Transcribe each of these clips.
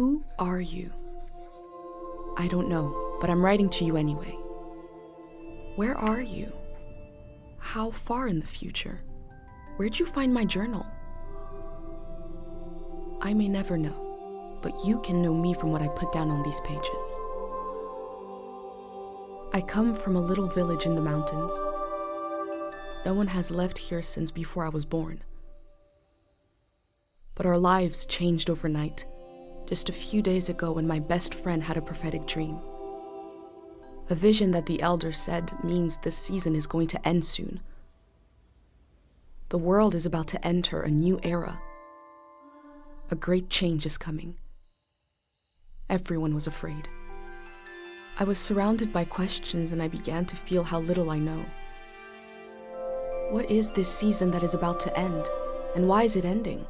Who are you? I don't know, but I'm writing to you anyway. Where are you? How far in the future? Where'd you find my journal? I may never know, but you can know me from what I put down on these pages. I come from a little village in the mountains. No one has left here since before I was born. But our lives changed overnight, just a few days ago when my best friend had a prophetic dream. A vision that the elder said means this season is going to end soon. The world is about to enter a new era. A great change is coming. Everyone was afraid. I was surrounded by questions and I began to feel how little I know. What is this season that is about to end, and why is it ending?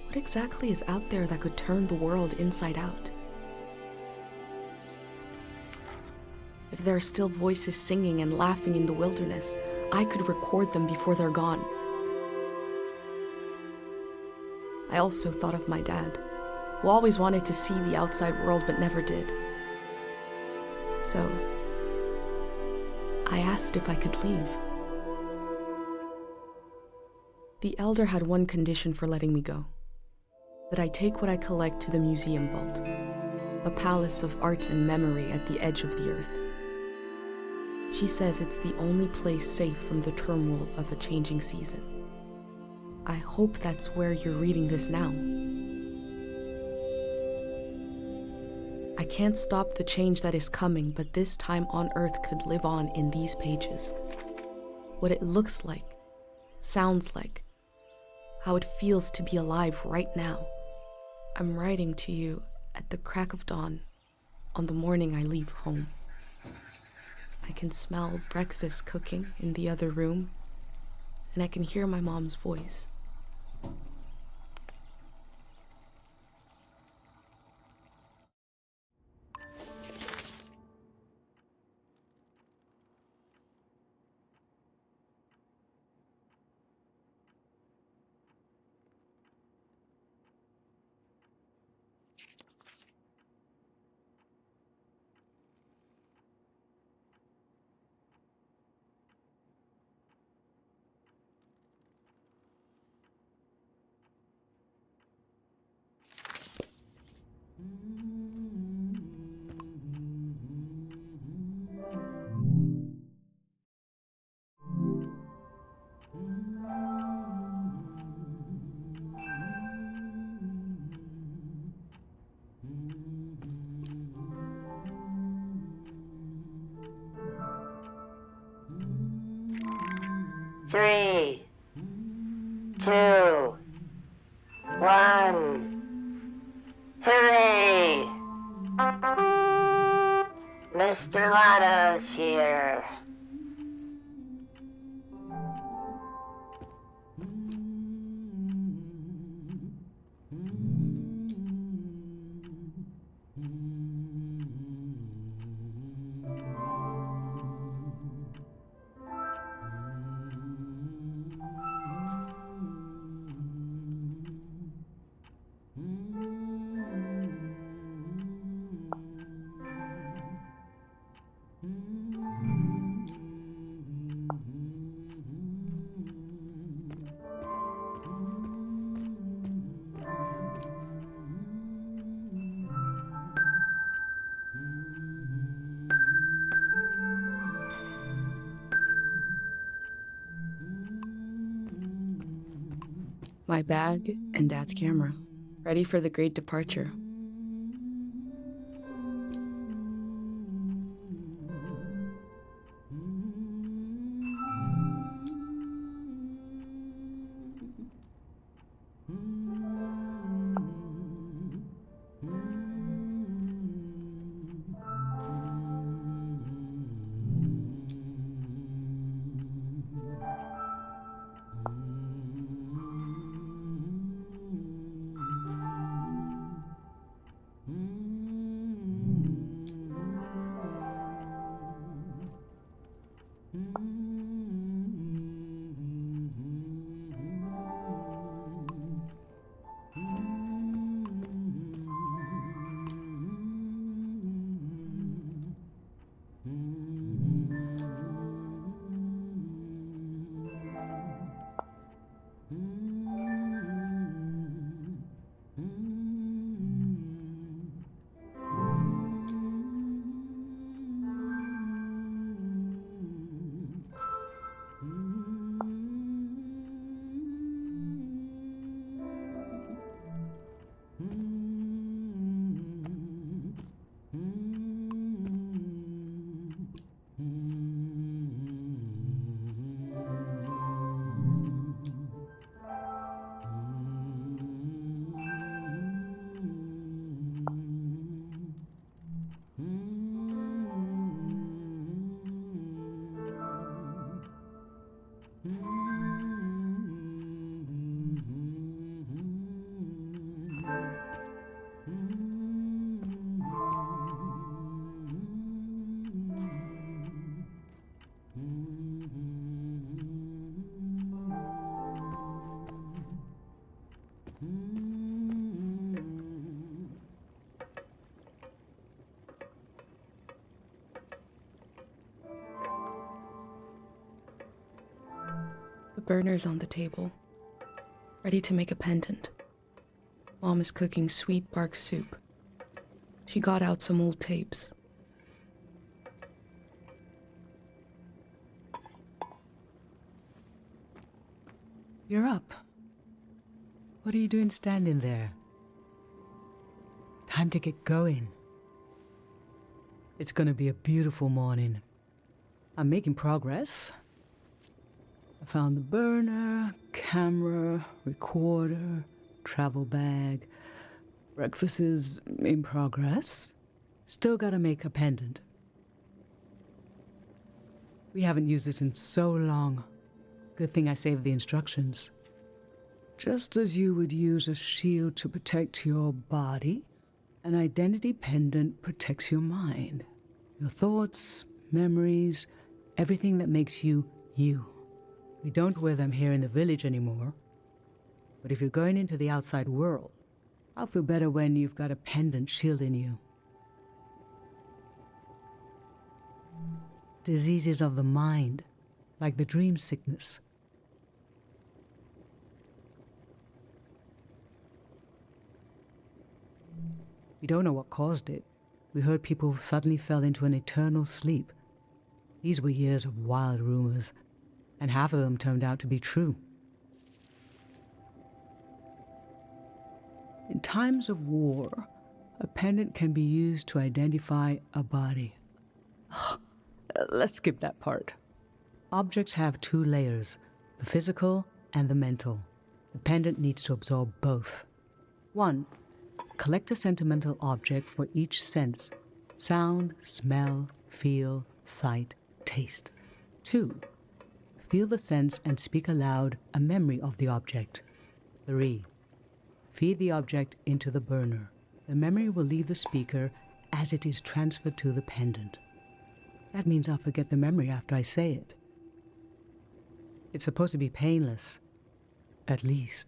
What exactly is out there that could turn the world inside out? If there are still voices singing and laughing in the wilderness, I could record them before they're gone. I also thought of my dad, who always wanted to see the outside world but never did. So, I asked if I could leave. The elder had one condition for letting me go: that I take what I collect to the museum vault, a palace of art and memory at the edge of the earth. She says it's the only place safe from the turmoil of a changing season. I hope that's where you're reading this now. I can't stop the change that is coming, but this time on Earth could live on in these pages. What it looks like, sounds like, how it feels to be alive right now. I'm writing to you at the crack of dawn on the morning I leave home. I can smell breakfast cooking in the other room, and I can hear my mom's voice. Three, two, one. Hooray! Mr. Lotto's here. My bag and Dad's camera, ready for the great departure. The burner's on the table, ready to make a pendant. Mom is cooking sweet bark soup. She got out some old tapes. You're up. What are you doing standing there? Time to get going. It's gonna be a beautiful morning. I'm making progress. I found the burner, camera, recorder, travel bag. Breakfast is in progress. Still gotta make a pendant. We haven't used this in so long. Good thing I saved the instructions. Just as you would use a shield to protect your body, an identity pendant protects your mind. Your thoughts, memories, everything that makes you, you. We don't wear them here in the village anymore. But if you're going into the outside world, I'll feel better when you've got a pendant shielding you. Diseases of the mind, like the dream sickness. We don't know what caused it. We heard people suddenly fell into an eternal sleep. These were years of wild rumors, and half of them turned out to be true. In times of war, a pendant can be used to identify a body. Let's skip that part. Objects have two layers, the physical and the mental. The pendant needs to absorb both. 1. Collect a sentimental object for each sense: sound, smell, feel, sight, taste. 2. Feel the sense and speak aloud a memory of the object. 3. Feed the object into the burner. The memory will leave the speaker as it is transferred to the pendant. That means I'll forget the memory after I say it. It's supposed to be painless, at least.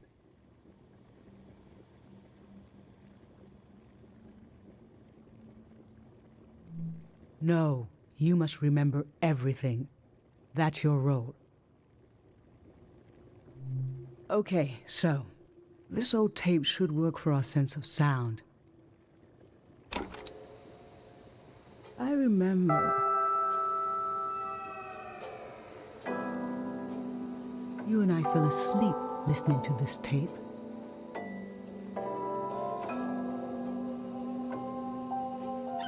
No, you must remember everything. That's your role. Okay, so this old tape should work for our sense of sound. I remember. You and I fell asleep listening to this tape.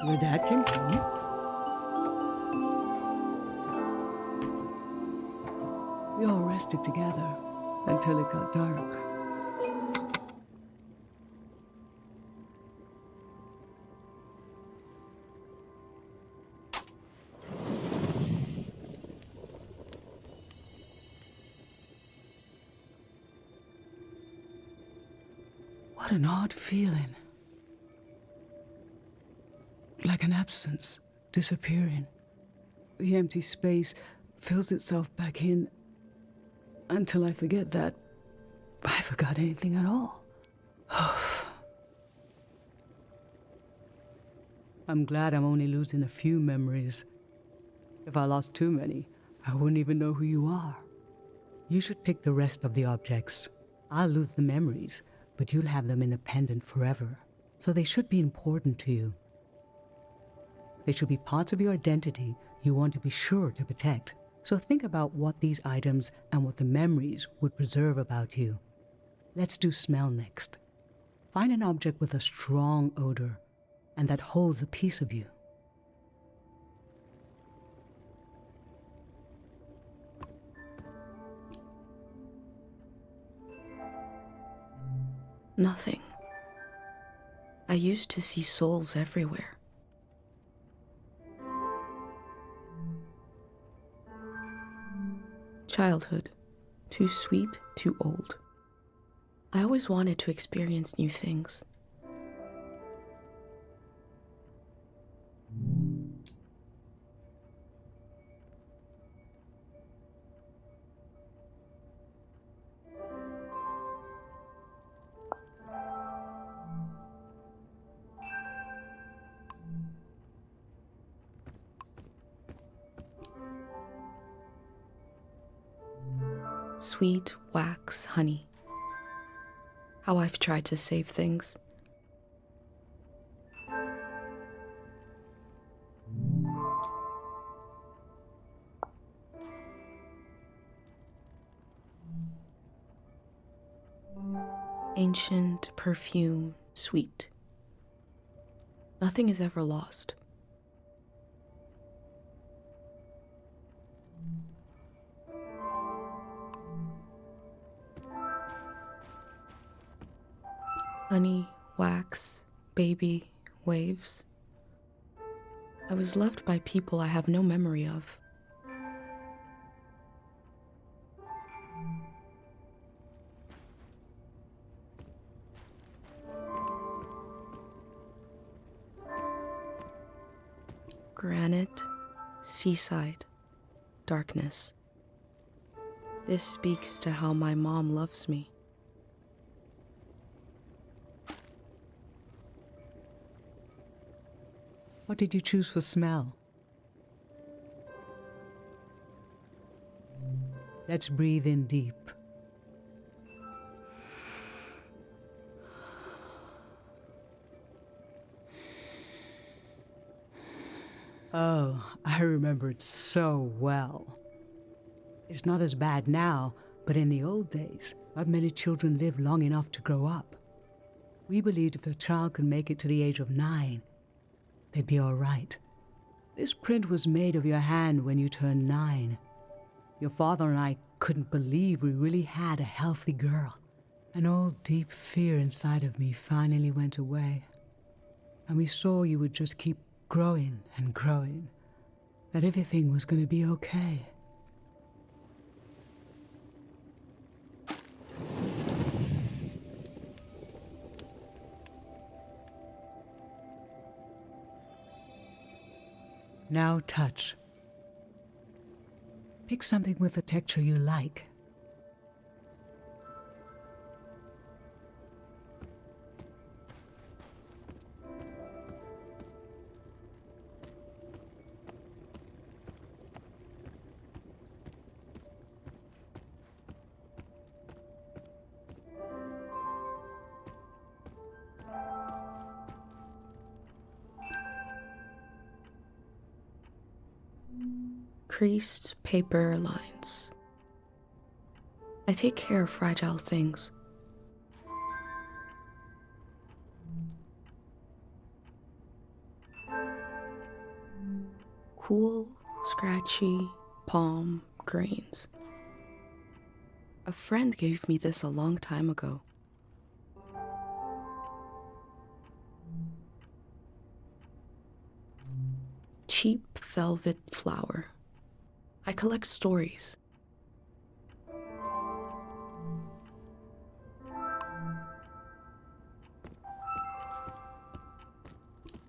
Your dad came home. We all rested together until it got dark. What an odd feeling. Like an absence, disappearing. The empty space fills itself back in until I forget that I forgot anything at all. I'm glad I'm only losing a few memories. If I lost too many, I wouldn't even know who you are. You should pick the rest of the objects. I'll lose the memories, but you'll have them in a pendant forever. So they should be important to you. They should be parts of your identity you want to be sure to protect. So think about what these items and what the memories would preserve about you. Let's do smell next. Find an object with a strong odor and that holds a piece of you. Nothing. I used to see souls everywhere. Childhood. Too sweet, too old. I always wanted to experience new things. Sweet wax honey. How I've tried to save things. Ancient perfume, sweet. Nothing is ever lost. Honey, wax, baby, waves. I was loved by people I have no memory of. Granite, seaside, darkness. This speaks to how my mom loves me. What did you choose for smell? Let's breathe in deep. Oh, I remember it so well. It's not as bad now, but in the old days, not many children lived long enough to grow up. We believed if a child could make it to the age of 9, they'd be all right. This print was made of your hand when you turned 9. Your father and I couldn't believe we really had a healthy girl. An old deep fear inside of me finally went away. And we saw you would just keep growing and growing. That everything was going to be okay. Now touch. Pick something with a texture you like. Creased paper lines. I take care of fragile things. Cool, scratchy palm grains. A friend gave me this a long time ago. Cheap velvet flower. I collect stories.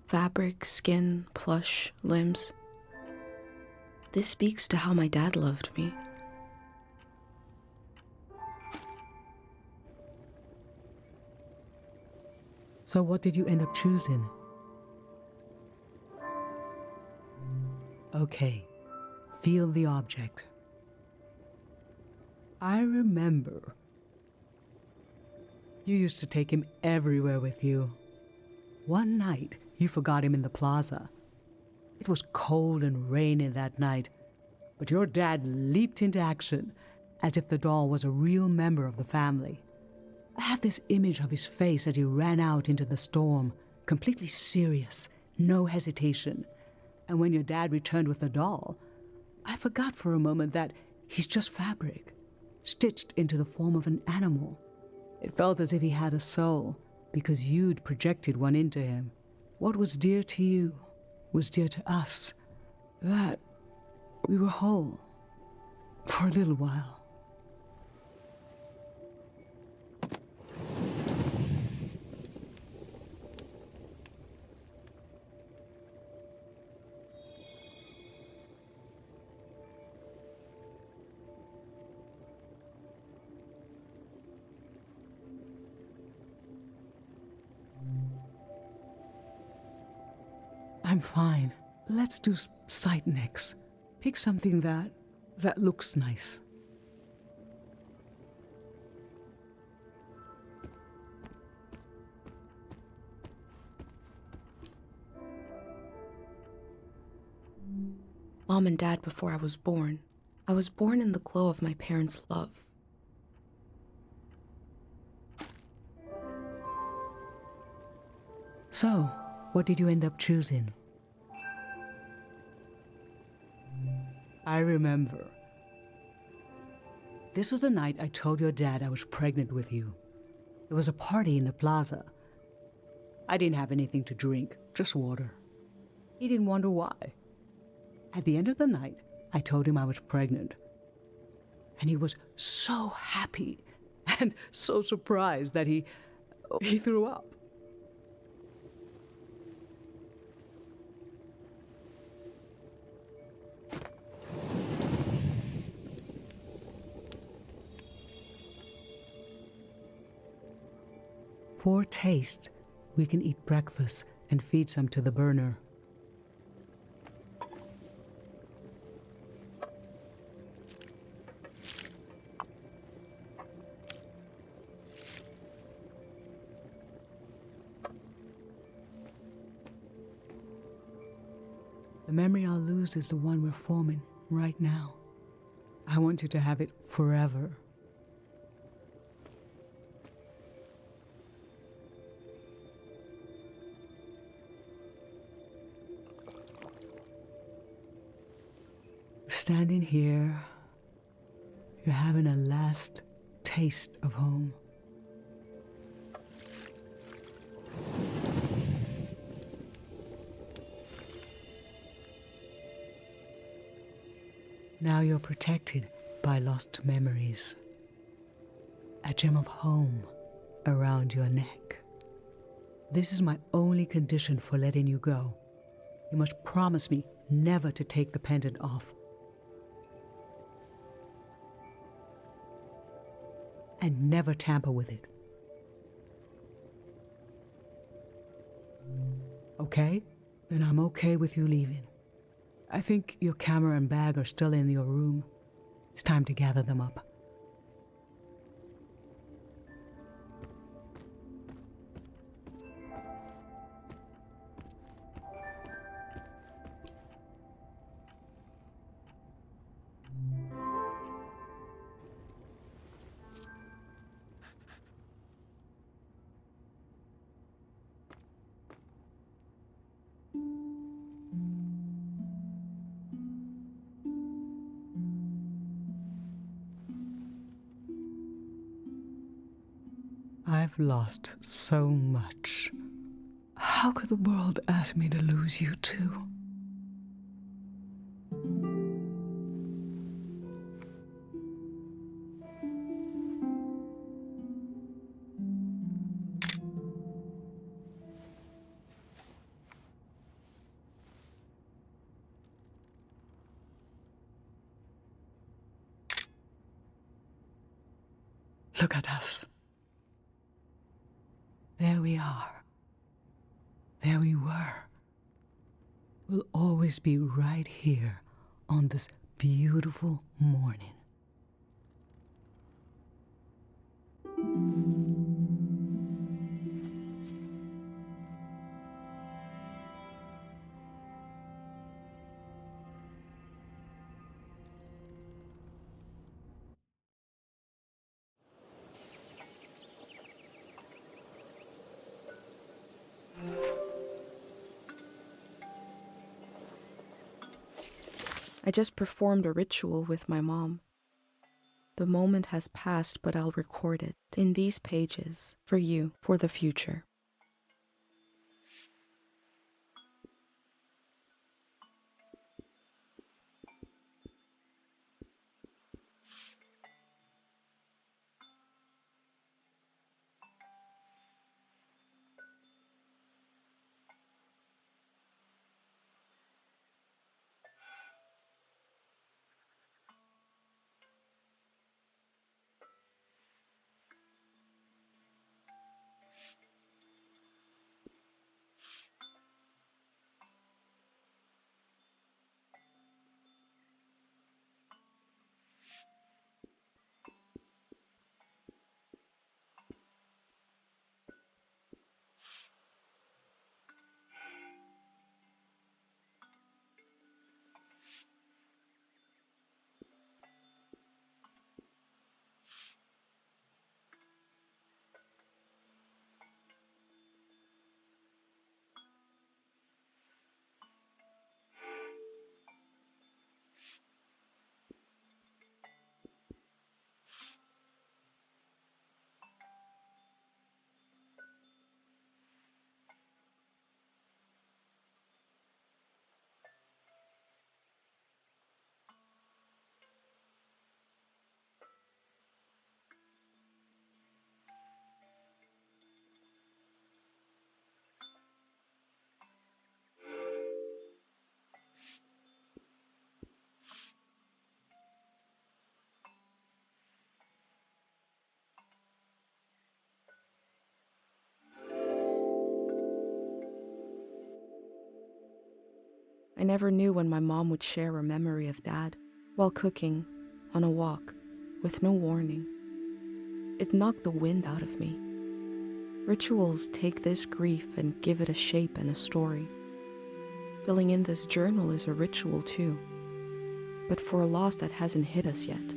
Fabric, skin, plush, limbs. This speaks to how my dad loved me. So what did you end up choosing? Okay, feel the object. I remember. You used to take him everywhere with you. One night, you forgot him in the plaza. It was cold and rainy that night, but your dad leaped into action as if the doll was a real member of the family. I have this image of his face as he ran out into the storm, completely serious, no hesitation. And when your dad returned with the doll, I forgot for a moment that he's just fabric, stitched into the form of an animal. It felt as if he had a soul, because you'd projected one into him. What was dear to you was dear to us. That we were whole for a little while. I'm fine. Let's do sight next. Pick something that looks nice. mom and dad before I was born. I was born in the glow of my parents' love. So, what did you end up choosing? I remember. This was the night I told your dad I was pregnant with you. There was a party in the plaza. I didn't have anything to drink, just water. He didn't wonder why. At the end of the night, I told him I was pregnant. And he was so happy and so surprised that he threw up. For taste, we can eat breakfast and feed some to the burner. The memory I'll lose is the one we're forming right now. I want you to have it forever. Standing here, you're having a last taste of home. Now you're protected by lost memories. A gem of home around your neck. This is my only condition for letting you go. You must promise me never to take the pendant off. And never tamper with it. Okay? Then I'm okay with you leaving. I think your camera and bag are still in your room. It's time to gather them up. I've lost so much. How could the world ask me to lose you too? Look at us. There we are. There we were. We'll always be right here on this beautiful morning. I just performed a ritual with my mom. The moment has passed, but I'll record it in these pages for you, for the future. I never knew when my mom would share a memory of Dad while cooking, on a walk, with no warning. It knocked the wind out of me. Rituals take this grief and give it a shape and a story. Filling in this journal is a ritual too, but for a loss that hasn't hit us yet.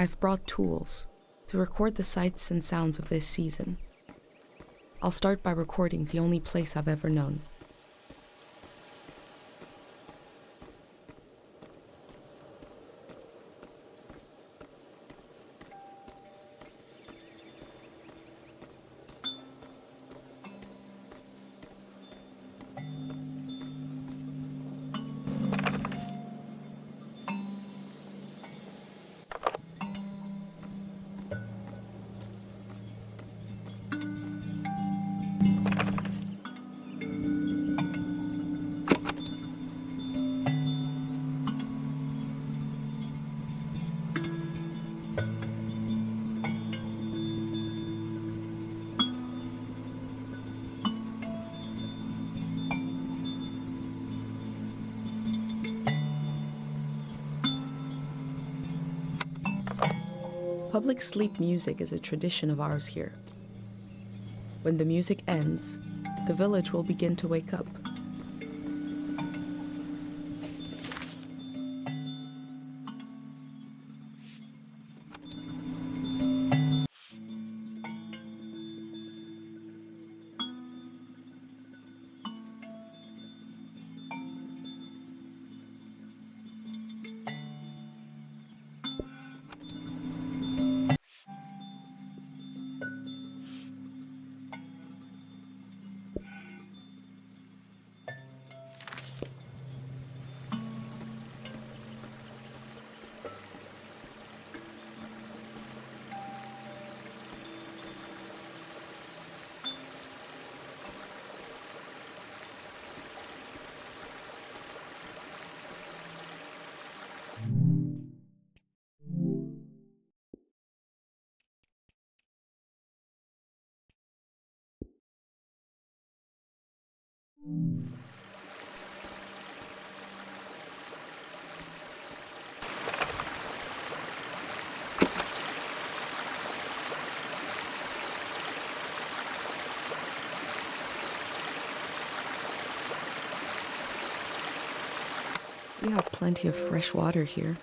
I've brought tools to record the sights and sounds of this season. I'll start by recording the only place I've ever known. Public sleep music is a tradition of ours here. When the music ends, the village will begin to wake up. We have plenty of fresh water here.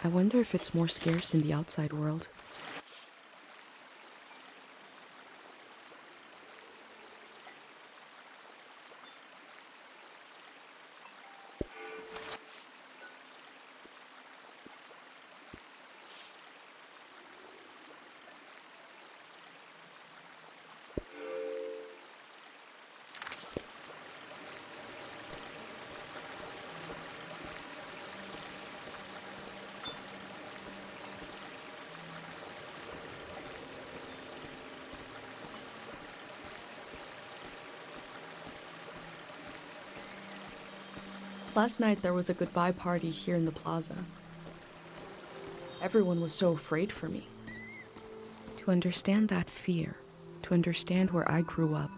I wonder if it's more scarce in the outside world. Last night there was a goodbye party here in the plaza. Everyone was so afraid for me. To understand that fear, to understand where I grew up,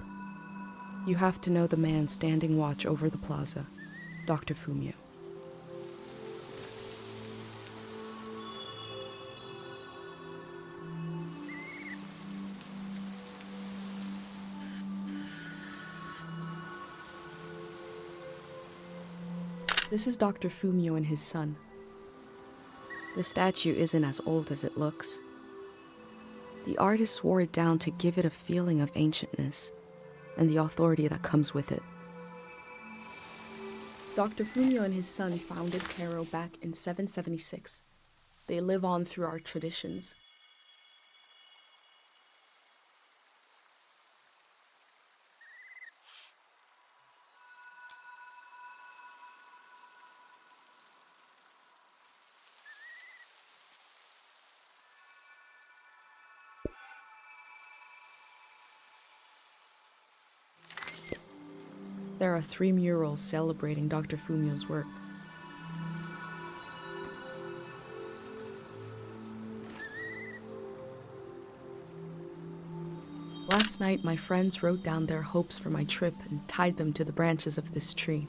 you have to know the man standing watch over the plaza, Dr. Fumio. This is Dr. Fumio and his son. The statue isn't as old as it looks. The artist wore it down to give it a feeling of ancientness and the authority that comes with it. Dr. Fumio and his son founded Cairo back in 776. They live on through our traditions. There are 3 murals celebrating Dr. Fumio's work. Last night, my friends wrote down their hopes for my trip and tied them to the branches of this tree.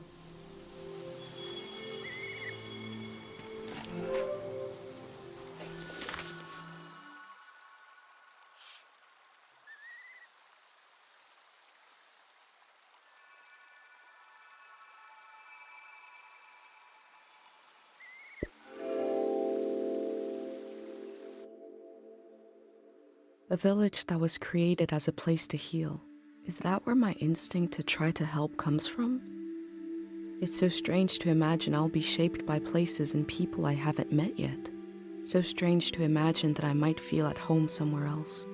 A village that was created as a place to heal. Is that where my instinct to try to help comes from? It's so strange to imagine I'll be shaped by places and people I haven't met yet. So strange to imagine that I might feel at home somewhere else.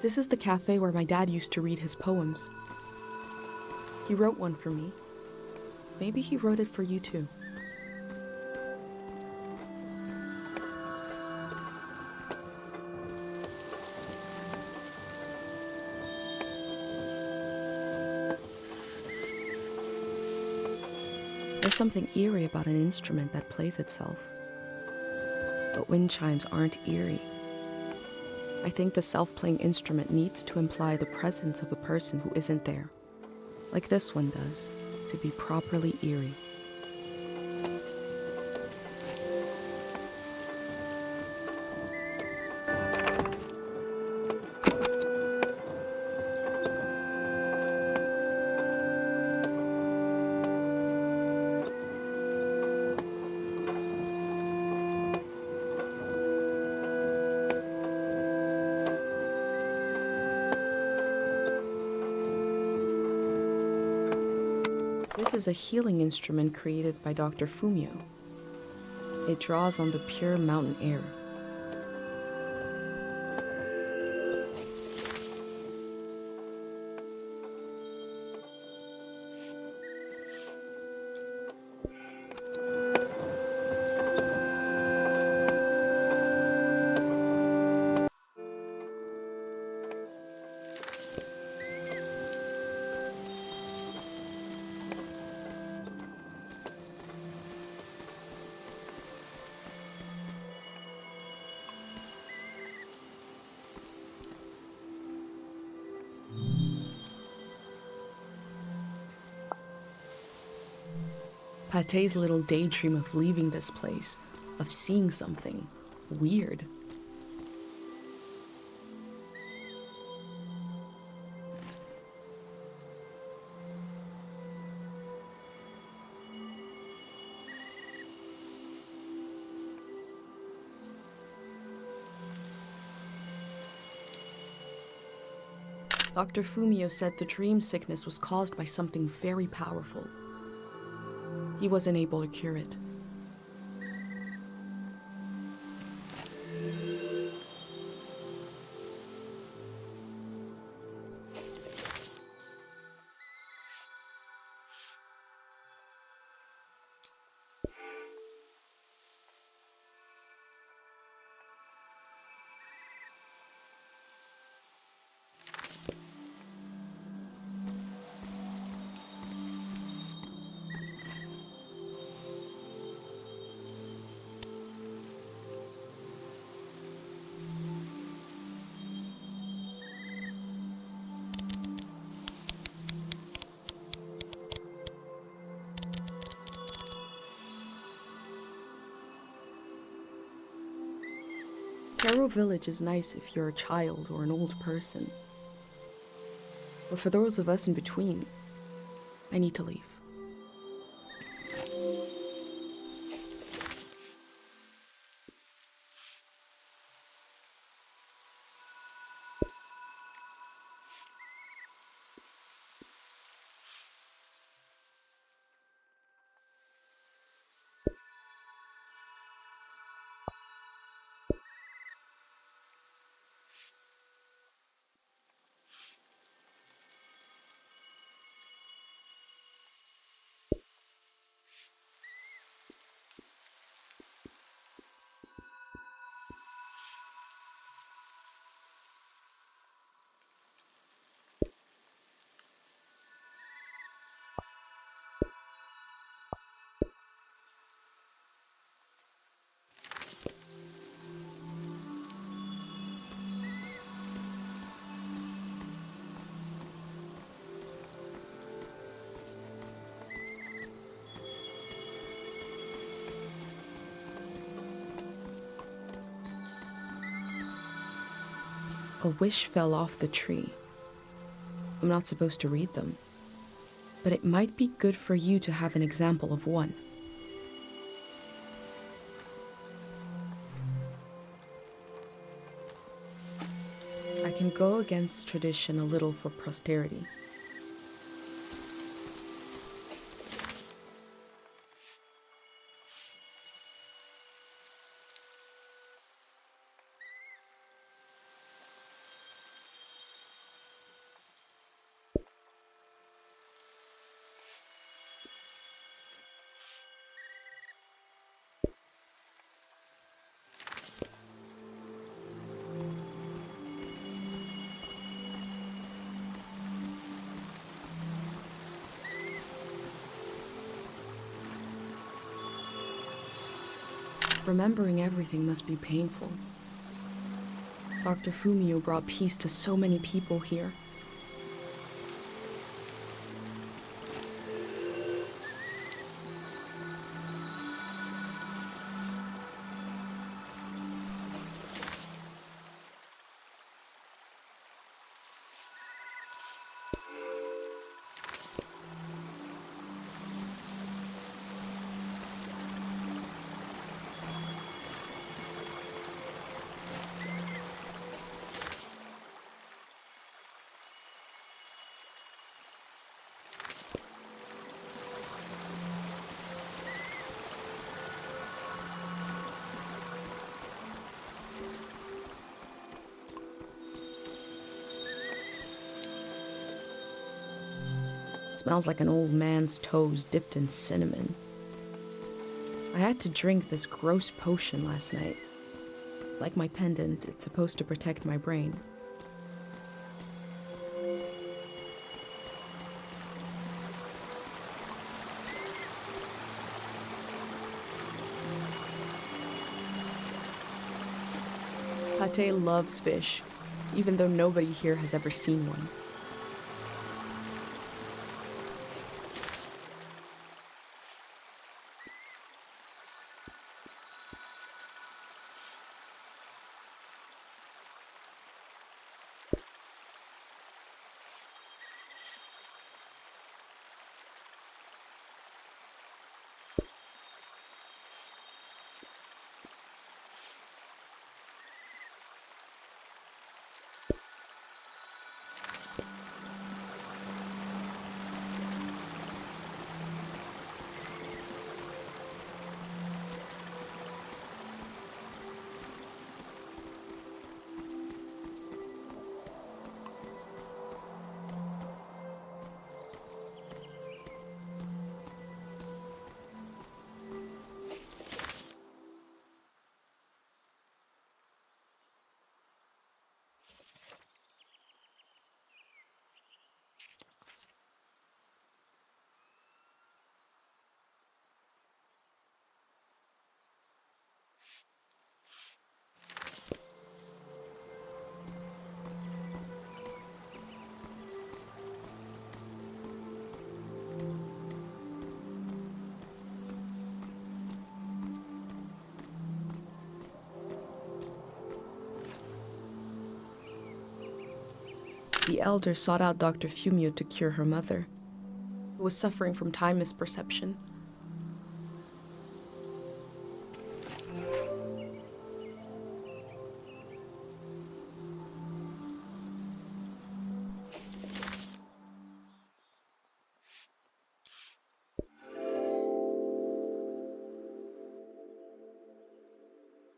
This is the cafe where my dad used to read his poems. He wrote one for me. Maybe he wrote it for you too. There's something eerie about an instrument that plays itself. But wind chimes aren't eerie. I think the self-playing instrument needs to imply the presence of a person who isn't there, like this one does, to be properly eerie. This is a healing instrument created by Dr. Fumio. It draws on the pure mountain air. Pate's little daydream of leaving this place, of seeing something weird. Dr. Fumio said the dream sickness was caused by something very powerful. He wasn't able to cure it. Caro Village is nice if you're a child or an old person. But for those of us in between, I need to leave. A wish fell off the tree. I'm not supposed to read them, but it might be good for you to have an example of one. I can go against tradition a little for posterity. Remembering everything must be painful. Dr. Fumio brought peace to so many people here. Smells like an old man's toes dipped in cinnamon. I had to drink this gross potion last night. Like my pendant, it's supposed to protect my brain. Pate loves fish, even though nobody here has ever seen one. The elder sought out Dr. Fumio to cure her mother, who was suffering from time misperception.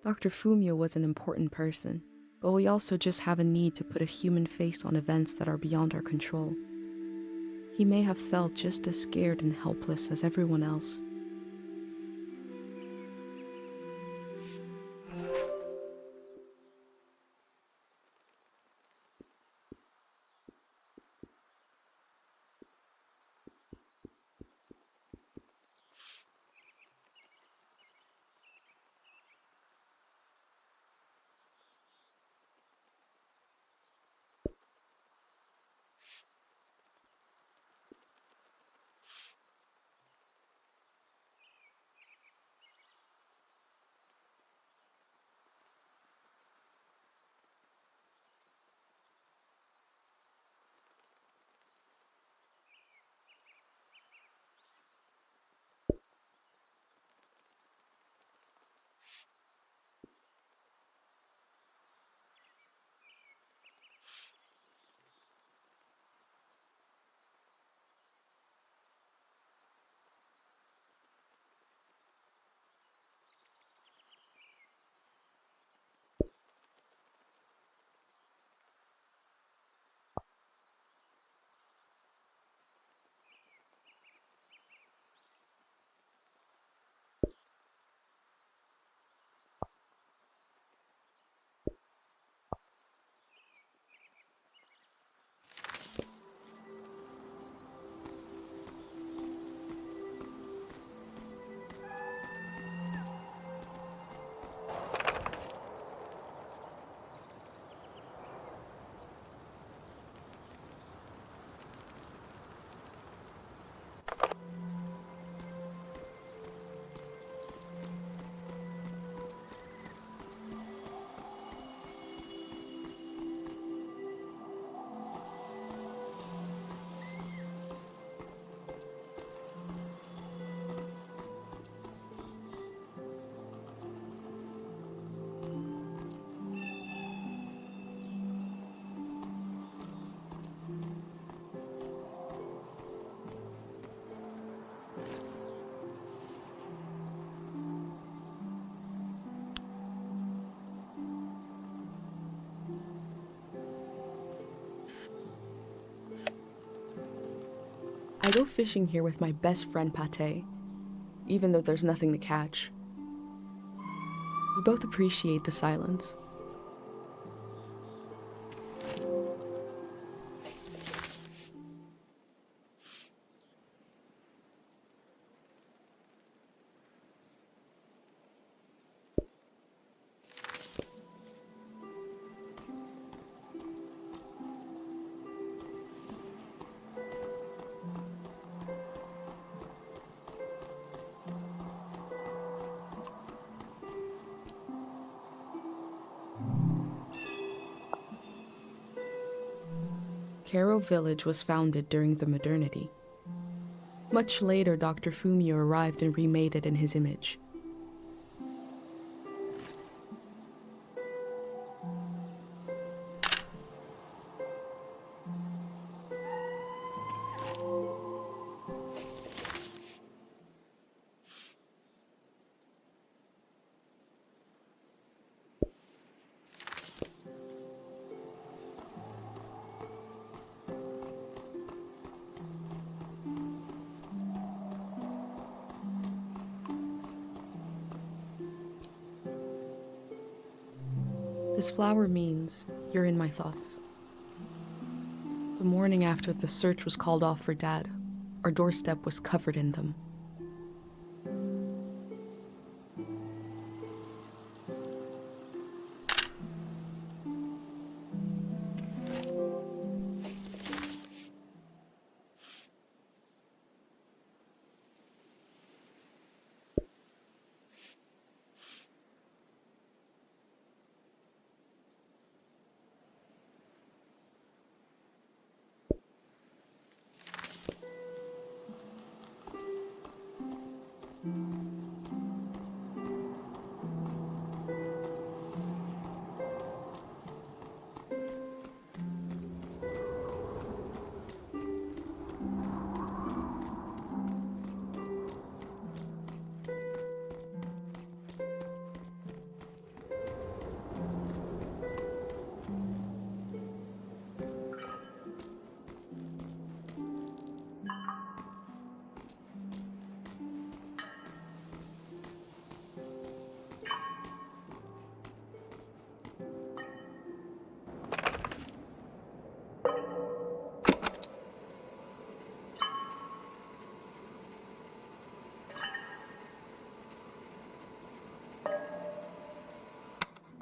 Dr. Fumio was an important person, but we also just have a need to put a human face on events that are beyond our control. He may have felt just as scared and helpless as everyone else. go fishing here with my best friend Pate, even though there's nothing to catch. We both appreciate the silence. Caro Village was founded during the modernity. Much later, Dr. Fumio arrived and remade it in his image. This flower means you're in my thoughts. The morning after the search was called off for Dad, our doorstep was covered in them.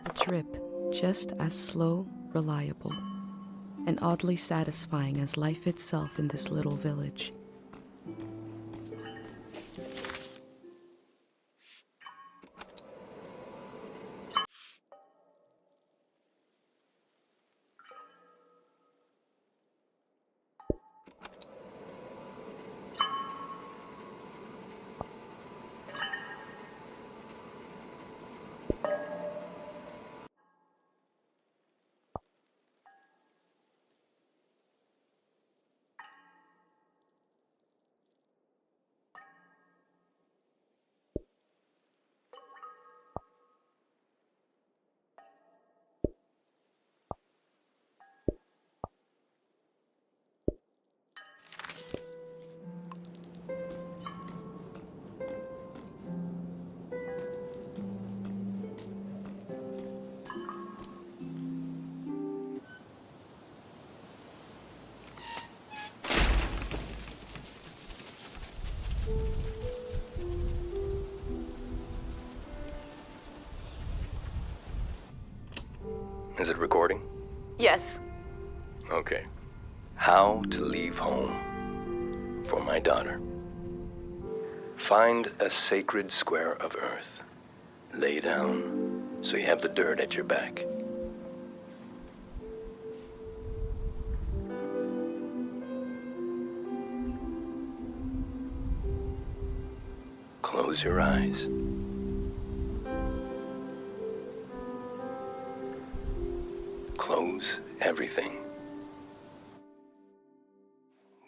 A trip just as slow, reliable, and oddly satisfying as life itself in this little village. Is it recording? Yes. Okay. How to leave home for my daughter. Find a sacred square of earth. Lay down so you have the dirt at your back. Close your eyes. Close everything.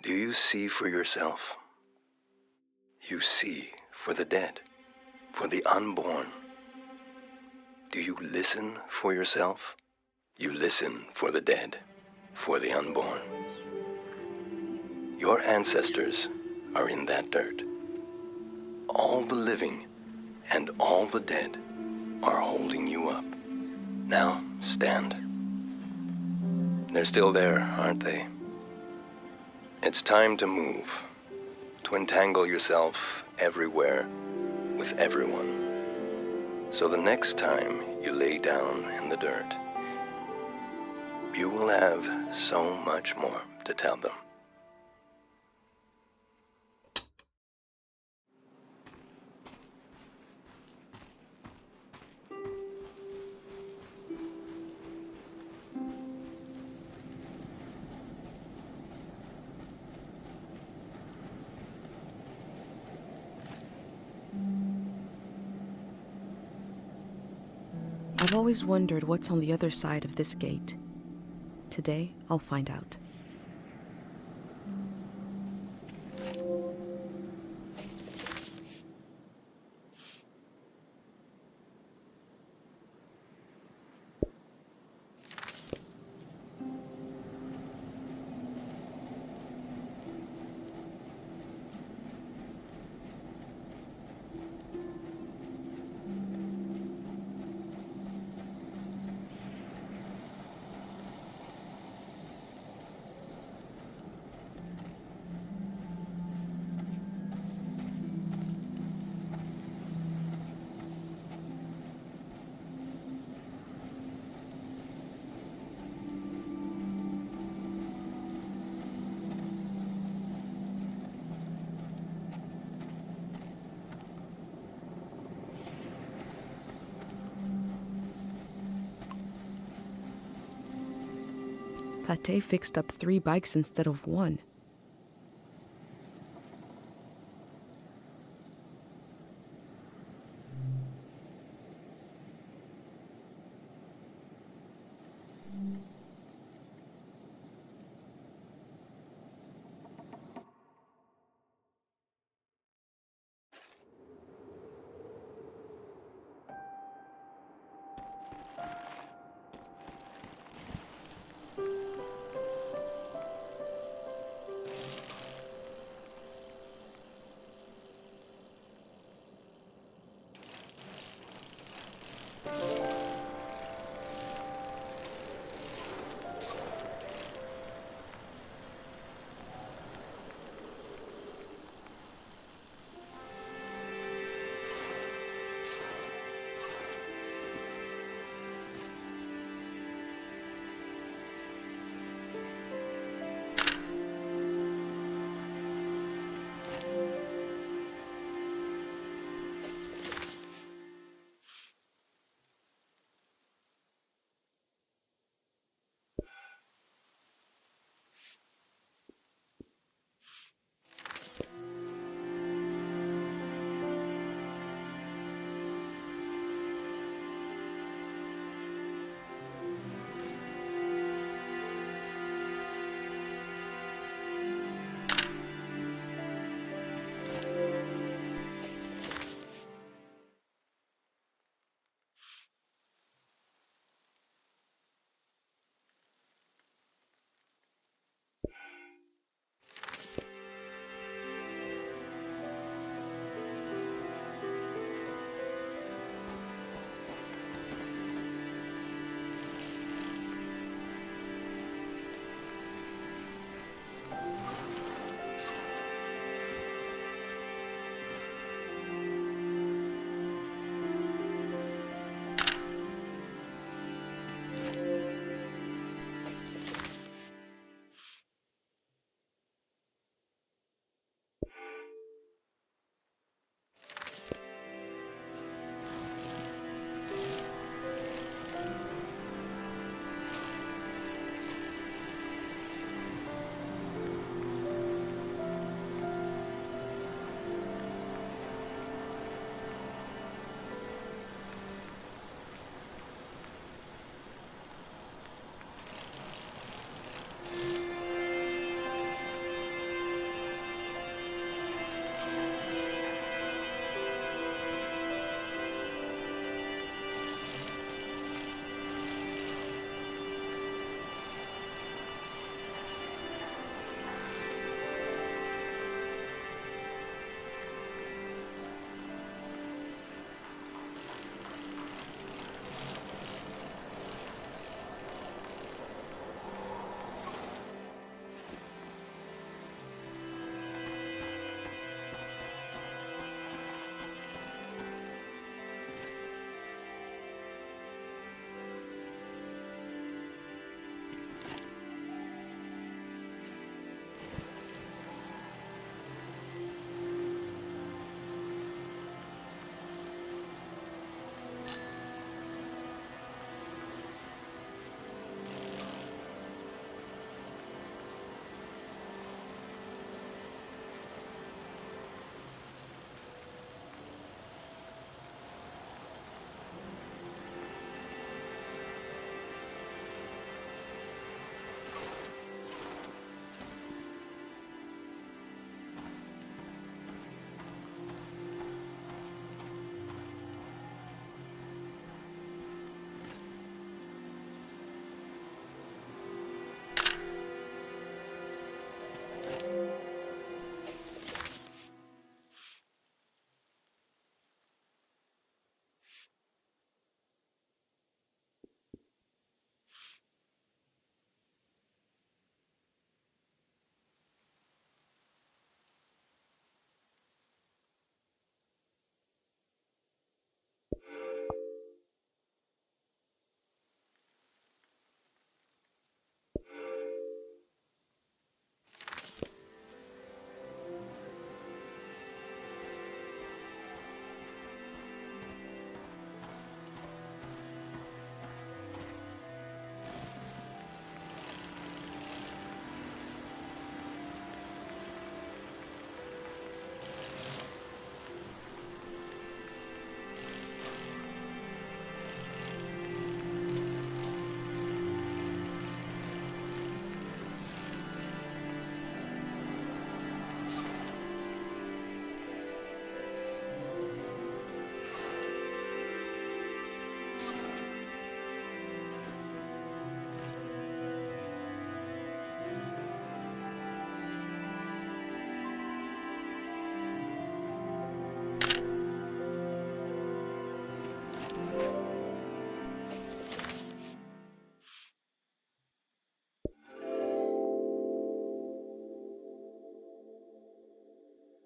Do you see for yourself? You see for the dead, for the unborn. Do you listen for yourself? You listen for the dead, for the unborn. Your ancestors are in that dirt. All the living and all the dead are holding you up. Now, stand. They're still there, aren't they? It's time to move, to entangle yourself everywhere with everyone. So the next time you lay down in the dirt, you will have so much more to tell them. I've always wondered what's on the other side of this gate. Today, I'll find out. Pate fixed up 3 bikes instead of 1.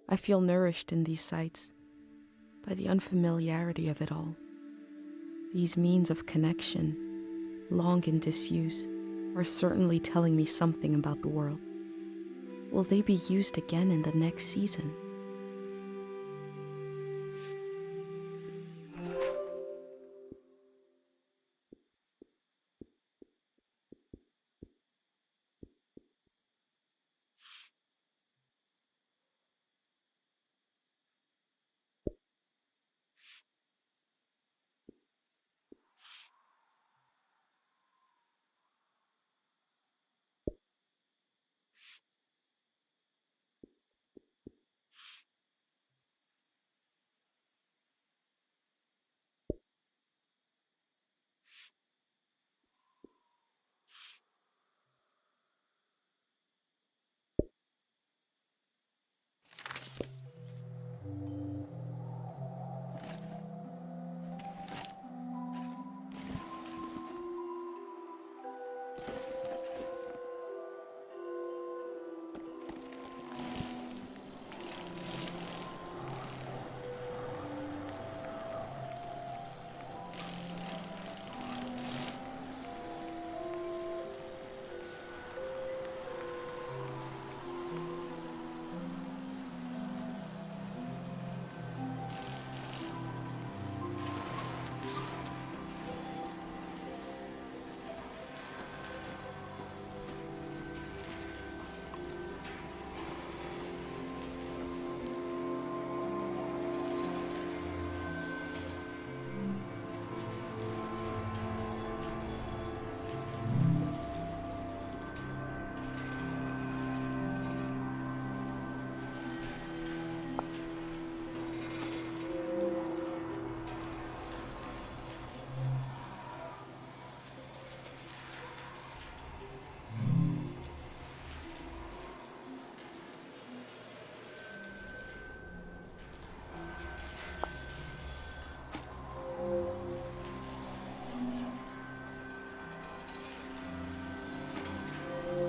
I feel nourished in these sights by the unfamiliarity of it all. These means of connection, long in disuse, are certainly telling me something about the world. Will they be used again in the next season?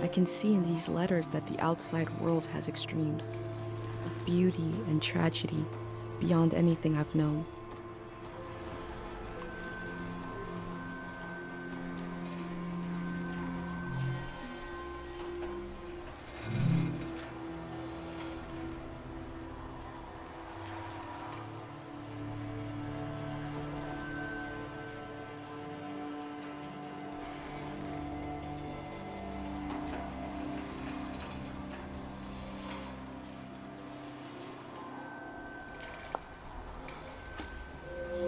I can see in these letters that the outside world has extremes, of beauty and tragedy beyond anything I've known.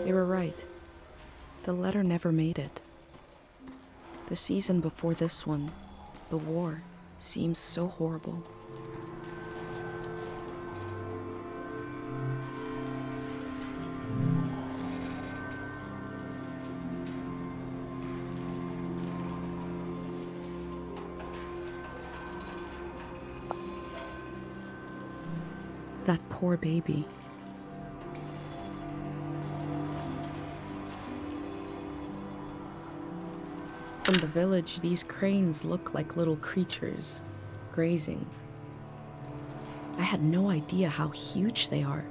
They were right. The letter never made it. The season before this one, the war, seems so horrible. That poor baby. From the village, these cranes look like little creatures, grazing. I had no idea how huge they are.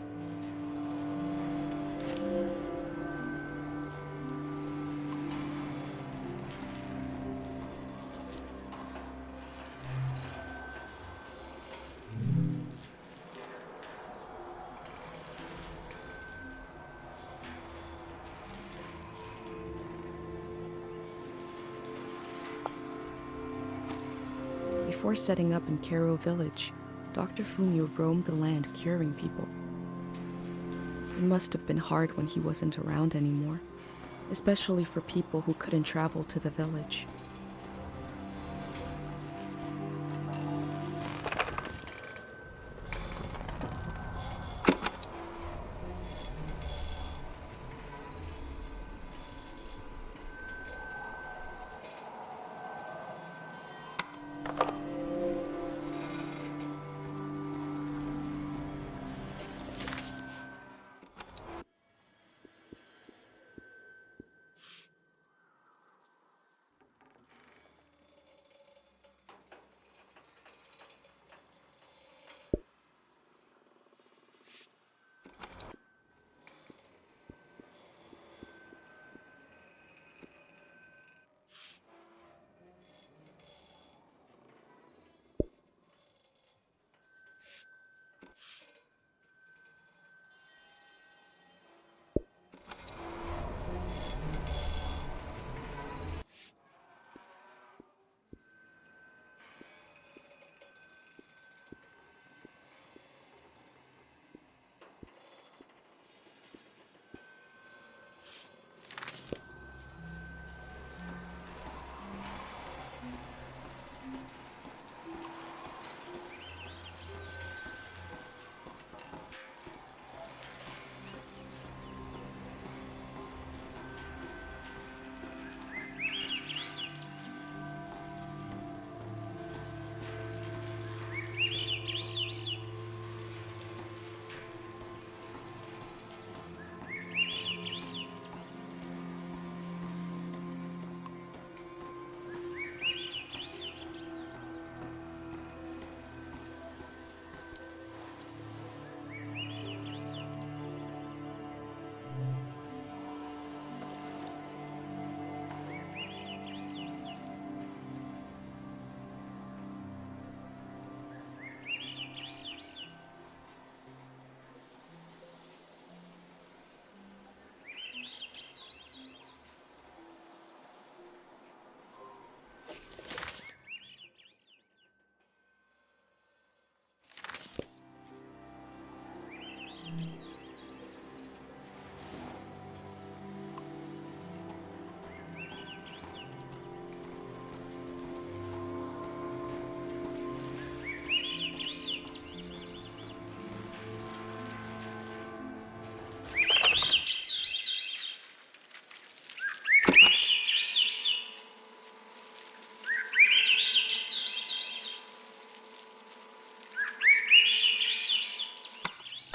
Before setting up in Kero village, Dr. Fumio roamed the land curing people. It must have been hard when he wasn't around anymore, especially for people who couldn't travel to the village.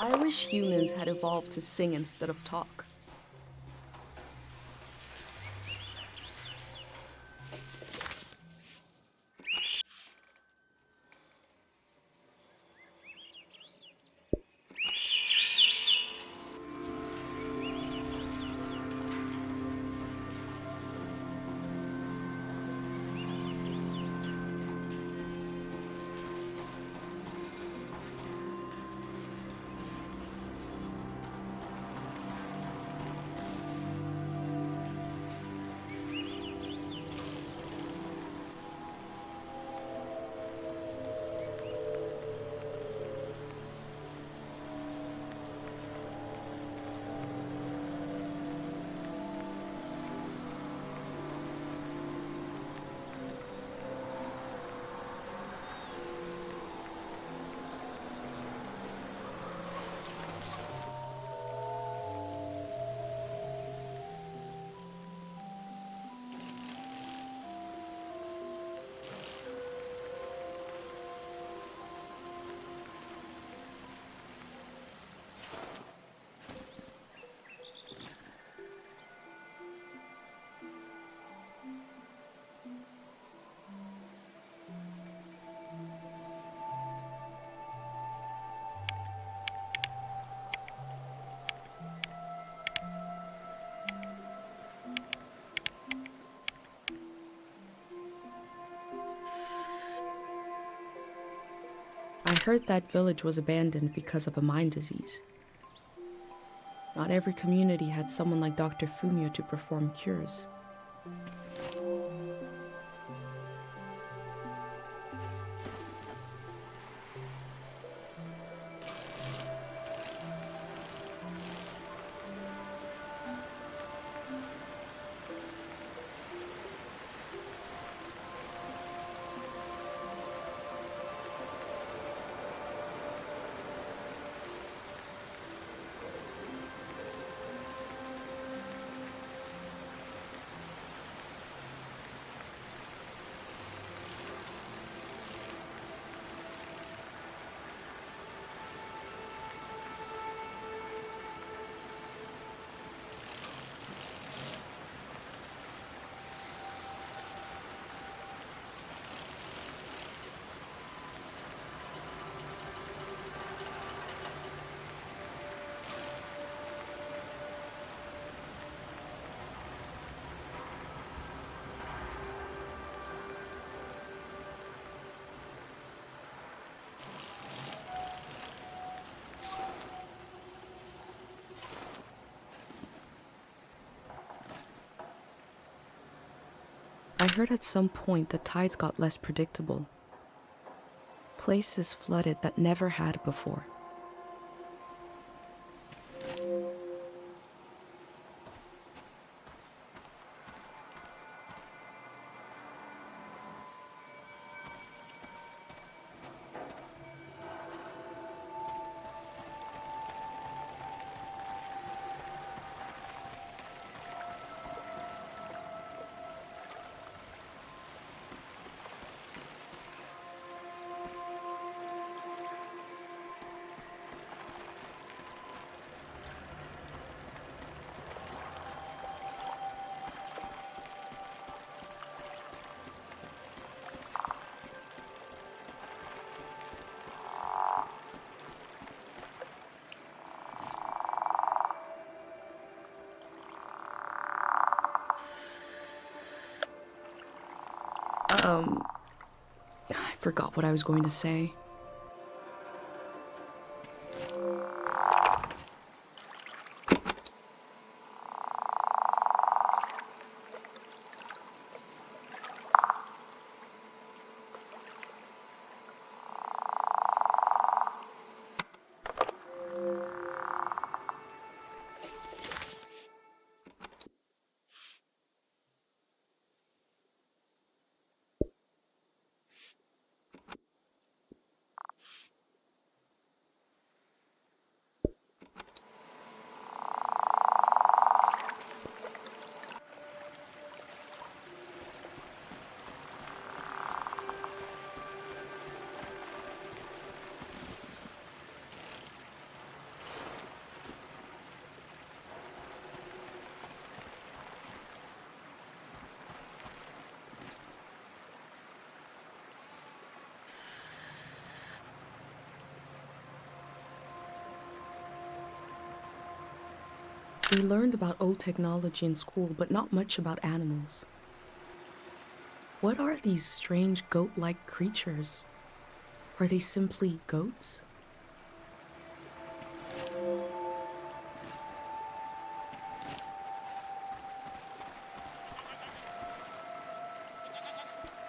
I wish humans had evolved to sing instead of talk. I heard that village was abandoned because of a mind disease. Not every community had someone like Dr. Fumio to perform cures. I heard at some point the tides got less predictable. Places flooded that never had before. I forgot what I was going to say. We learned about old technology in school, but not much about animals. What are these strange goat-like creatures? Are they simply goats?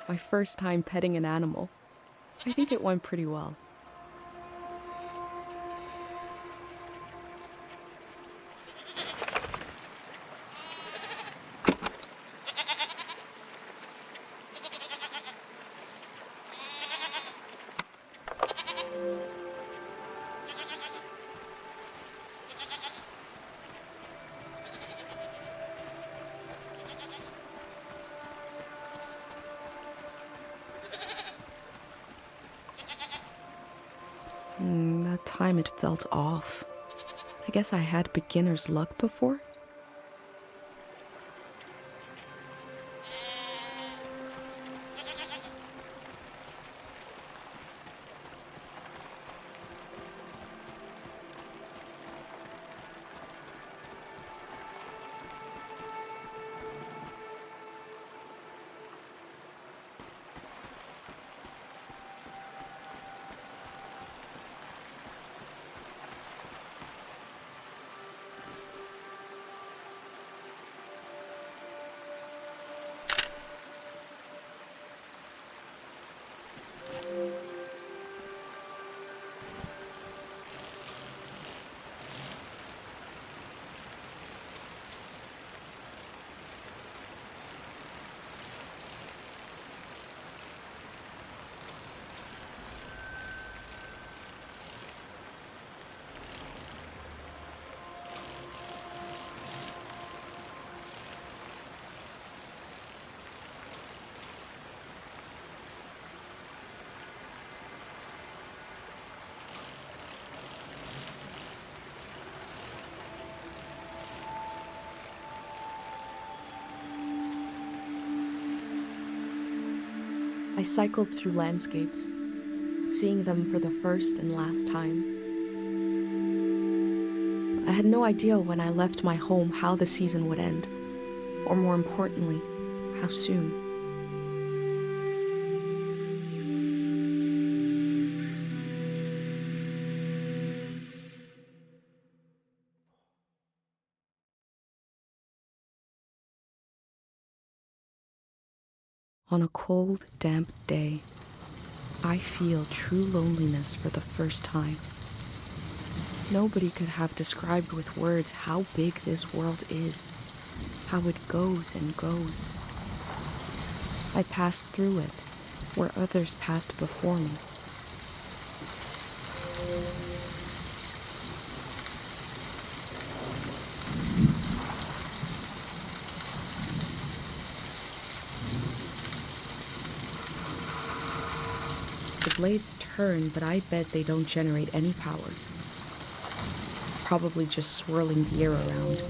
My first time petting an animal. I think it went pretty well. That time it felt off. I guess I had beginner's luck before. I cycled through landscapes, seeing them for the first and last time. I had no idea when I left my home how the season would end, or more importantly, how soon. On a cold, damp day, I feel true loneliness for the first time. Nobody could have described with words how big this world is, how it goes and goes. I passed through it, where others passed before me. The blades turn, but I bet they don't generate any power. Probably just swirling the air around.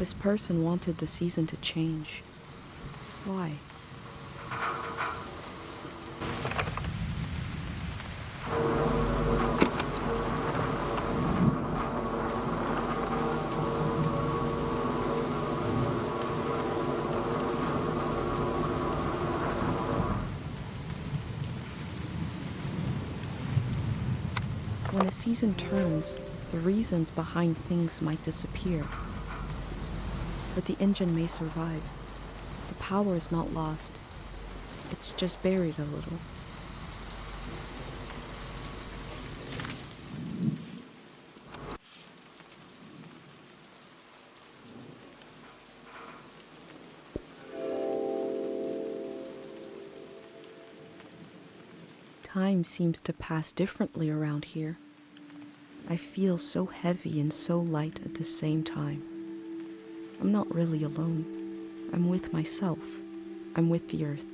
This person wanted the season to change. Why? When a season turns, the reasons behind things might disappear. But the engine may survive. The power is not lost. It's just buried a little. Time seems to pass differently around here. I feel so heavy and so light at the same time. I'm not really alone. I'm with myself. I'm with the earth.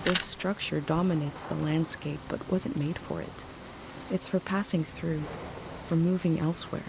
This structure dominates the landscape but wasn't made for it. It's for passing through, for moving elsewhere.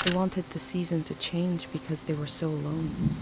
They wanted the season to change because they were so alone.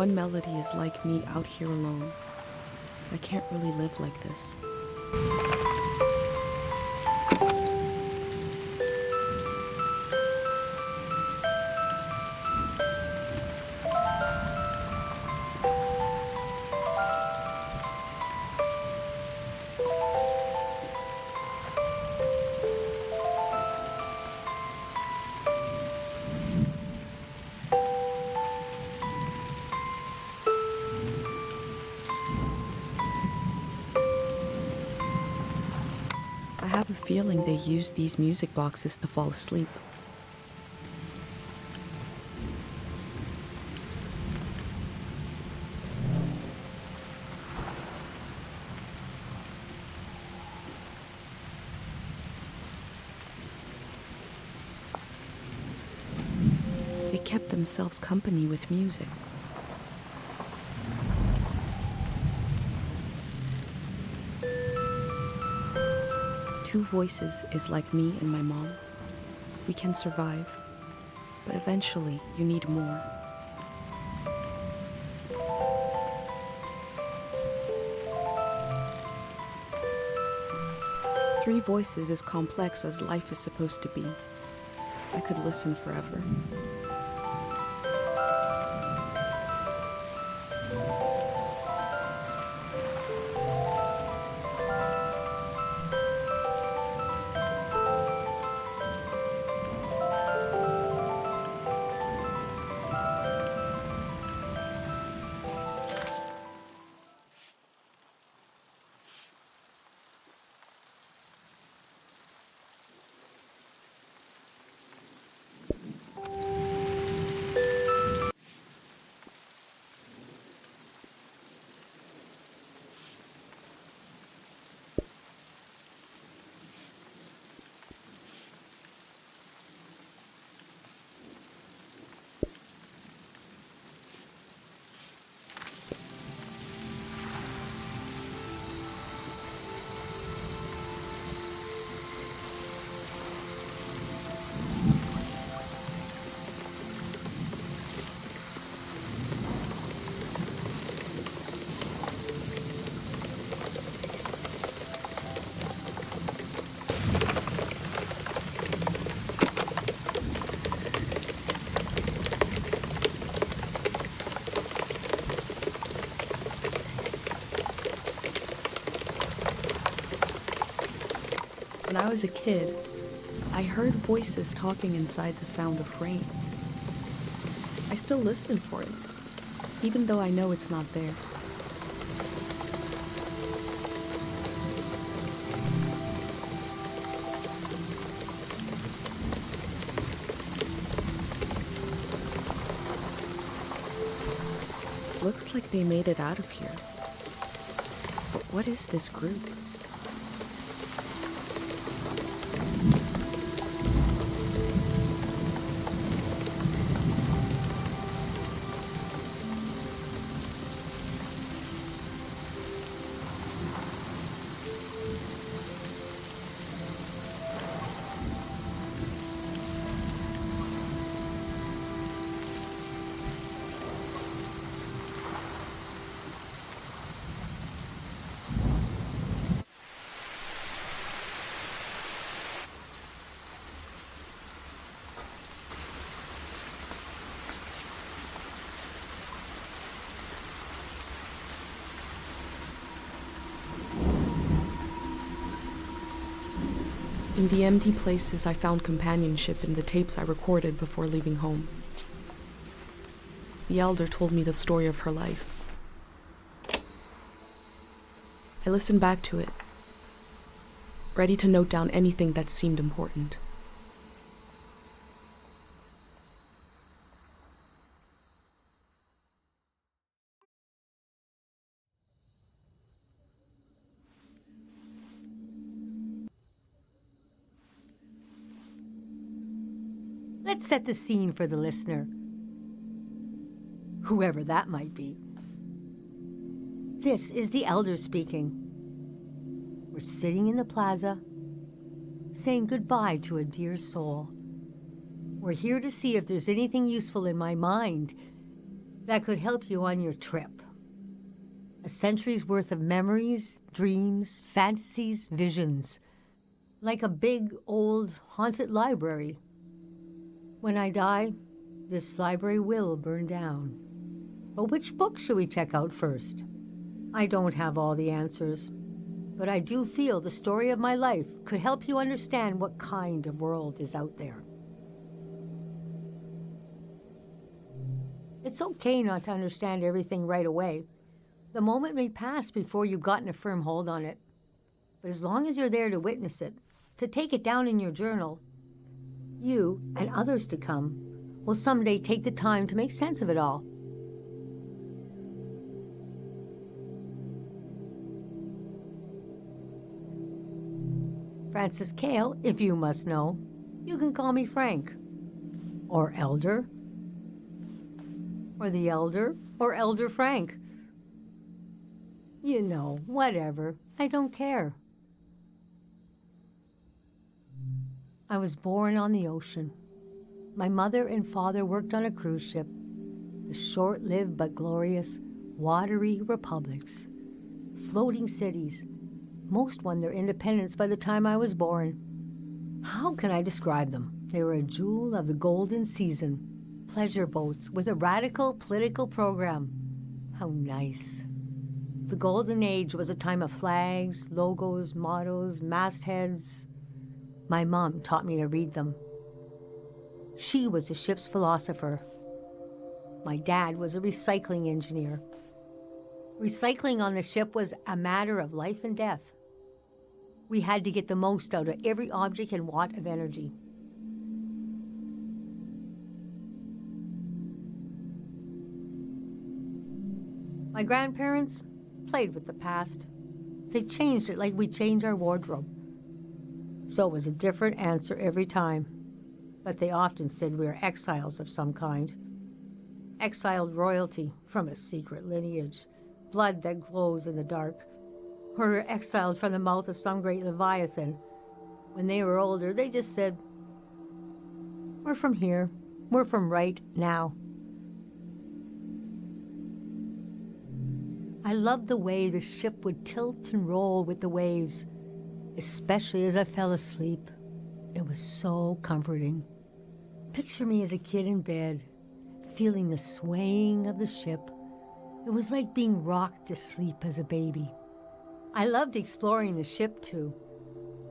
One melody is like me out here alone. I can't really live like this. I have a feeling they use these music boxes to fall asleep. They kept themselves company with music. Two voices is like me and my mom. We can survive, but eventually you need more. Three voices is complex as life is supposed to be. I could listen forever. When I was a kid, I heard voices talking inside the sound of rain. I still listen for it, even though I know it's not there. Looks like they made it out of here. But what is this group? In the empty places, I found companionship in the tapes I recorded before leaving home. The elder told me the story of her life. I listened back to it, ready to note down anything that seemed important. Let's set the scene for the listener, whoever that might be. This is the elder speaking. We're sitting in the plaza, saying goodbye to a dear soul. We're here to see if there's anything useful in my mind that could help you on your trip. A century's worth of memories, dreams, fantasies, visions. Like a big, old, haunted library. When I die, this library will burn down. But which book should we check out first? I don't have all the answers, but I do feel the story of my life could help you understand what kind of world is out there. It's okay not to understand everything right away. The moment may pass before you've gotten a firm hold on it. But as long as you're there to witness it, to take it down in your journal, you and others to come will someday take the time to make sense of it all. Francis Cale, if you must know. You can call me Frank. Or Elder. Or the Elder, or Elder Frank. You know, whatever. I don't care. I was born on the ocean. My mother and father worked on a cruise ship. The short-lived but glorious watery republics. Floating cities. Most won their independence by the time I was born. How can I describe them? They were a jewel of the golden season. Pleasure boats with a radical political program. How nice. The golden age was a time of flags, logos, mottos, mastheads. My mom taught me to read them. She was the ship's philosopher. My dad was a recycling engineer. Recycling on the ship was a matter of life and death. We had to get the most out of every object and watt of energy. My grandparents played with the past. They changed it like we change our wardrobe. So it was a different answer every time. But they often said we were exiles of some kind. Exiled royalty from a secret lineage. Blood that glows in the dark. Or we're exiled from the mouth of some great leviathan. When they were older, they just said, we're from here. We're from right now. I loved the way the ship would tilt and roll with the waves, especially as I fell asleep. It was so comforting. Picture me as a kid in bed, feeling the swaying of the ship. It was like being rocked to sleep as a baby. I loved exploring the ship too,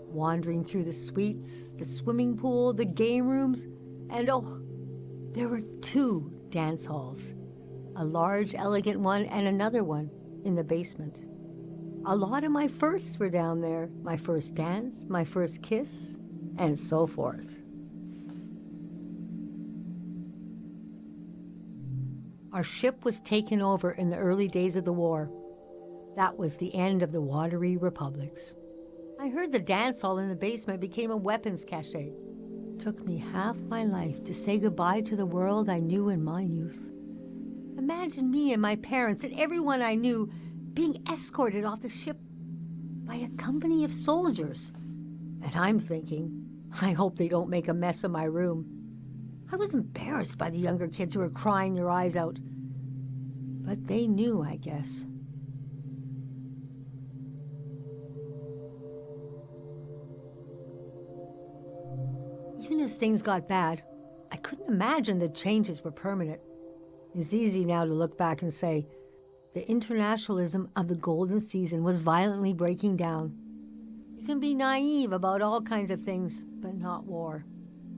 wandering through the suites, the swimming pool, the game rooms, and there were 2 dance halls, a large, elegant one and another one in the basement. A lot of my firsts were down there, my first dance, my first kiss, and so forth. Our ship was taken over in the early days of the war. That was the end of the watery republics. I heard the dance hall in the basement became a weapons cache. It took me half my life to say goodbye to the world I knew in my youth. Imagine me and my parents and everyone I knew being escorted off the ship by a company of soldiers. And I'm thinking, I hope they don't make a mess of my room. I was embarrassed by the younger kids who were crying their eyes out. But they knew, I guess. Even as things got bad, I couldn't imagine the changes were permanent. It's easy now to look back and say, the internationalism of the golden season was violently breaking down. You can be naive about all kinds of things, but not war.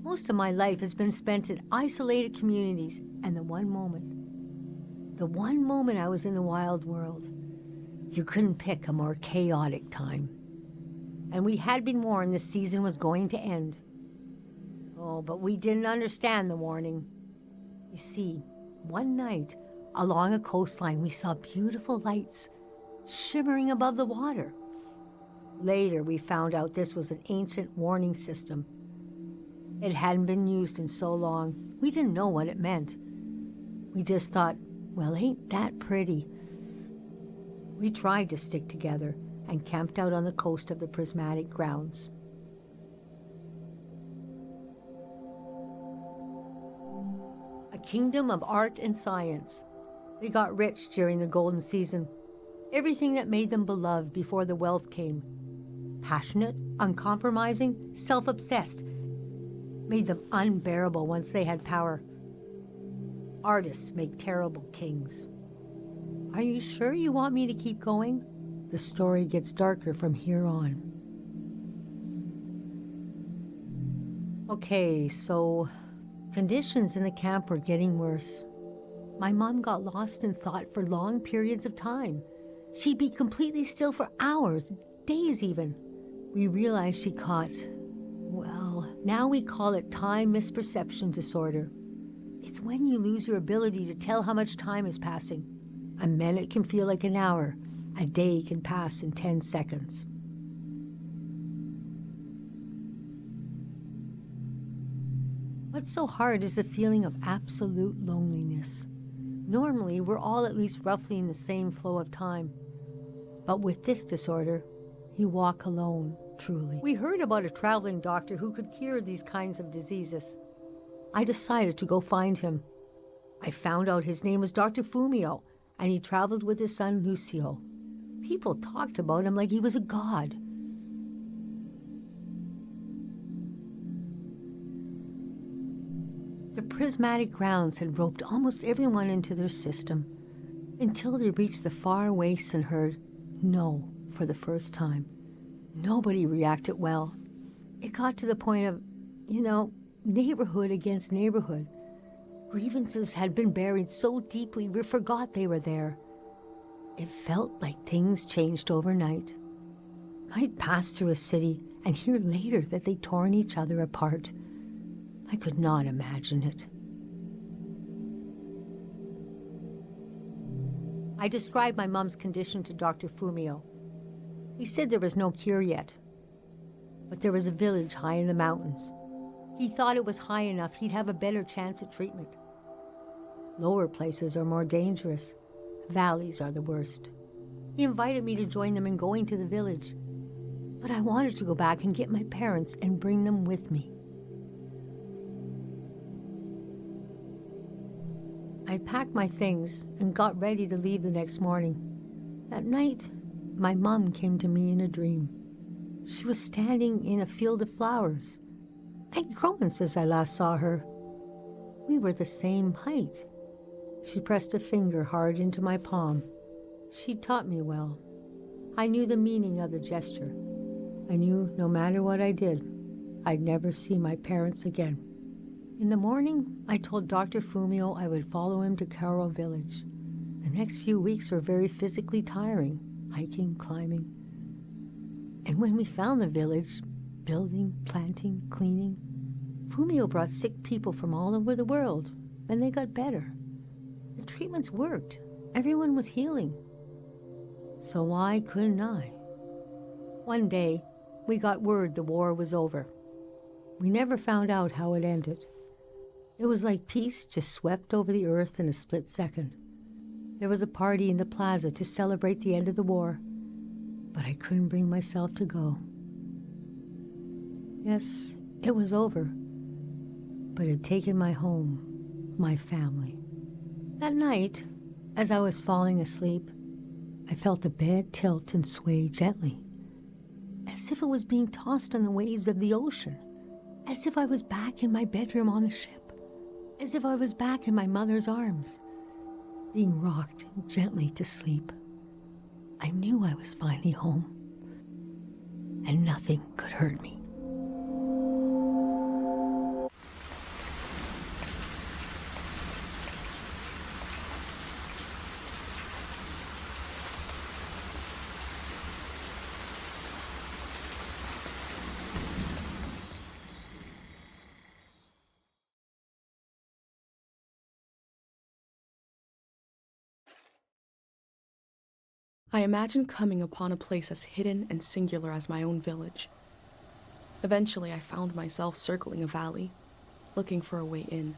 Most of my life has been spent in isolated communities, and the one moment I was in the wild world, you couldn't pick a more chaotic time. And we had been warned the season was going to end. Oh, but we didn't understand the warning. You see, one night, along a coastline, we saw beautiful lights shimmering above the water. Later, we found out this was an ancient warning system. It hadn't been used in so long, we didn't know what it meant. We just thought, well, ain't that pretty? We tried to stick together and camped out on the coast of the prismatic grounds. A kingdom of art and science, They got rich during the golden season. Everything that made them beloved before the wealth came. Passionate, uncompromising, self-obsessed. Made them unbearable once they had power. Artists make terrible kings. Are you sure you want me to keep going? The story gets darker from here on. Okay, so conditions in the camp were getting worse. My mom got lost in thought for long periods of time. She'd be completely still for hours, days even. We realized she caught, well, now we call it time misperception disorder. It's when you lose your ability to tell how much time is passing. A minute can feel like an hour. A day can pass in 10 seconds. What's so hard is the feeling of absolute loneliness. Normally, we're all at least roughly in the same flow of time. But with this disorder, you walk alone, truly. We heard about a traveling doctor who could cure these kinds of diseases. I decided to go find him. I found out his name was Dr. Fumio, and he traveled with his son Lucio. People talked about him like he was a god. The prismatic grounds had roped almost everyone into their system until they reached the far wastes and heard no for the first time. Nobody reacted well. It got to the point of, neighborhood against neighborhood. Grievances had been buried so deeply we forgot they were there. It felt like things changed overnight. I'd pass through a city and hear later that they'd torn each other apart. I could not imagine it. I described my mom's condition to Dr. Fumio. He said there was no cure yet, but there was a village high in the mountains. He thought it was high enough he'd have a better chance at treatment. Lower places are more dangerous. Valleys are the worst. He invited me to join them in going to the village, but I wanted to go back and get my parents and bring them with me. I packed my things and got ready to leave the next morning. At night, my mom came to me in a dream. She was standing in a field of flowers. I'd grown since I last saw her. We were the same height. She pressed a finger hard into my palm. She taught me well. I knew the meaning of the gesture. I knew no matter what I did, I'd never see my parents again. In the morning, I told Dr. Fumio I would follow him to Karo village. The next few weeks were very physically tiring, hiking, climbing. And when we found the village, building, planting, cleaning, Fumio brought sick people from all over the world, and they got better. The treatments worked. Everyone was healing. So why couldn't I? One day, we got word the war was over. We never found out how it ended. It was like peace just swept over the earth in a split second. There was a party in the plaza to celebrate the end of the war, but I couldn't bring myself to go. Yes, it was over, but it had taken my home, my family. That night, as I was falling asleep, I felt the bed tilt and sway gently, as if it was being tossed on the waves of the ocean, as if I was back in my bedroom on the ship, as if I was back in my mother's arms, being rocked gently to sleep. I knew I was finally home, and nothing could hurt me. I imagined coming upon a place as hidden and singular as my own village. Eventually, I found myself circling a valley, looking for a way in.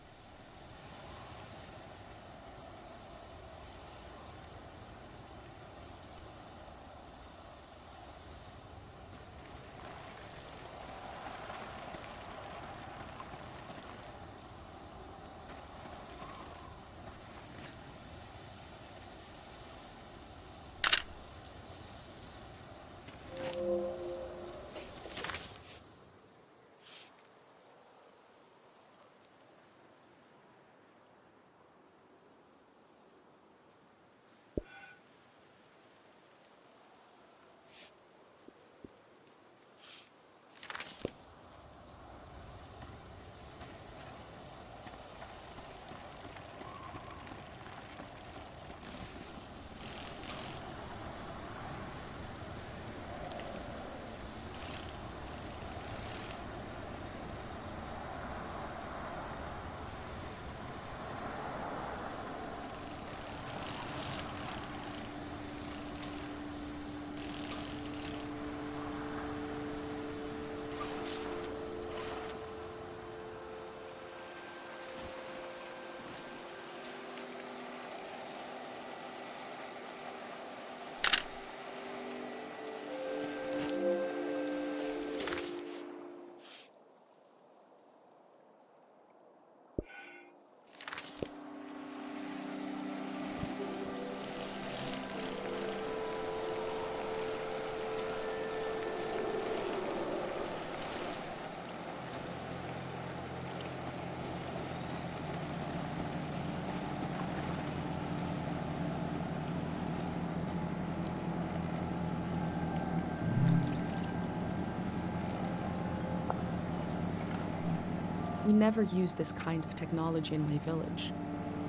We never used this kind of technology in my village.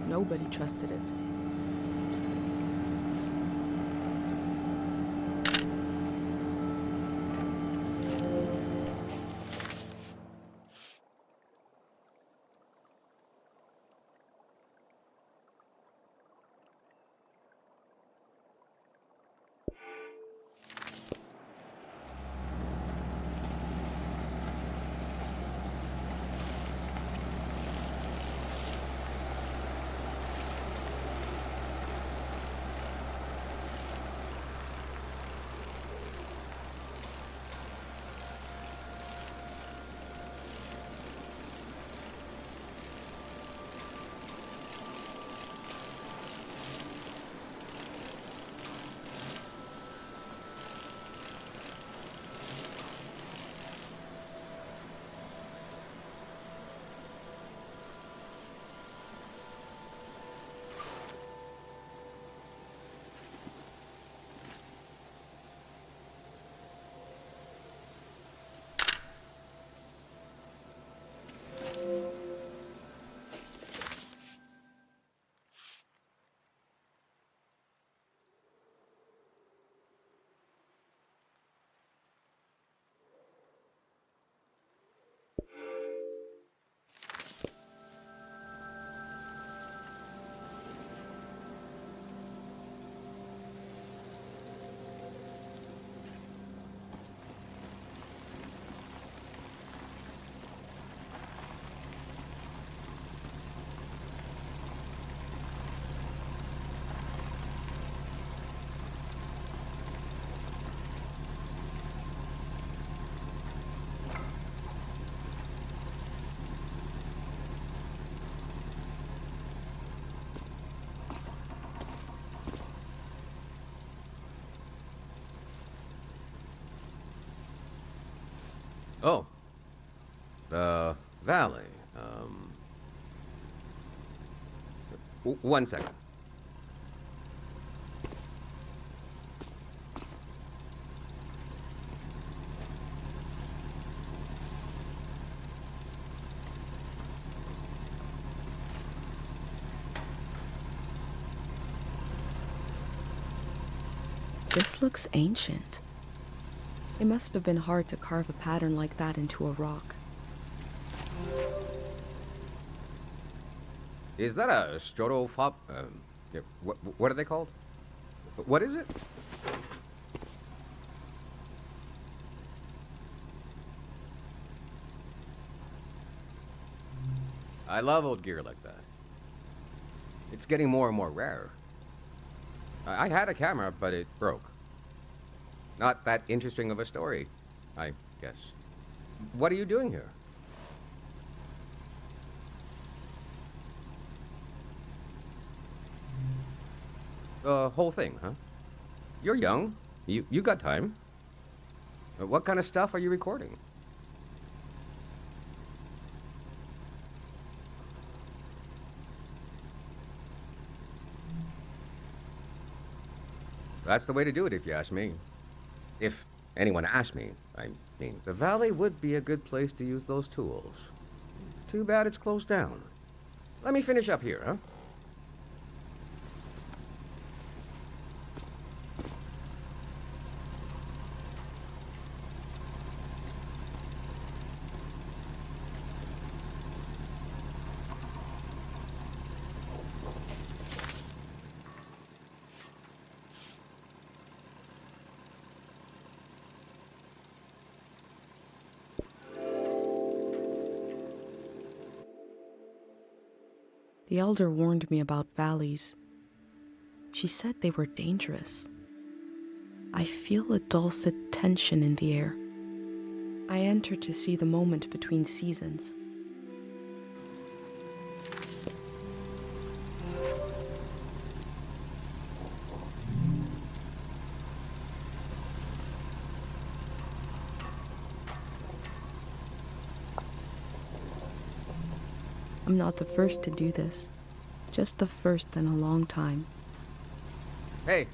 Nobody trusted it. Oh, the valley. 1 second. This looks ancient. It must have been hard to carve a pattern like that into a rock. Is that a strotofop? Yeah, what are they called? What is it? I love old gear like that. It's getting more and more rare. I had a camera, but it broke. Not that interesting of a story, I guess. What are you doing here? The whole thing, huh? You're young. You got time. What kind of stuff are you recording? That's the way to do it, if you ask me. If anyone asked me, I mean. The valley would be a good place to use those tools. Too bad it's closed down. Let me finish up here, huh? The elder warned me about valleys. She said they were dangerous. I feel a dulcet tension in the air. I enter to see the moment between seasons. I'm not the first to do this, just the first in a long time. Hey.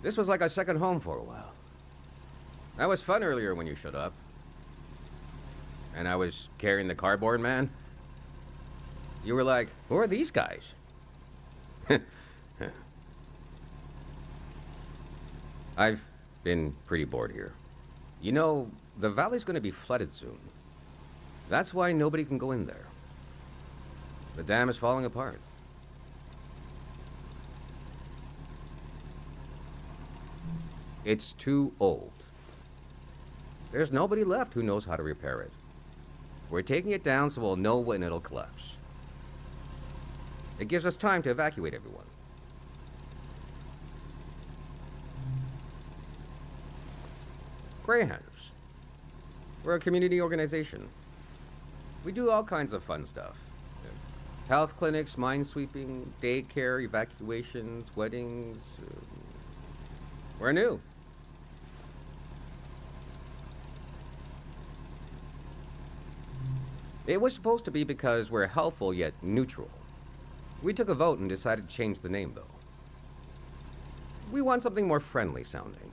This was like a second home for a while. That was fun earlier when you showed up. And I was carrying the cardboard man. You were like, who are these guys? I've been pretty bored here. You know, the valley's gonna be flooded soon. That's why nobody can go in there. The dam is falling apart. It's too old. There's nobody left who knows how to repair it. We're taking it down so we'll know when it'll collapse. It gives us time to evacuate everyone. Greyhounds. We're a community organization. We do all kinds of fun stuff. Health clinics, minesweeping, daycare, evacuations, weddings. We're new. It was supposed to be because we're helpful yet neutral. We took a vote and decided to change the name, though. We want something more friendly sounding.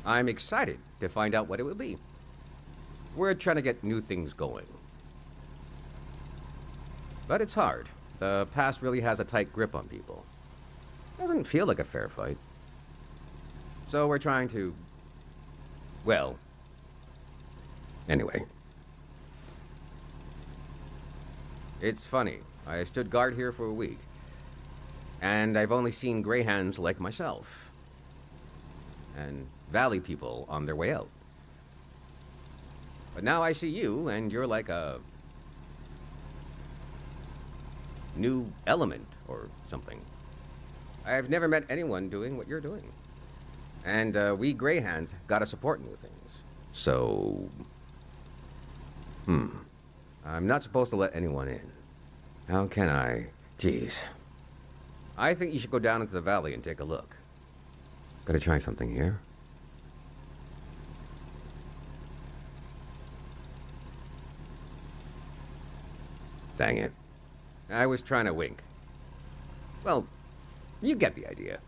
I'm excited to find out what it will be. We're trying to get new things going. But it's hard. The past really has a tight grip on people. Doesn't feel like a fair fight. So we're trying to... well... anyway. It's funny. I stood guard here for a week. And I've only seen greyhounds like myself. And valley people on their way out. But now I see you, and you're like a... new element or something. I've never met anyone doing what you're doing. And we greyhounds gotta support new things. So... I'm not supposed to let anyone in. How can I? Jeez. I think you should go down into the valley and take a look. Gotta try something here. Dang it. I was trying to wink. Well, you get the idea.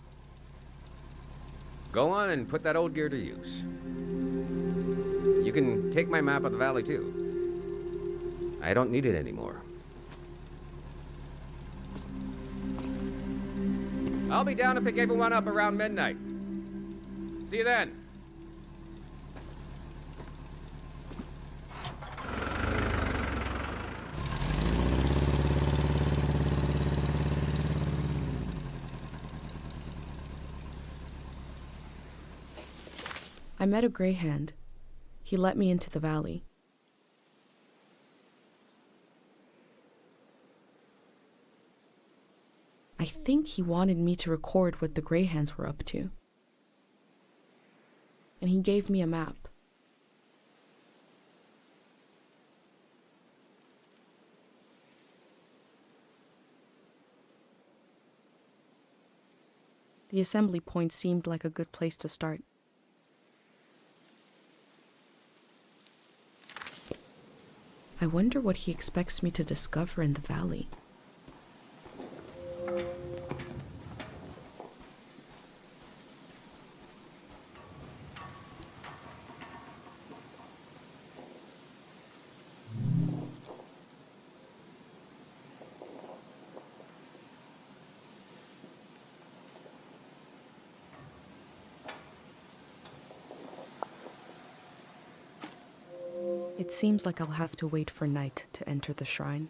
Go on and put that old gear to use. You can take my map of the valley, too. I don't need it anymore. I'll be down to pick everyone up around midnight. See you then. I met a greyhound. He let me into the valley. I think he wanted me to record what the greyhounds were up to. And he gave me a map. The assembly point seemed like a good place to start. I wonder what he expects me to discover in the valley. It seems like I'll have to wait for night to enter the shrine.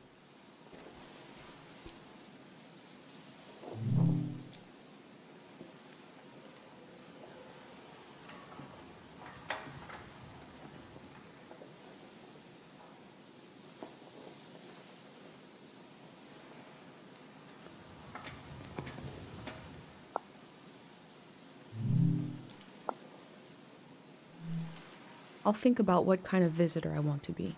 I'll think about what kind of visitor I want to be.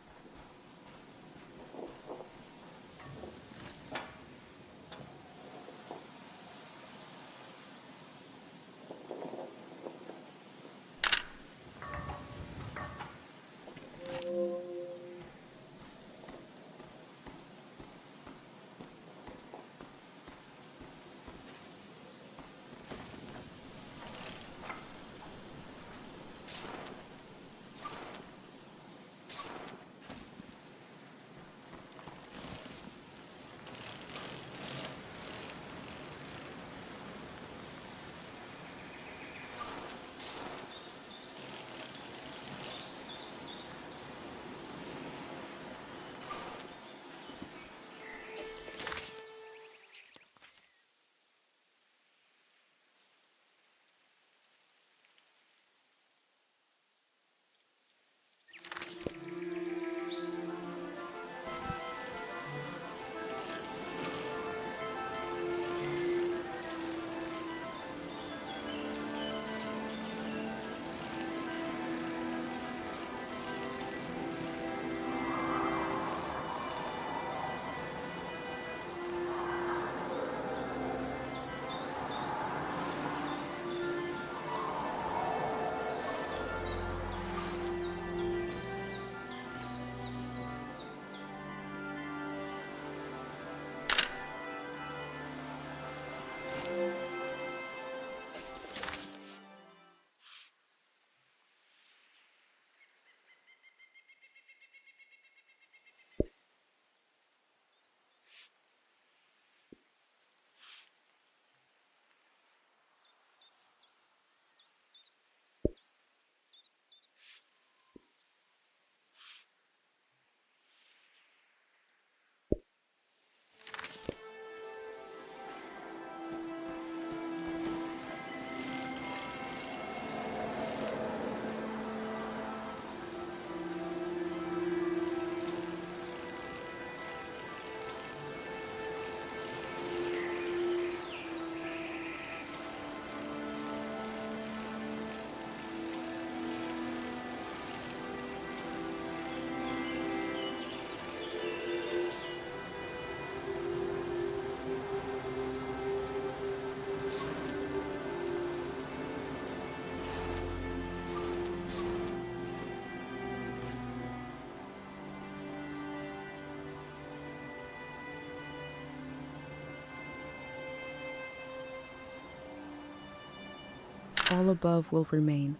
All above will remain,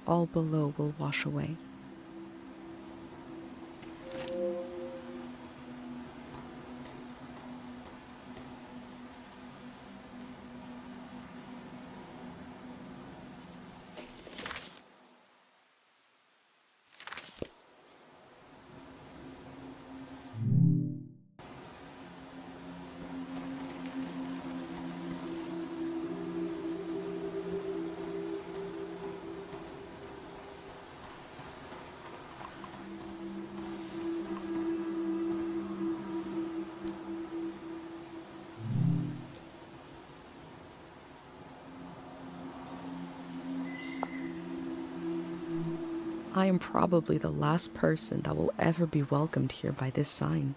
all below will wash away. I am probably the last person that will ever be welcomed here by this sign.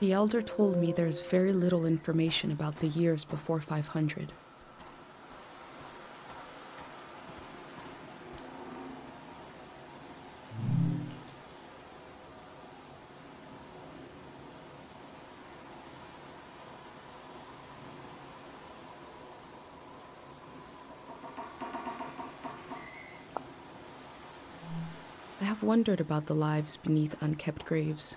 The elder told me there's very little information about the years before 500. I have wondered about the lives beneath unkept graves.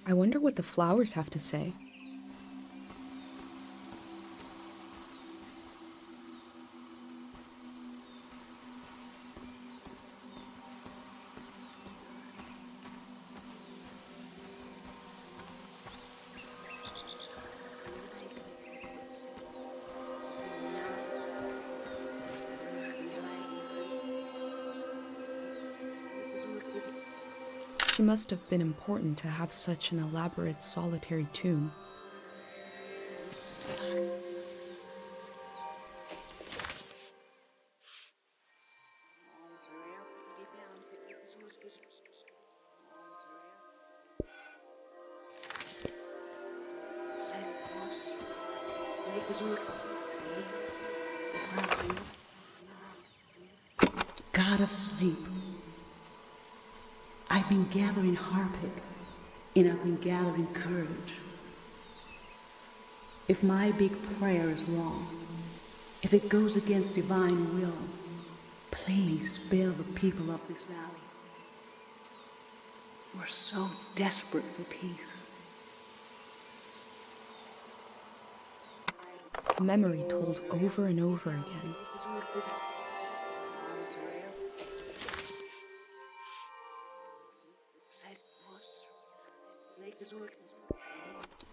I wonder what the flowers have to say. She must have been important to have such an elaborate solitary tomb. God of sleep, I've been gathering harpic, and I've been gathering courage. If my big prayer is wrong, if it goes against divine will, please spare the people of this valley. We're so desperate for peace. A memory told over and over again.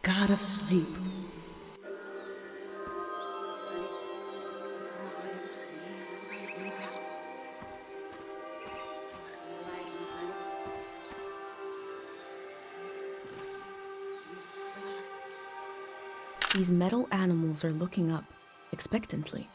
God of sleep, these metal animals are looking up, expectantly.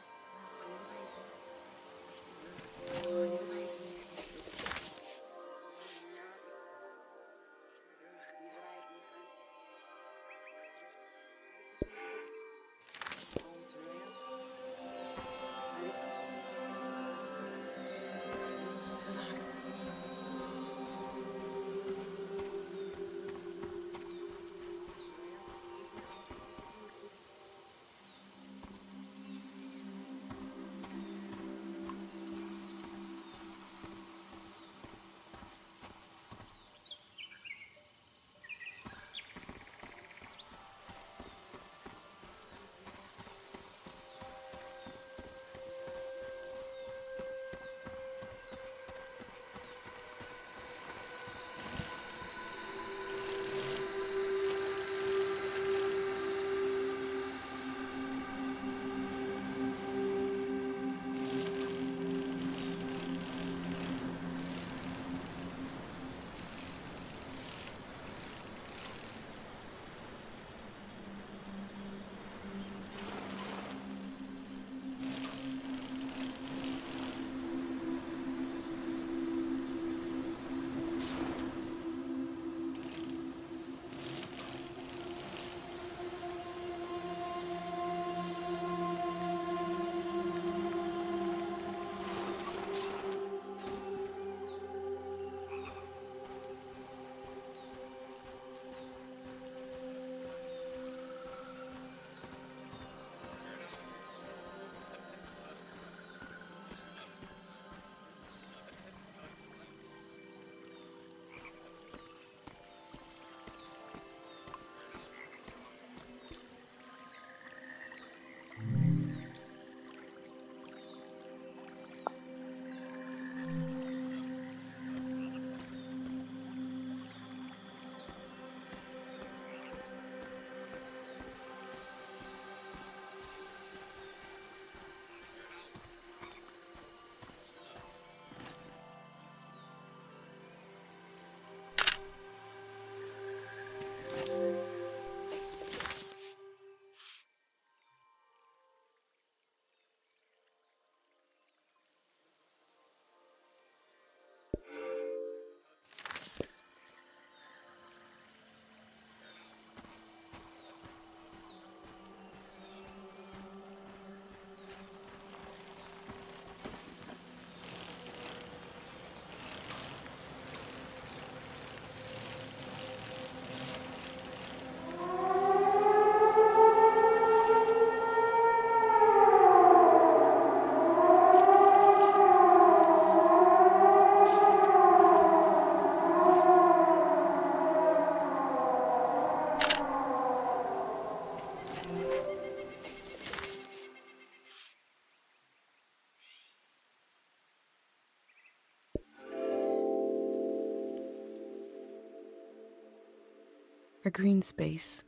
A green space.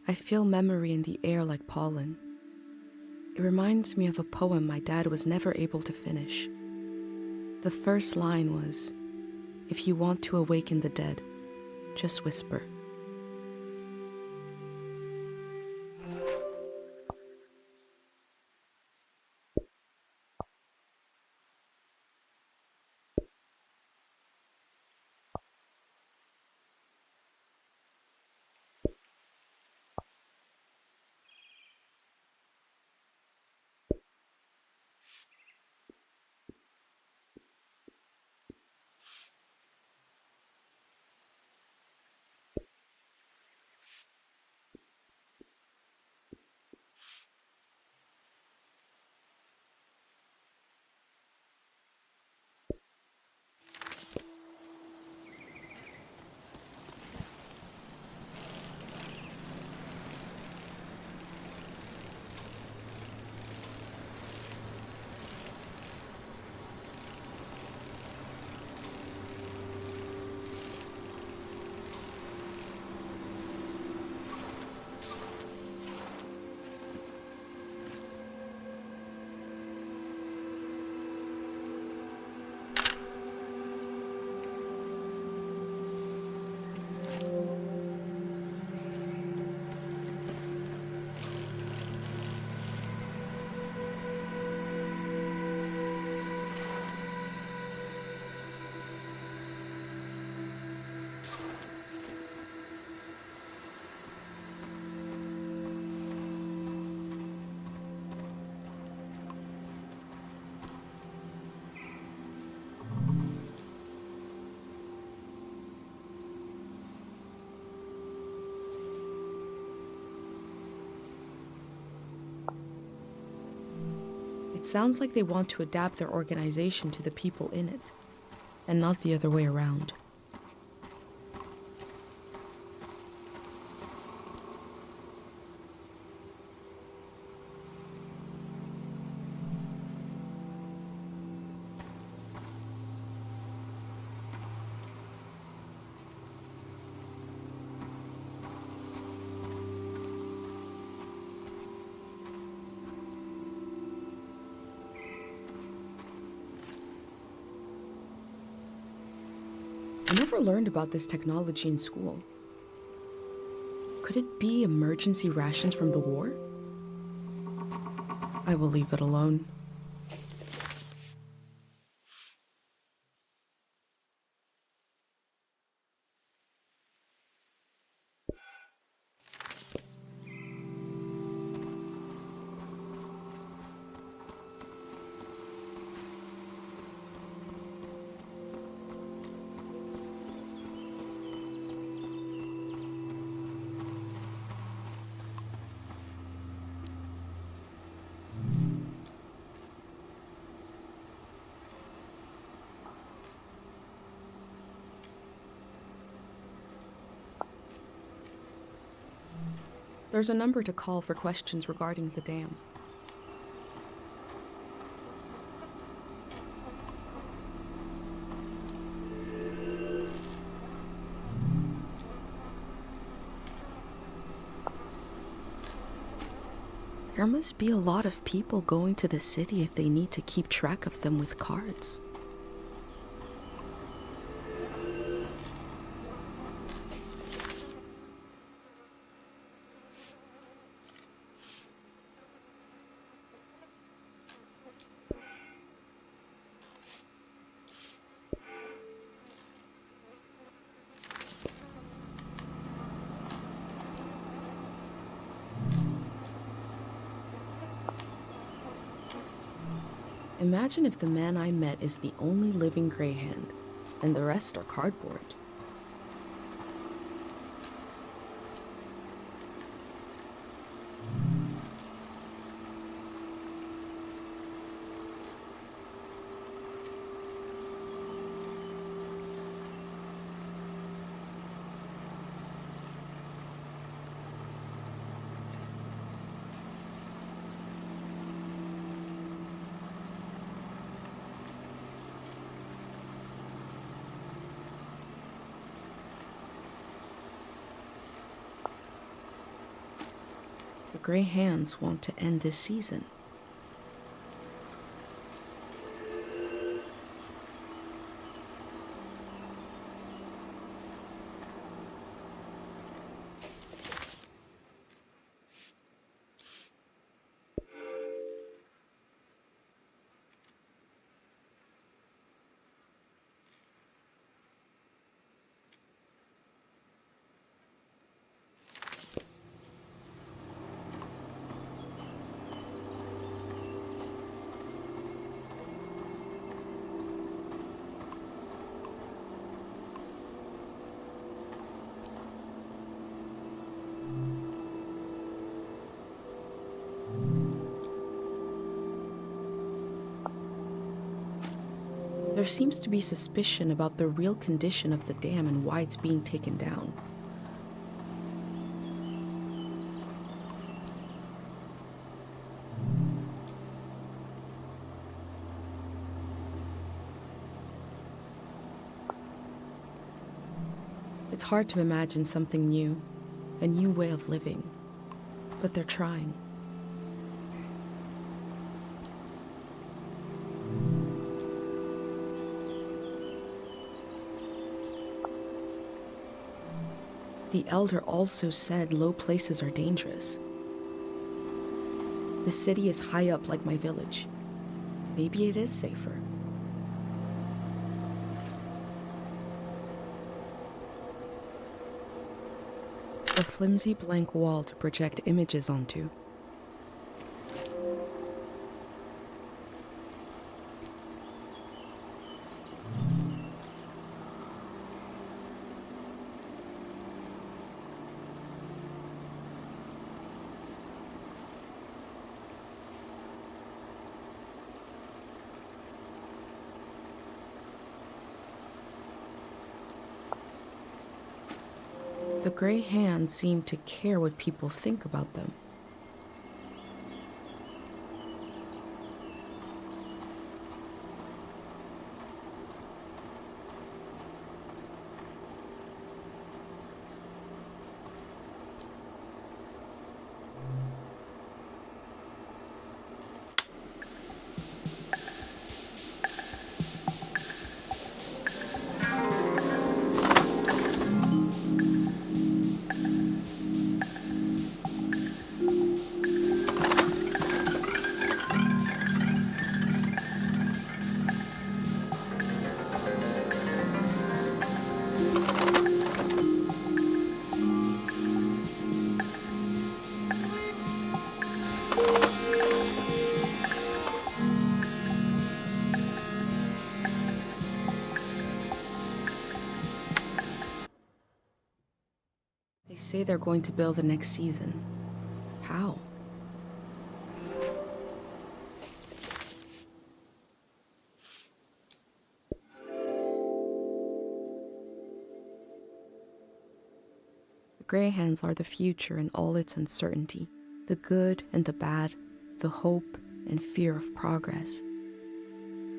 I feel memory in the air like pollen. It reminds me of a poem my dad was never able to finish. The first line was, "If you want to awaken the dead, just whisper." It sounds like they want to adapt their organization to the people in it, and not the other way around. I never learned about this technology in school. Could it be emergency rations from the war? I will leave it alone. There's a number to call for questions regarding the dam. There must be a lot of people going to the city if they need to keep track of them with cards. Imagine if the man I met is the only living Greyhand, and the rest are cardboard. The Grey Hands want to end this season. There seems to be suspicion about the real condition of the dam and why it's being taken down. It's hard to imagine something new, a new way of living, but they're trying. The elder also said low places are dangerous. The city is high up like my village. Maybe it is safer. A flimsy blank wall to project images onto. The gray hands seem to care what people think about them. They say they're going to build the next season. How? The gray hands are the future in all its uncertainty, the good and the bad, the hope and fear of progress.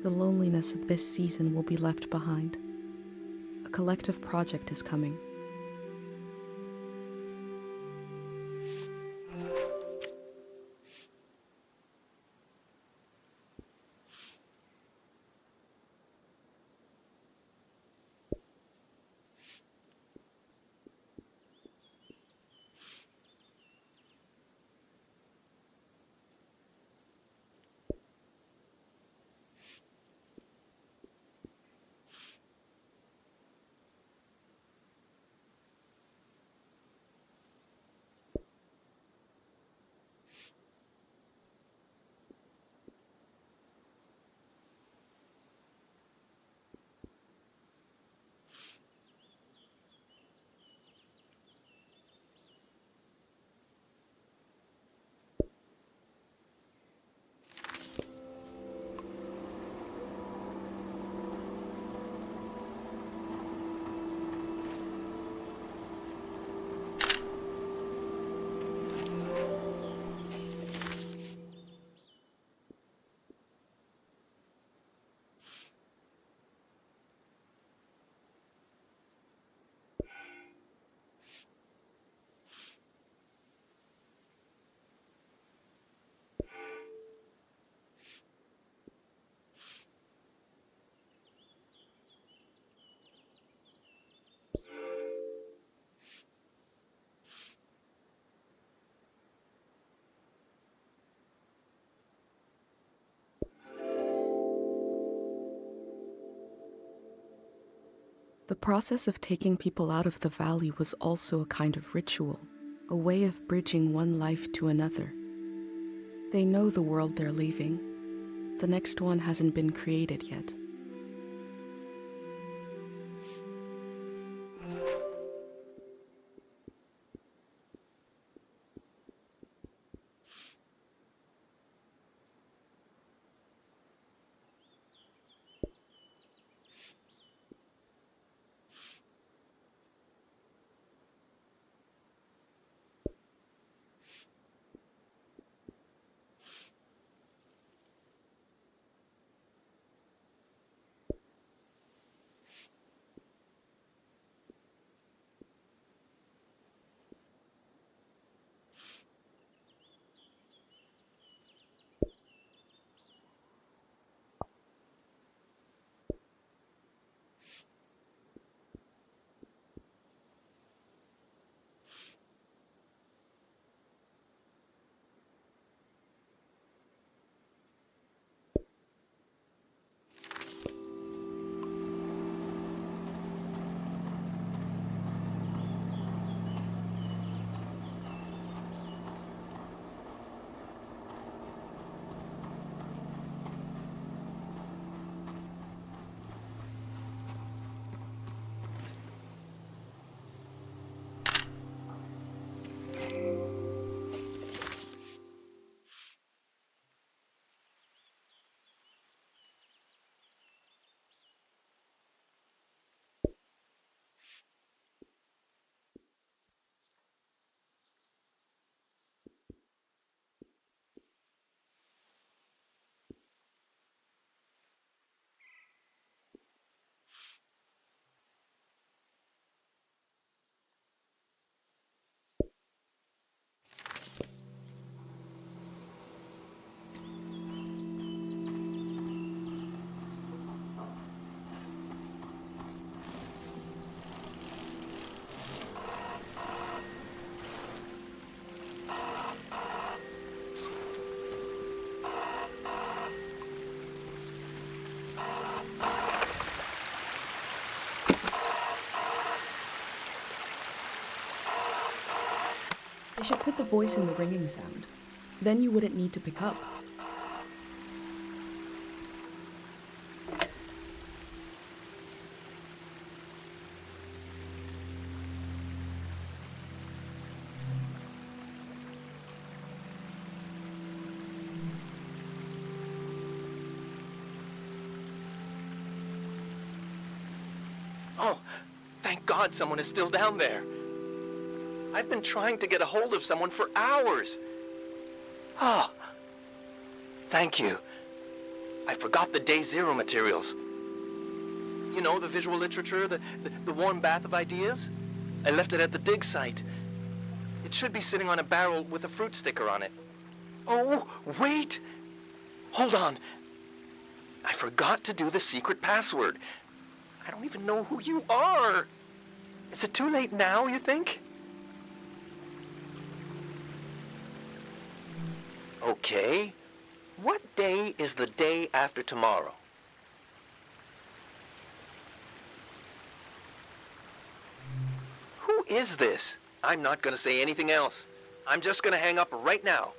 The loneliness of this season will be left behind. A collective project is coming. The process of taking people out of the valley was also a kind of ritual, a way of bridging one life to another. They know the world they're leaving. The next one hasn't been created yet. They should put the voice in the ringing sound. Then you wouldn't need to pick up. Oh, thank God someone is still down there. I've been trying to get a hold of someone for hours. Ah, thank you. I forgot the day zero materials. You know, the visual literature, the warm bath of ideas? I left it at the dig site. It should be sitting on a barrel with a fruit sticker on it. Oh, wait! Hold on. I forgot to do the secret password. I don't even know who you are. Is it too late now, you think? Okay. What day is the day after tomorrow? Who is this? I'm not going to say anything else. I'm just going to hang up right now.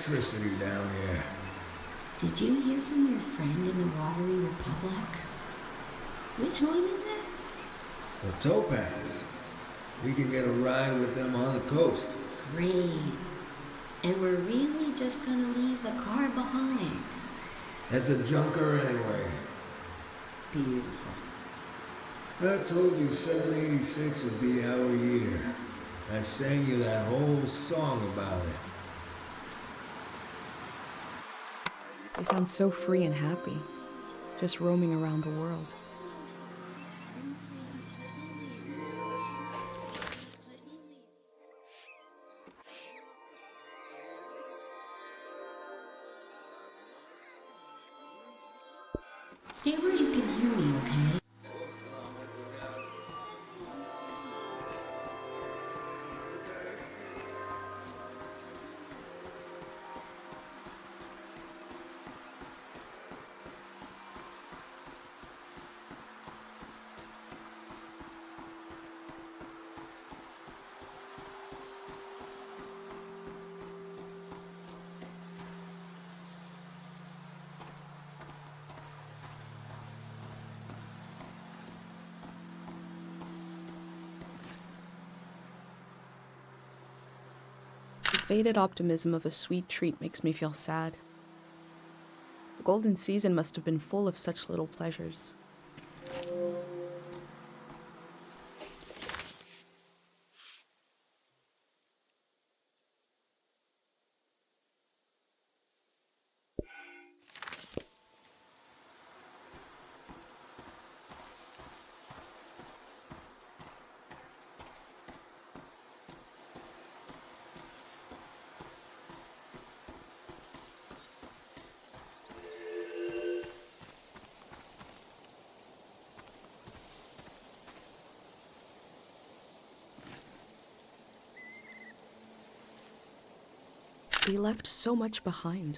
electricity down here. Did you hear from your friend in the Watery Republic? Which one is it? The Topaz. We can get a ride with them on the coast. Great. And we're really just gonna leave the car behind. That's a junker anyway. Beautiful. I told you 786 would be our year. I sang you that whole song about it. They sound so free and happy, just roaming around the world. Stay where you can hear me, okay? The faded optimism of a sweet treat makes me feel sad. The golden season must have been full of such little pleasures. They left so much behind.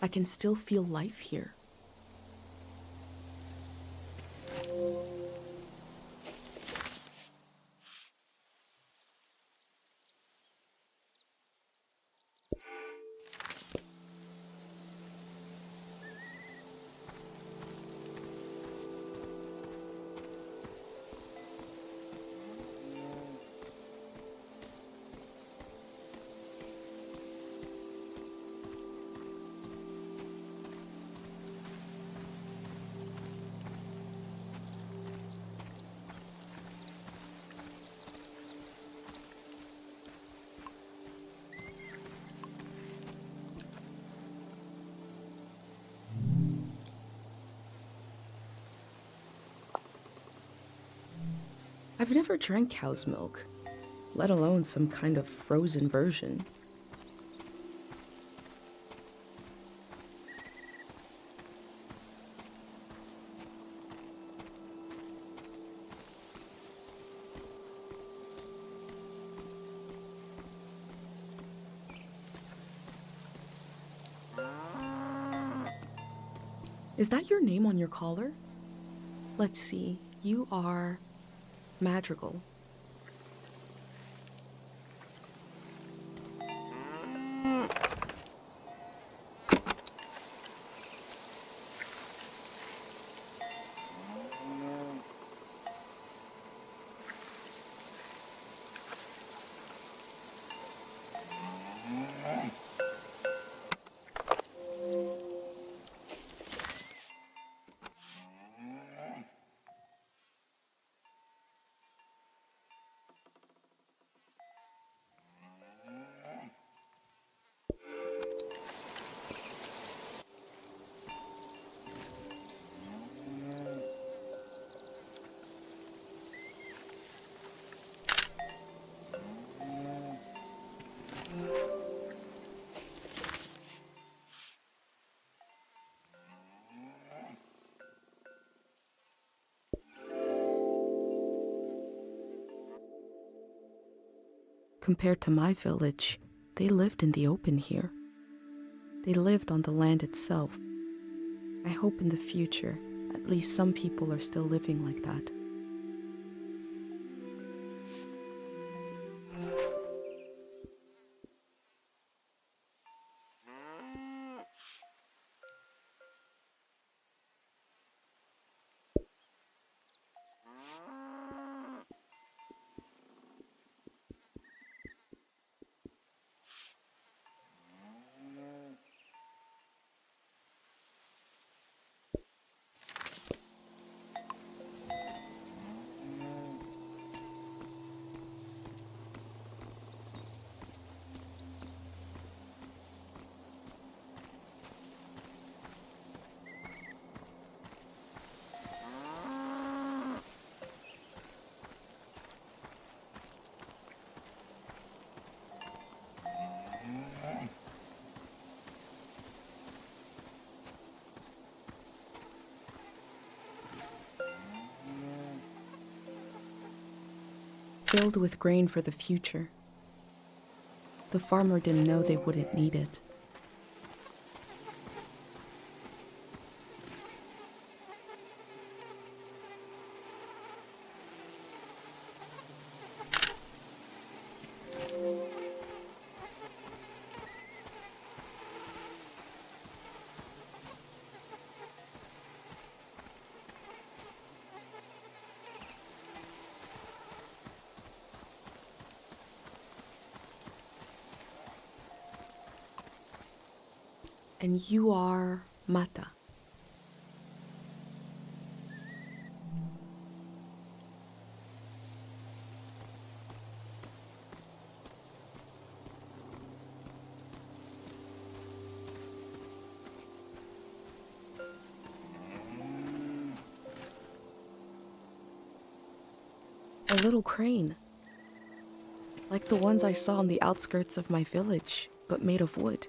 I can still feel life here. I've never drank cow's milk, let alone some kind of frozen version. Is that your name on your collar? Let's see, you are Madrigal. Compared to my village, they lived in the open here. They lived on the land itself. I hope in the future, at least some people are still living like that. filled with grain for the future. The farmer didn't know they wouldn't need it. And you are Mata. A little crane, like the ones I saw on the outskirts of my village, but made of wood.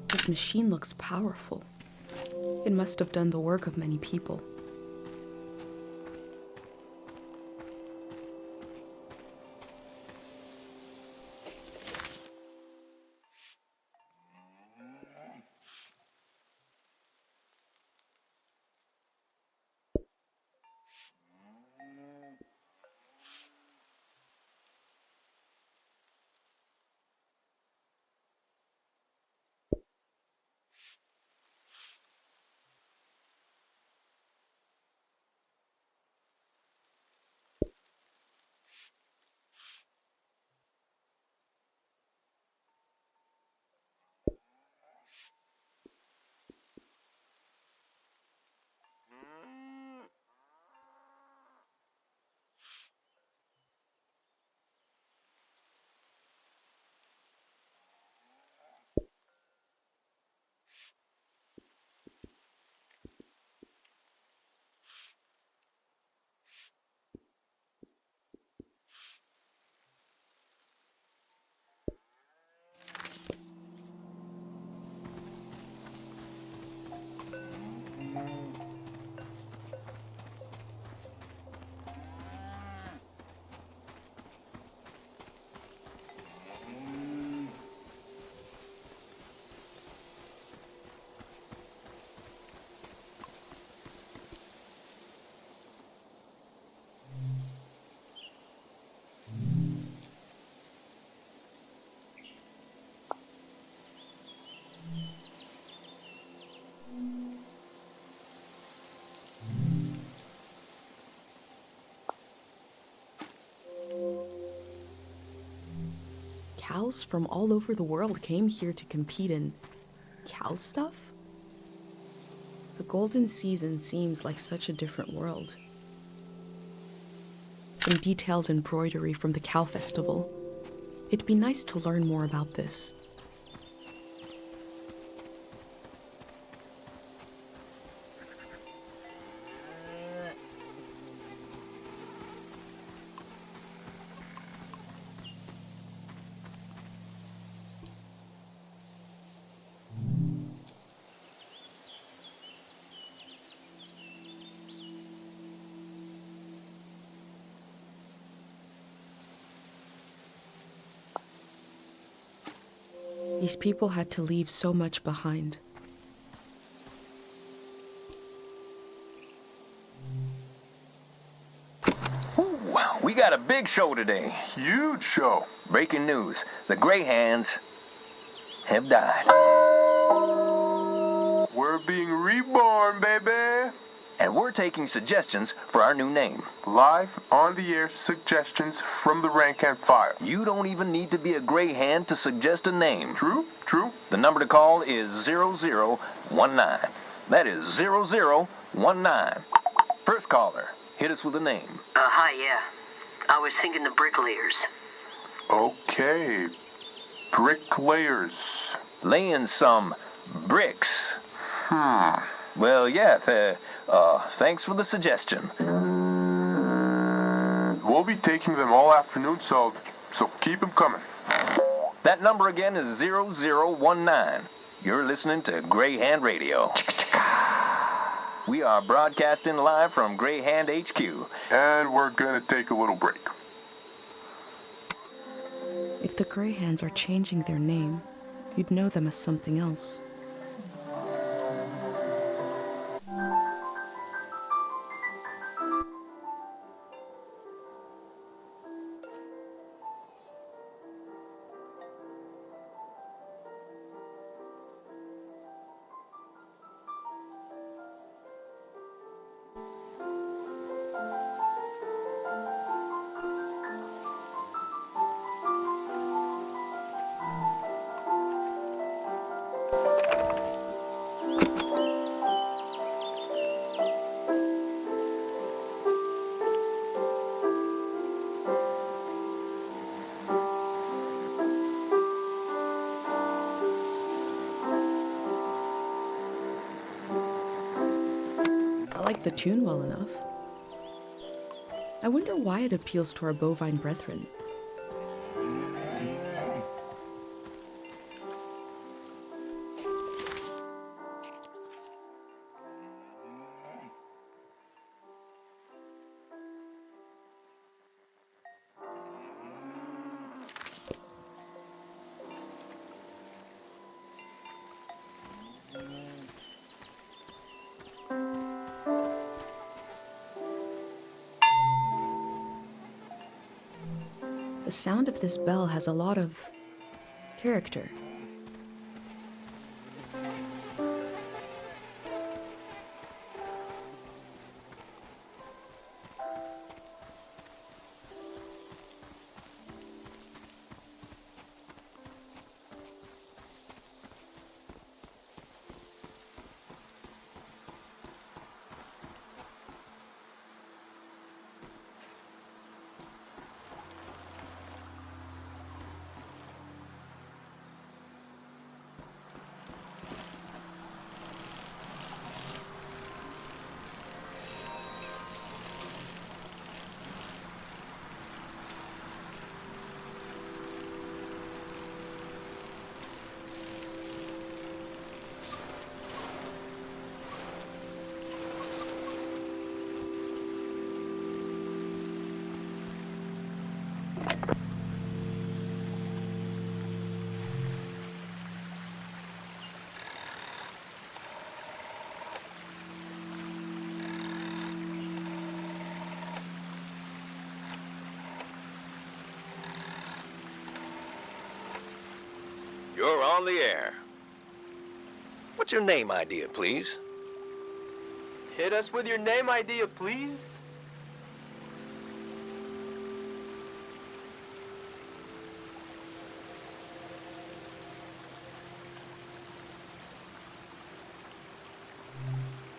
This machine looks powerful. It must have done the work of many people. Cows from all over the world came here to compete in cow stuff? The golden season seems like such a different world. Some detailed embroidery from the cow festival. It'd be nice to learn more about this. These people had to leave so much behind. Ooh, we got a big show today. Huge show. Breaking news. The Greyhands have died. We're being reborn, baby. And we're taking suggestions for our new name. Live on the air suggestions from the rank and file. You don't even need to be a Greyhand to suggest a name. True, true. The number to call is 0019. That is 0019. First caller, hit us with a name. Hi, yeah. I was thinking the bricklayers. Okay. Bricklayers. Laying some bricks. Well, yeah, thanks for the suggestion. We'll We'll be taking them all afternoon, so keep them coming. That number again is 0019. You're listening to Greyhand Radio. We are broadcasting live from Greyhand HQ. And we're gonna take a little break. If the Greyhands are changing their name, you'd know them as something else. I like the tune well enough. I wonder why it appeals to our bovine brethren. The sound of this bell has a lot of character. You're on the air. What's your name idea, please? Hit us with your name idea, please.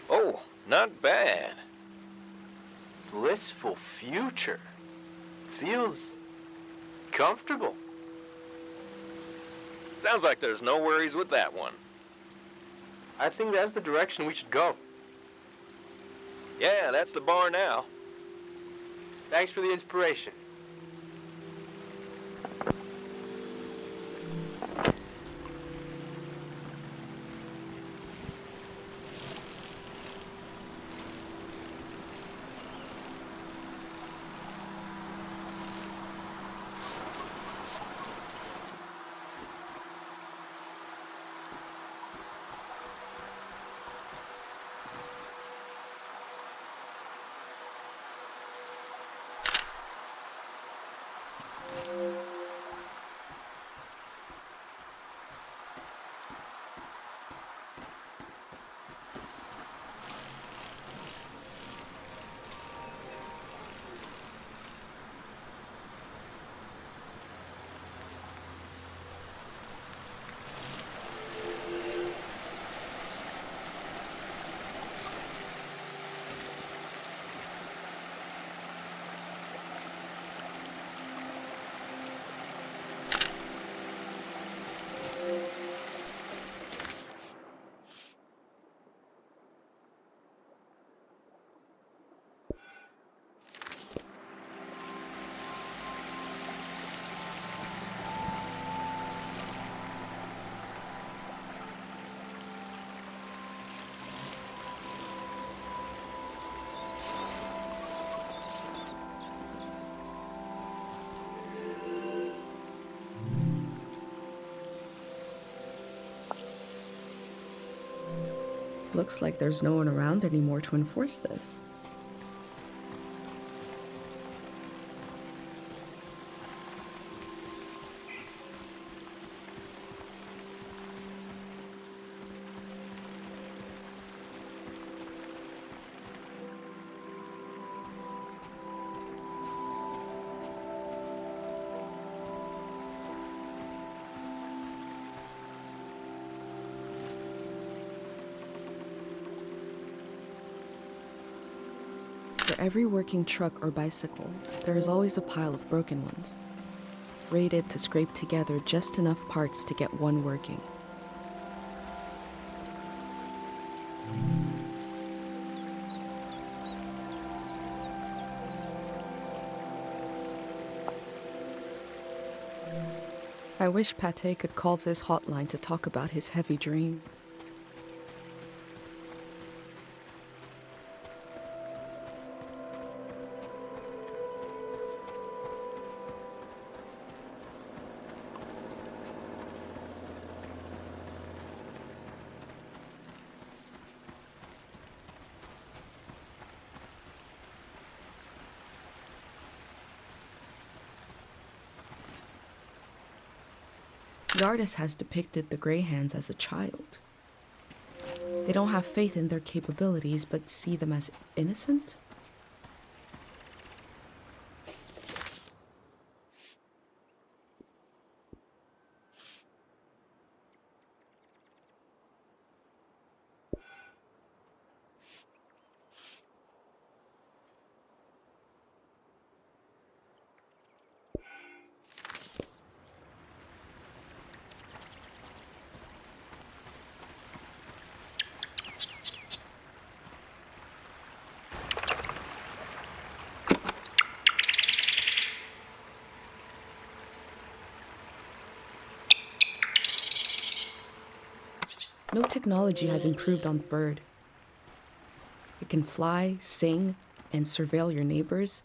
Oh, not bad. Blissful future. Feels comfortable. Sounds like there's no worries with that one. I think that's the direction we should go. Yeah, that's the bar now. Thanks for the inspiration. Looks like there's no one around anymore to enforce this. For every working truck or bicycle, there is always a pile of broken ones, rated to scrape together just enough parts to get one working. I wish Pate could call this hotline to talk about his heavy dream. The artist has depicted the Greyhands as a child. They don't have faith in their capabilities, but see them as innocent? No technology has improved on the bird. It can fly, sing, and surveil your neighbors.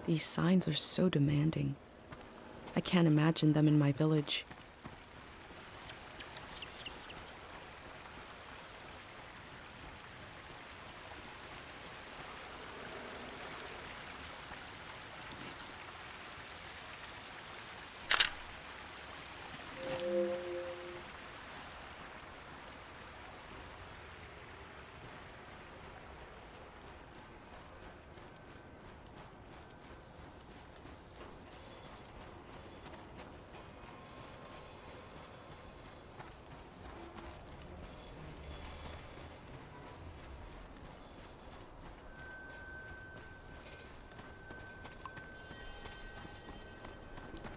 These signs are so demanding. I can't imagine them in my village.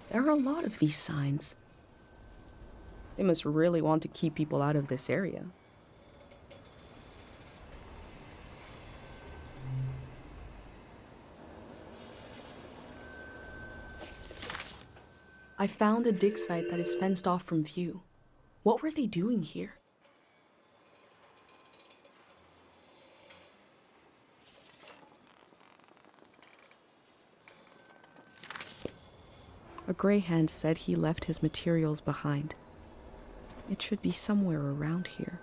There are a lot of these signs. They must really want to keep people out of this area. I found a dig site that is fenced off from view. What were they doing here? A Greyhand said he left his materials behind. It should be somewhere around here.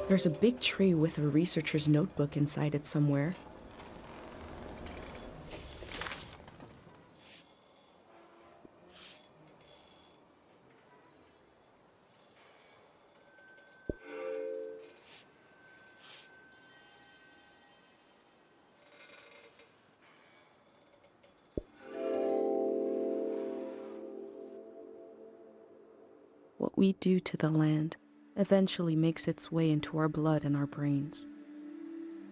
There's a big tree with a researcher's notebook inside it somewhere. What we do to the land eventually makes its way into our blood and our brains.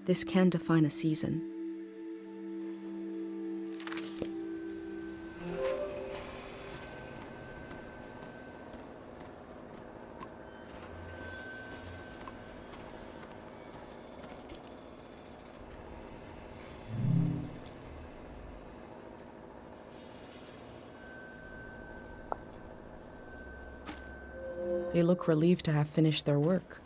This can define a season. They look relieved to have finished their work.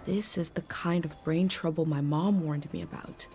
This is the kind of brain trouble my mom warned me about.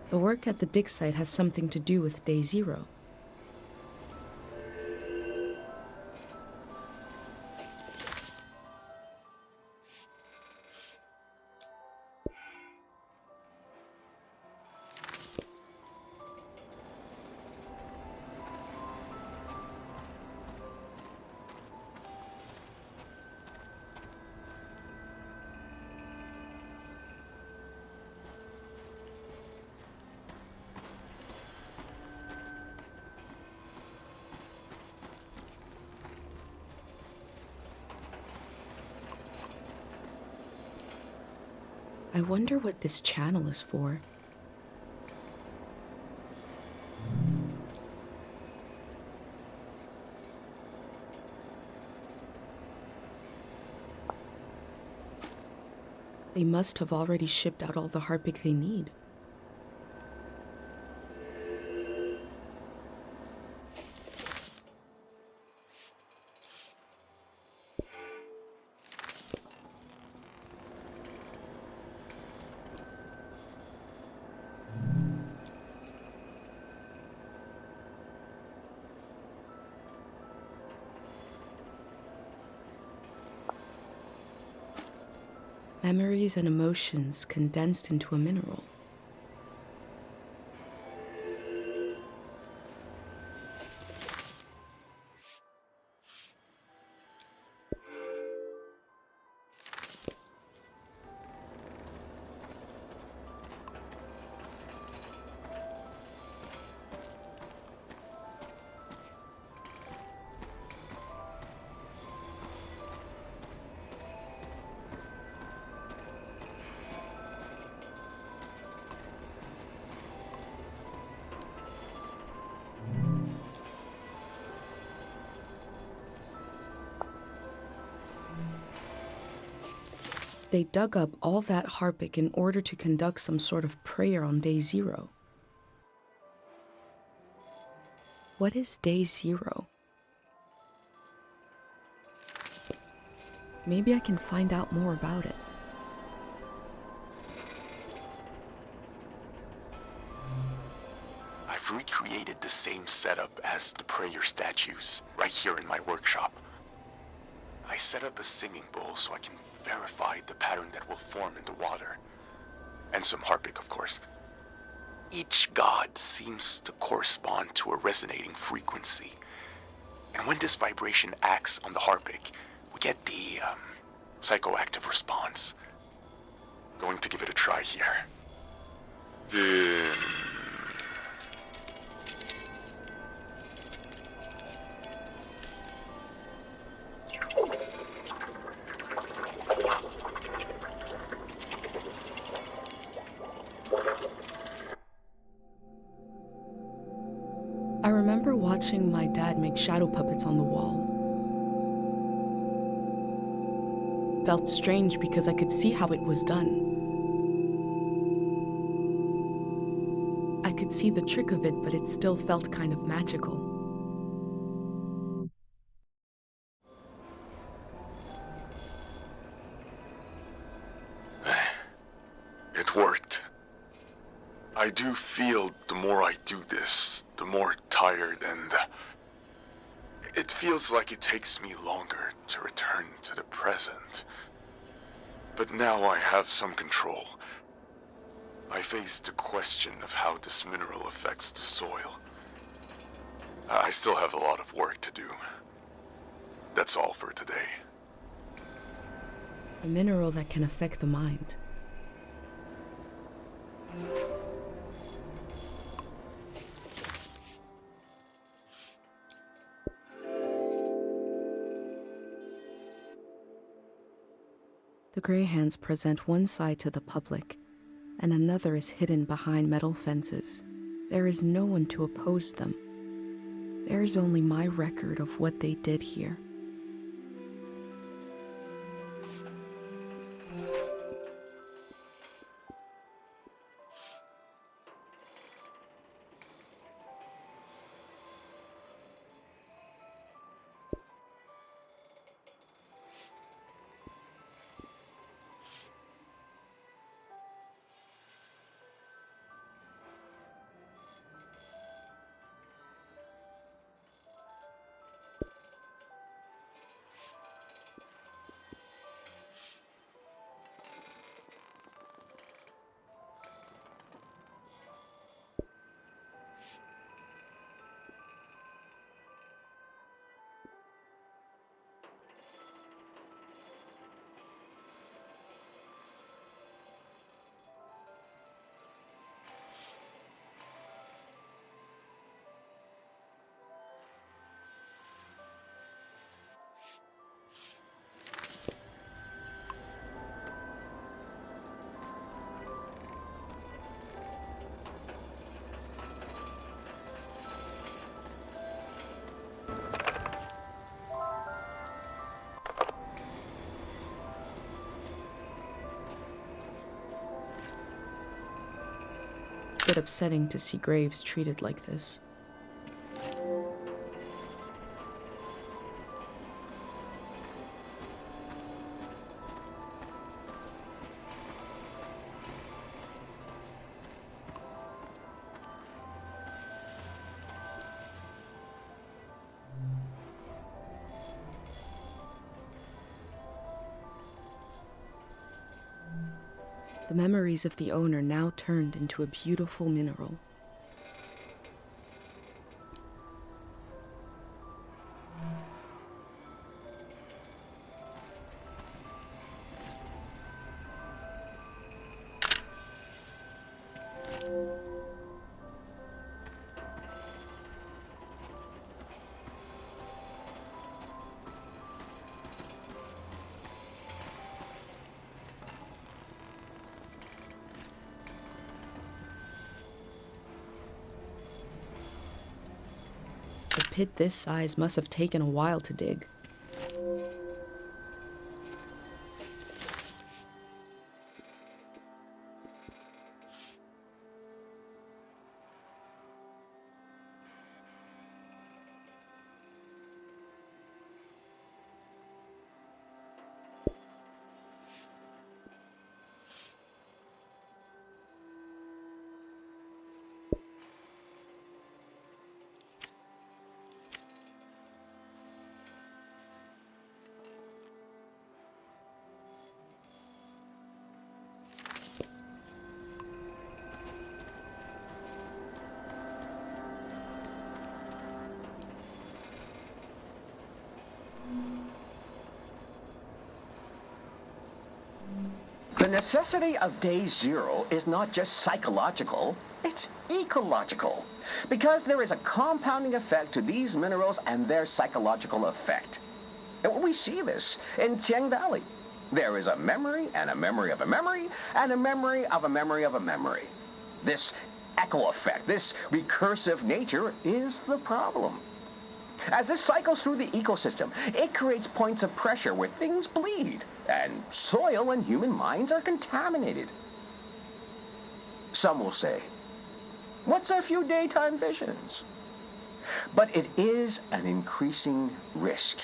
The work at the dig site has something to do with Day Zero. I wonder what this channel is for. They must have already shipped out all the harpic they need. Memories and emotions condensed into a mineral. They dug up all that harpic in order to conduct some sort of prayer on Day Zero. What is day 0? Maybe I can find out more about it. I've recreated the same setup as the prayer statues right here in my workshop. I set up a singing bowl so I can verify the pattern that will form in the water. And some harpic, of course. Each god seems to correspond to a resonating frequency. And when this vibration acts on the harpic, we get the psychoactive response. Going to give it a try here. I remember watching my dad make shadow puppets on the wall. Felt strange because I could see how it was done. I could see the trick of it, but it still felt kind of magical. It worked. I do feel the more I do this, the more tired, and it feels like it takes me longer to return to the present. But now I have some control. I face the question of how this mineral affects the soil. I still have a lot of work to do. That's all for today. A mineral that can affect the mind. The Grey Hands present one side to the public, and another is hidden behind metal fences. There is no one to oppose them. There is only my record of what they did here. It's a bit upsetting to see graves treated like this. The memories of the owner now turned into a beautiful mineral. A pit this size must have taken a while to dig. The necessity of day zero is not just psychological, it's ecological. Because there is a compounding effect to these minerals and their psychological effect. And we see this in Tiang Valley. There is a memory and a memory of a memory and a memory of a memory of a memory. This echo effect, this recursive nature is the problem. As this cycles through the ecosystem, it creates points of pressure where things bleed, and soil and human minds are contaminated. Some will say, what's a few daytime visions? But it is an increasing risk,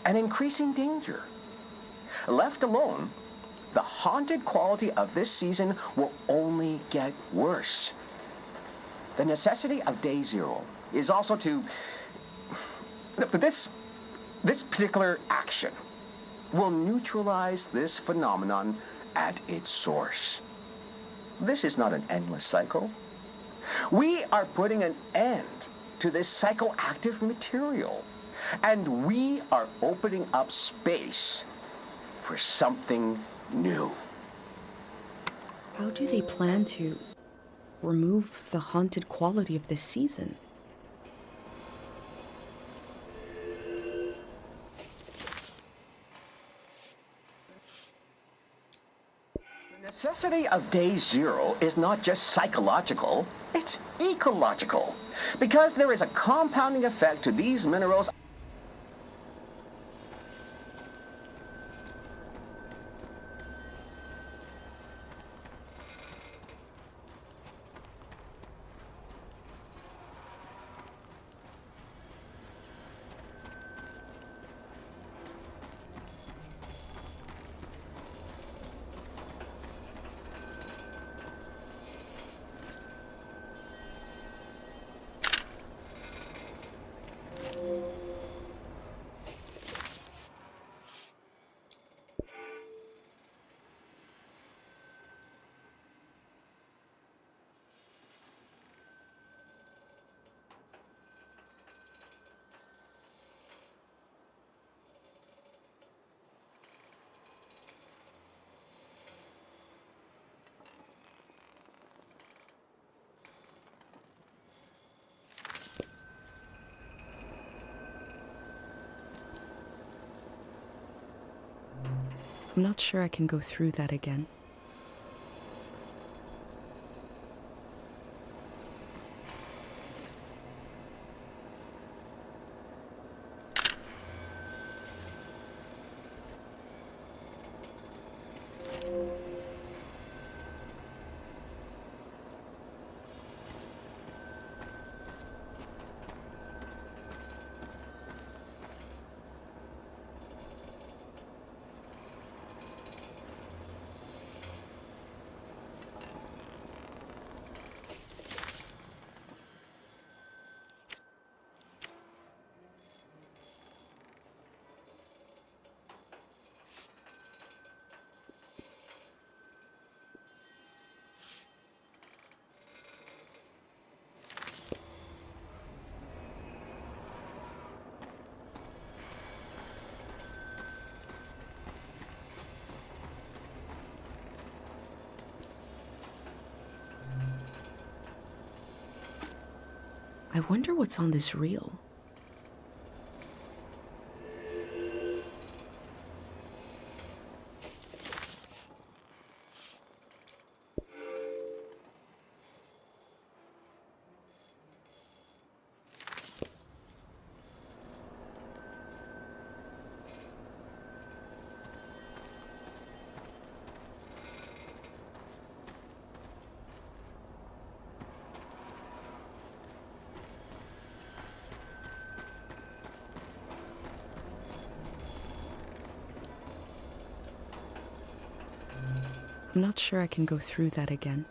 an increasing danger. Left alone, the haunted quality of this season will only get worse. The necessity of day zero is also to... This particular action will neutralize this phenomenon at its source. This is not an endless cycle. We are putting an end to this psychoactive material, and we are opening up space for something new. How do they plan to remove the haunted quality of this season? The necessity of day zero is not just psychological, it's ecological. Because there is a compounding effect to these minerals. I'm not sure I can go through that again. I wonder what's on this reel. I'm not sure I can go through that again.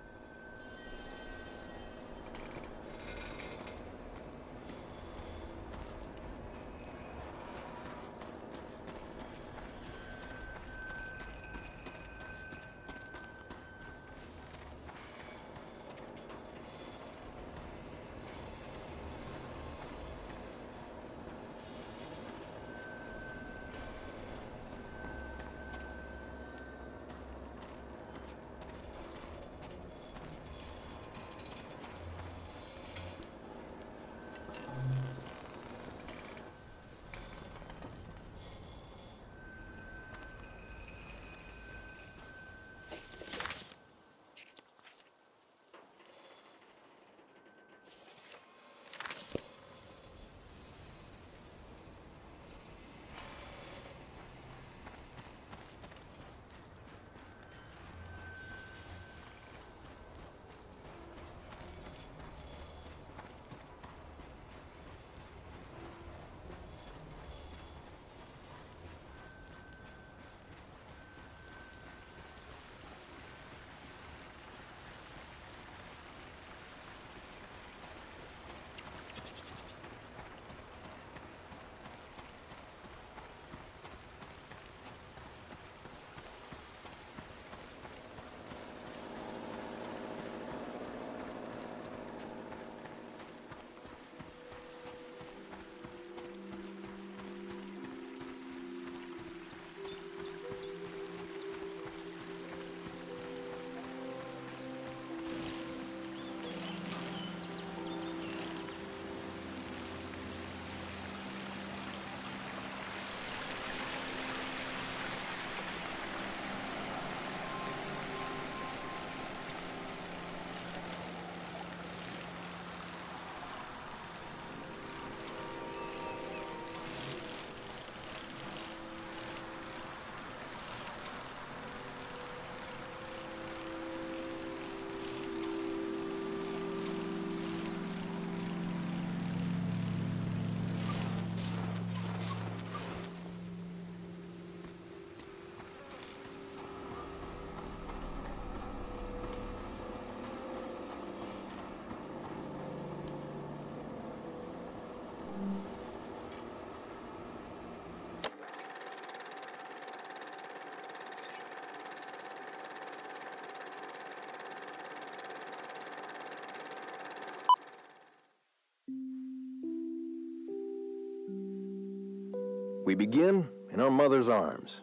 We begin in our mother's arms.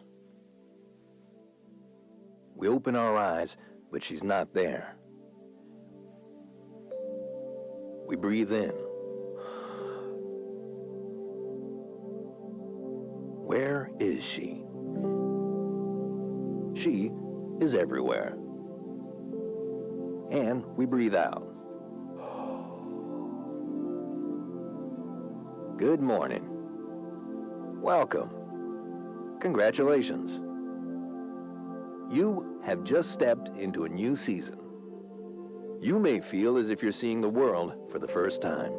We open our eyes, but she's not there. We breathe in. Where is she? She is everywhere. And we breathe out. Good morning. Welcome. Congratulations. You have just stepped into a new season. You may feel as if you're seeing the world for the first time.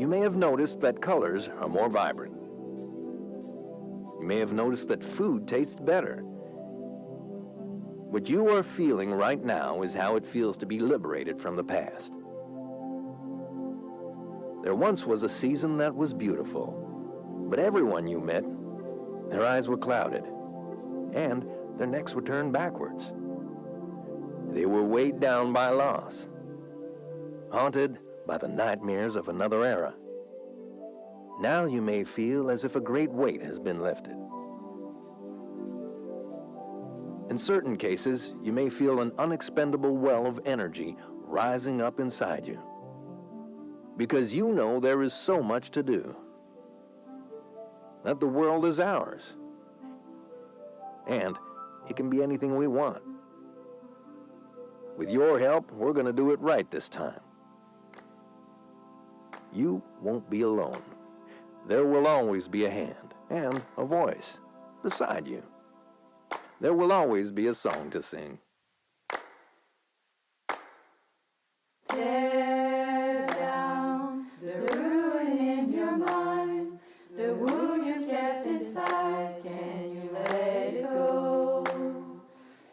You may have noticed that colors are more vibrant. You may have noticed that food tastes better. What you are feeling right now is how it feels to be liberated from the past. There once was a season that was beautiful, but everyone you met, their eyes were clouded, and their necks were turned backwards. They were weighed down by loss, haunted by the nightmares of another era. Now you may feel as if a great weight has been lifted. In certain cases, you may feel an unexpendable well of energy rising up inside you, because you know there is so much to do, that the world is ours, and it can be anything we want. With your help, we're going to do it right this time. You won't be alone. There will always be a hand and a voice beside you. There will always be a song to sing. Tear down the ruin in your mind, the wound you kept inside, can you let it go?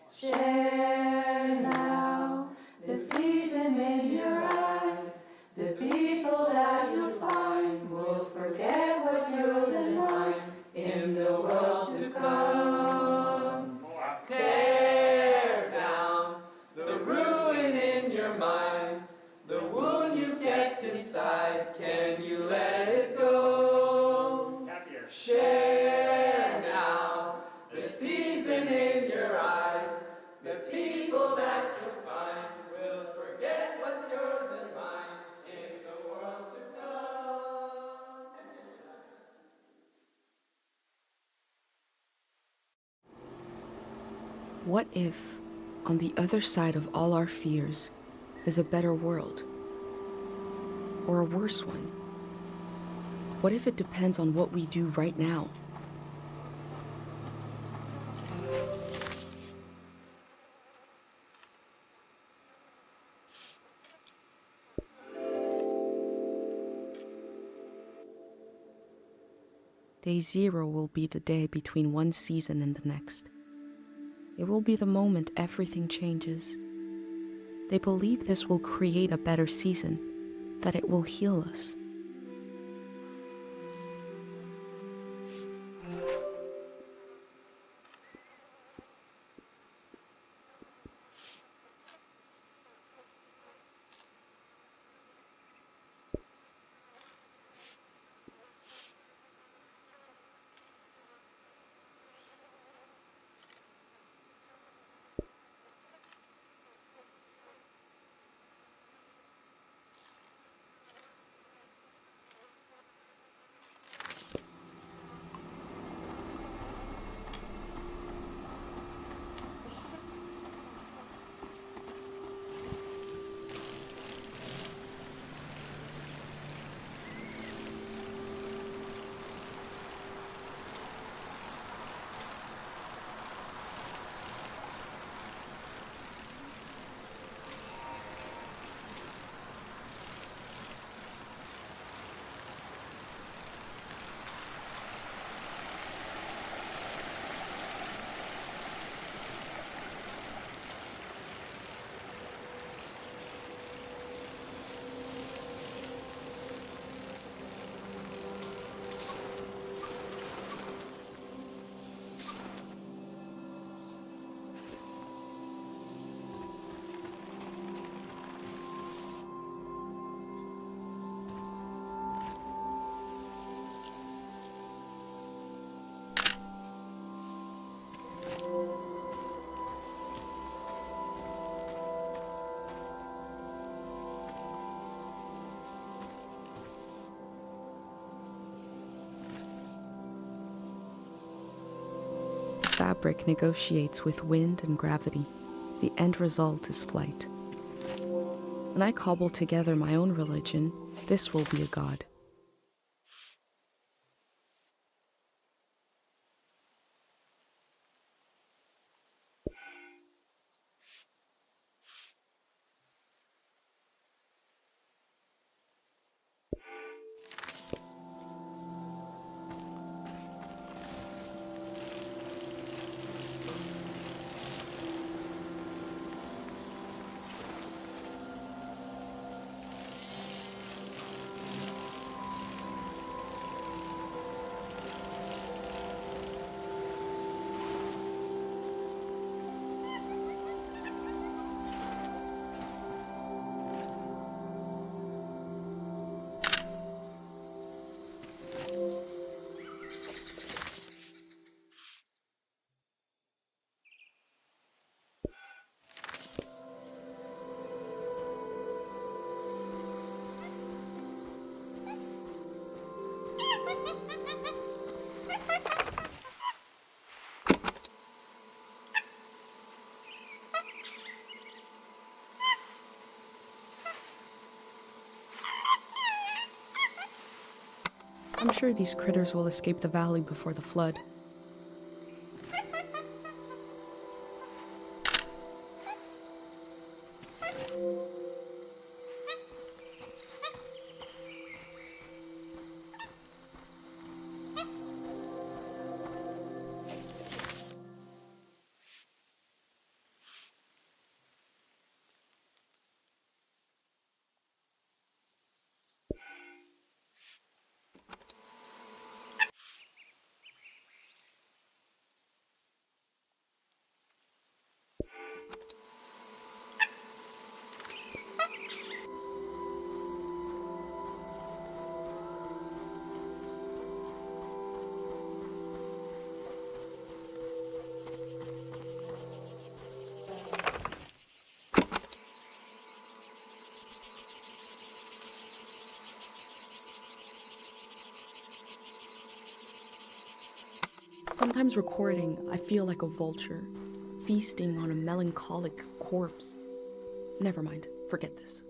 Share now the season in your eyes, the people that you find will forget what's yours and mine in the world to come. Tear down the ruin in your mind, the wound you've kept inside, can you let it go? Share now the season in your eyes, the people that you find will forget what's yours and mine in the world to come. What if, on the other side of all our fears, is a better world? Or a worse one? What if it depends on what we do right now? Day 0 will be the day between one season and the next. It will be the moment everything changes. They believe this will create a better season, that it will heal us. fabric negotiates with wind and gravity, the end result is flight. When I cobble together my own religion, this will be a god. I'm sure these critters will escape the valley before the flood. Sometimes recording, I feel like a vulture, feasting on a melancholic corpse. Never mind, forget this.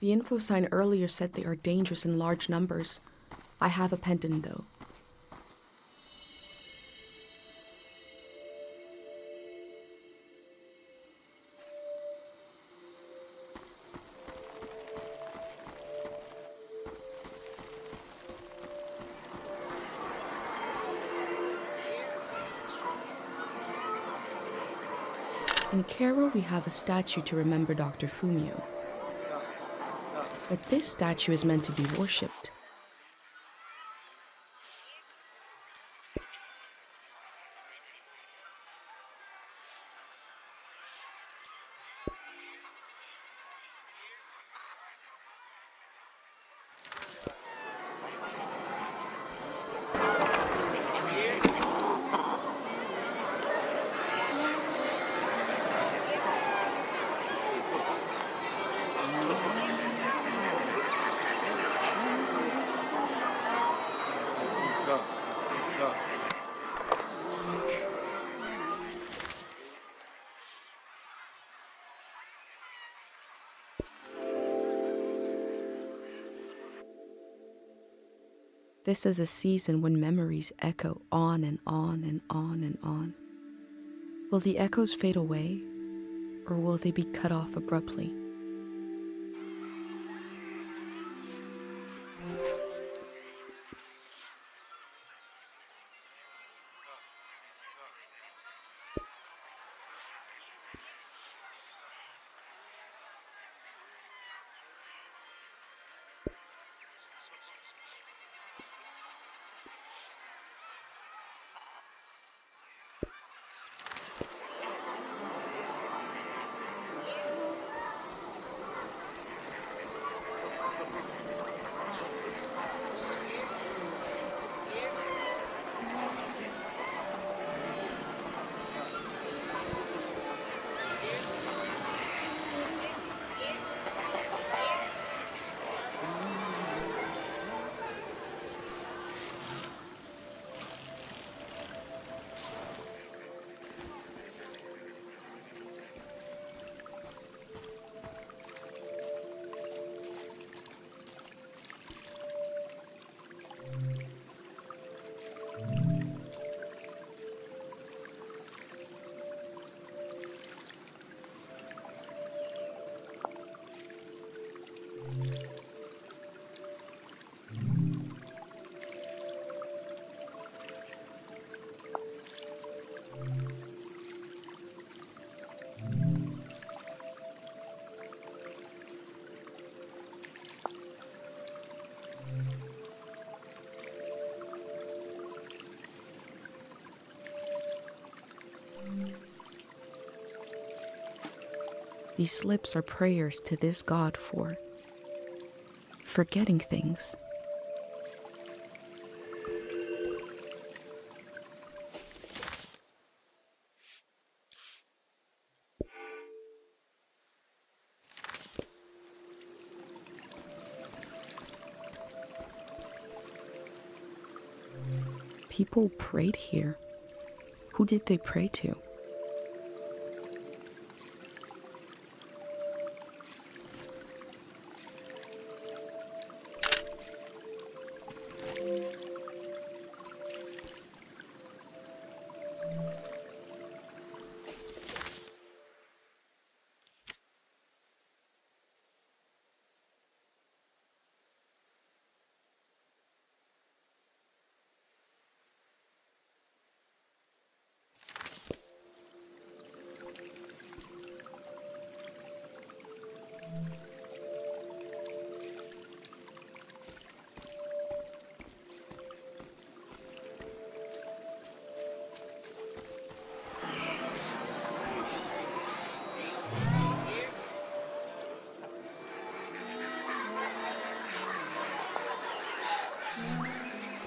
The info sign earlier said they are dangerous in large numbers. I have a pendant though. In Cairo, we have a statue to remember Dr. Fumio. But this statue is meant to be worshipped. This is a season when memories echo on and on and on and on. Will the echoes fade away, or will they be cut off abruptly? These slips are prayers to this god for forgetting things. People prayed here. Who did they pray to?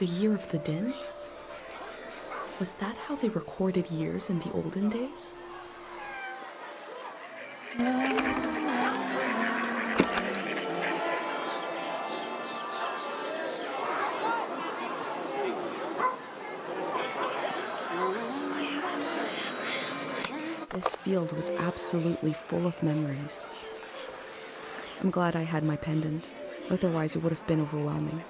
The year of the din? Was that how they recorded years in the olden days? This field was absolutely full of memories. I'm glad I had my pendant, otherwise it would have been overwhelming.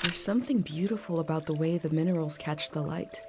There's something beautiful about the way the minerals catch the light.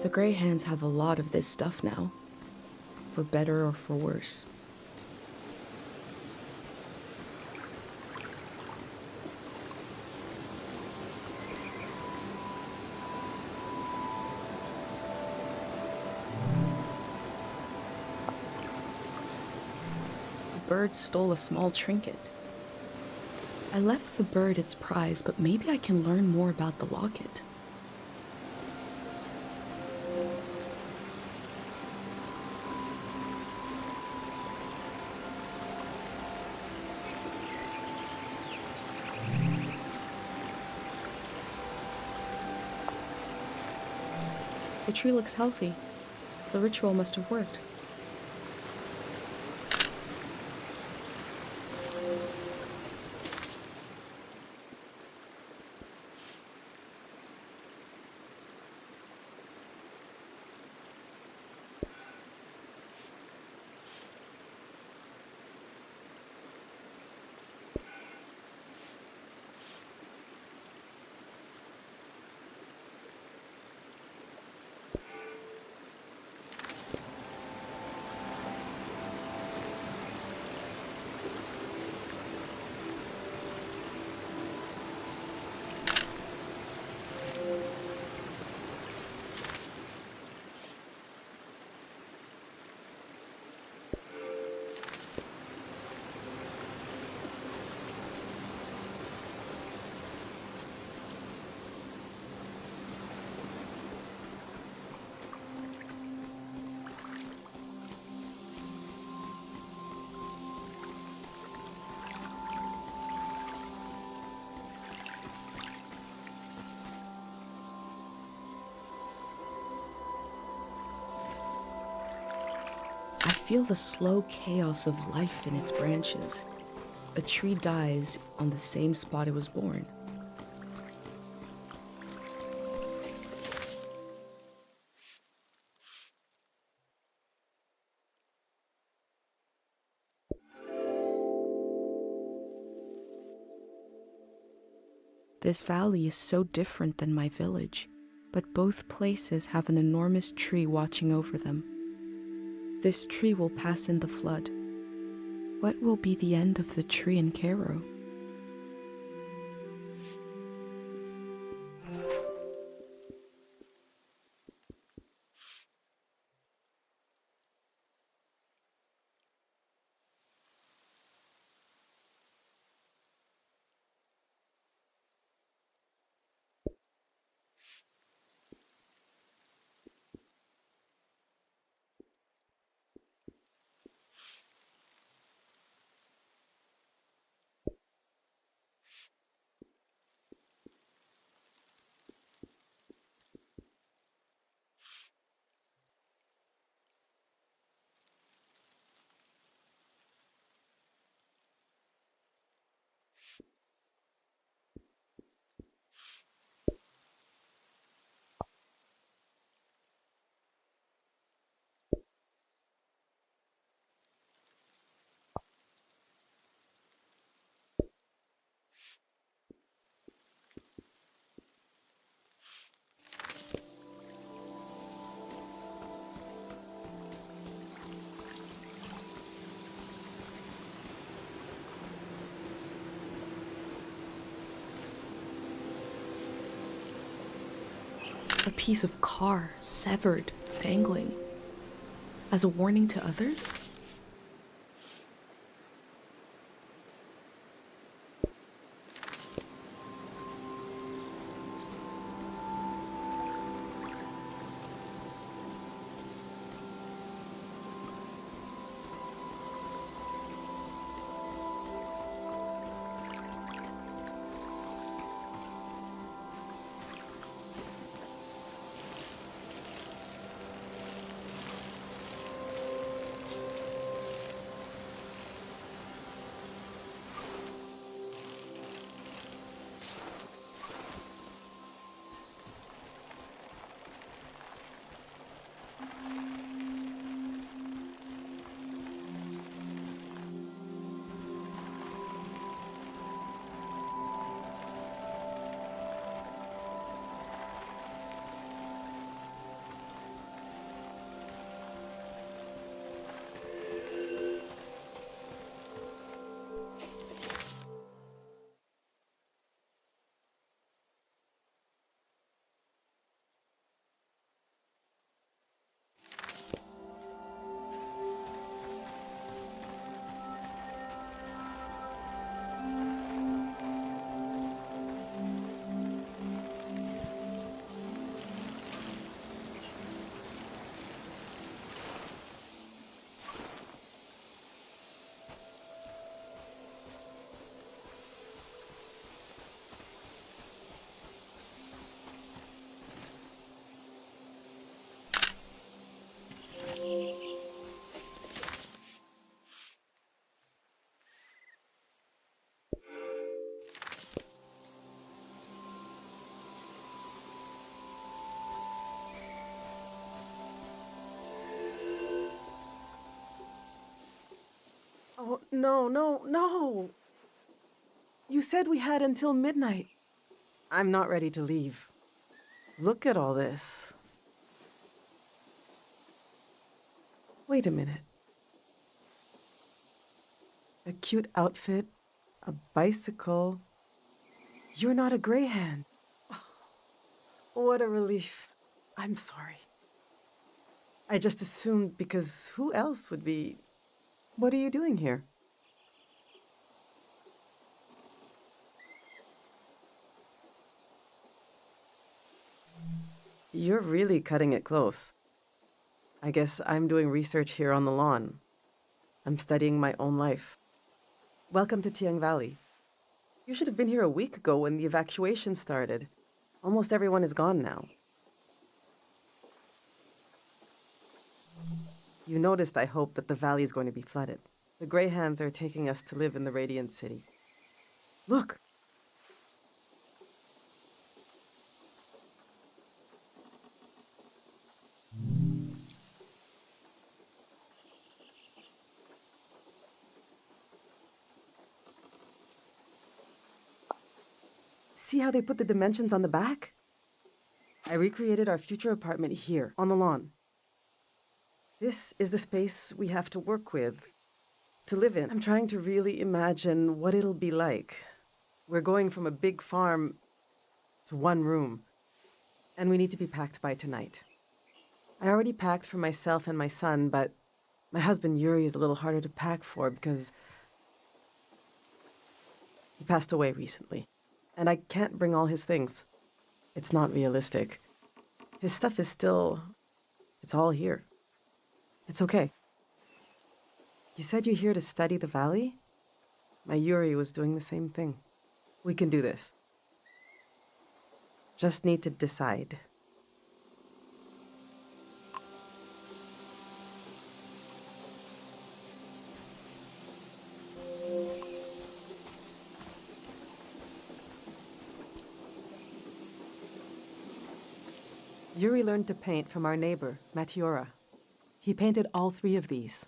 The Greyhands have a lot of this stuff now, for better or for worse. The bird stole a small trinket. I left the bird its prize, but maybe I can learn more about the locket. The tree looks healthy. The ritual must have worked. I feel the slow chaos of life in its branches. A tree dies on the same spot it was born. This valley is so different than my village, but both places have an enormous tree watching over them. This tree will pass in the flood. What will be the end of the tree in Cairo? A piece of car, severed, dangling. As a warning to others? No, no, no, no! You said we had until midnight. I'm not ready to leave. Look at all this. Wait a minute. A cute outfit, a bicycle. You're not a greyhound. What a relief. I'm sorry. I just assumed because who else would be... What are you doing here? You're really cutting it close. I guess I'm doing research here on the lawn. I'm studying my own life. Welcome to Tiang Valley. You should have been here a week ago when the evacuation started. Almost everyone is gone now. You noticed, I hope, that the valley is going to be flooded. The Greyhands are taking us to live in the Radiant City. Look! See how they put the dimensions on the back? I recreated our future apartment here, on the lawn. This is the space we have to work with, to live in. I'm trying to really imagine what it'll be like. We're going from a big farm to one room, and we need to be packed by tonight. I already packed for myself and my son, but my husband Yuri is a little harder to pack for because he passed away recently, and I can't bring all his things. It's not realistic. His stuff is still... it's all here. It's okay. You said you're here to study the valley? My Yuri was doing the same thing. We can do this. Just need to decide. Yuri learned to paint from our neighbor, Matiora. He painted all 3 of these.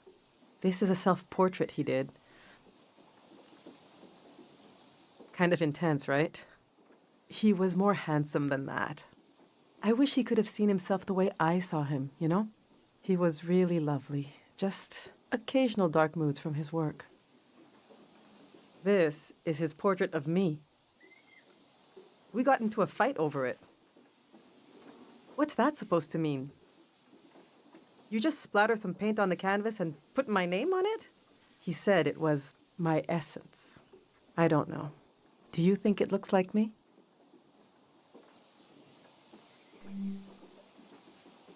This is a self-portrait he did. Kind of intense, right? He was more handsome than that. I wish he could have seen himself the way I saw him, you know? He was really lovely. Just occasional dark moods from his work. This is his portrait of me. We got into a fight over it. What's that supposed to mean? You just splatter some paint on the canvas and put my name on it? He said it was my essence. I don't know. Do you think it looks like me?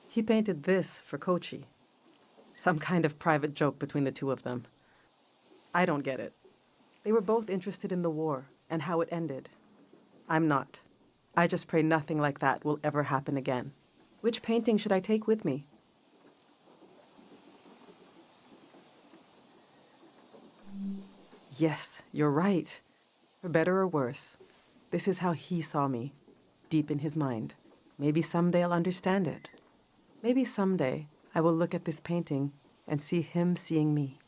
He painted this for Kochi. Some kind of private joke between the 2 of them. I don't get it. They were both interested in the war and how it ended. I'm not. I just pray nothing like that will ever happen again. Which painting should I take with me? Yes, you're right. For better or worse, this is how he saw me, deep in his mind. Maybe someday I'll understand it. Maybe someday I will look at this painting and see him seeing me.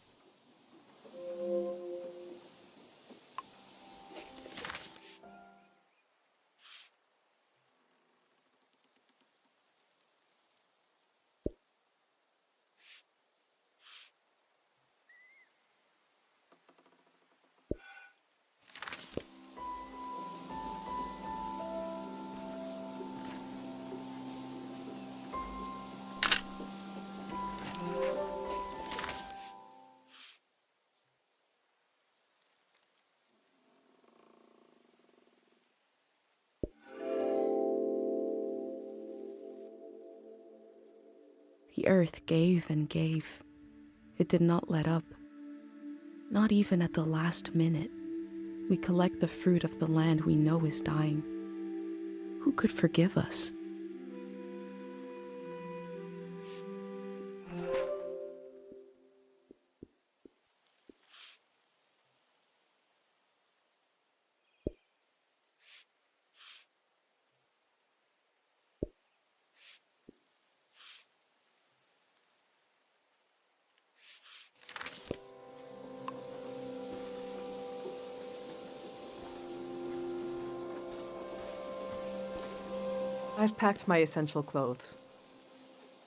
The earth gave and gave. It did not let up. Not even at the last minute. We collect the fruit of the land we know is dying. Who could forgive us? I've packed my essential clothes.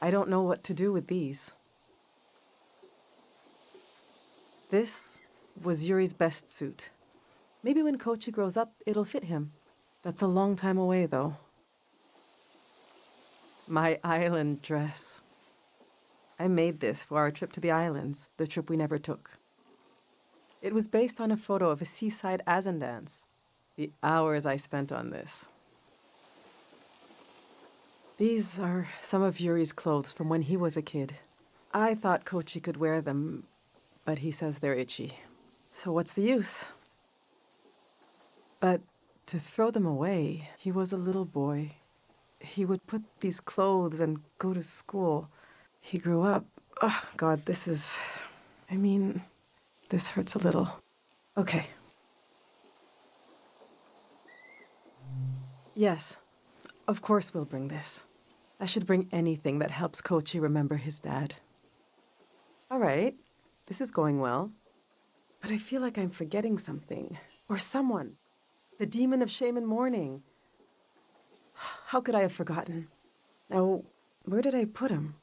I don't know what to do with these. This was Yuri's best suit. Maybe when Kochi grows up, it'll fit him. That's a long time away, though. My island dress. I made this for our trip to the islands, the trip we never took. It was based on a photo of a seaside Azan dance. The hours I spent on this. These are some of Yuri's clothes from when he was a kid. I thought Kochi could wear them, but he says they're itchy. So what's the use? But to throw them away, he was a little boy. He would put these clothes and go to school. He grew up. Oh, God, this hurts a little. Okay. Yes, of course we'll bring this. I should bring anything that helps Kochi remember his dad. All right, this is going well. But I feel like I'm forgetting something. Or someone. The demon of shame and mourning. How could I have forgotten? Now, where did I put him?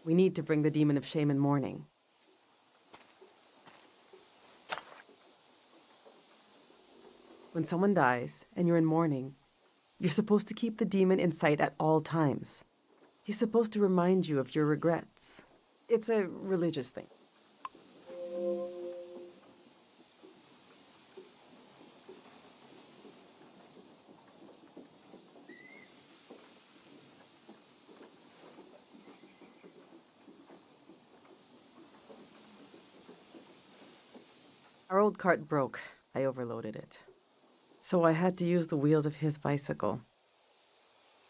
We need to bring the demon of shame and mourning. When someone dies and you're in mourning, you're supposed to keep the demon in sight at all times. He's supposed to remind you of your regrets. It's a religious thing. Our old cart broke. I overloaded it. So I had to use the wheels of his bicycle.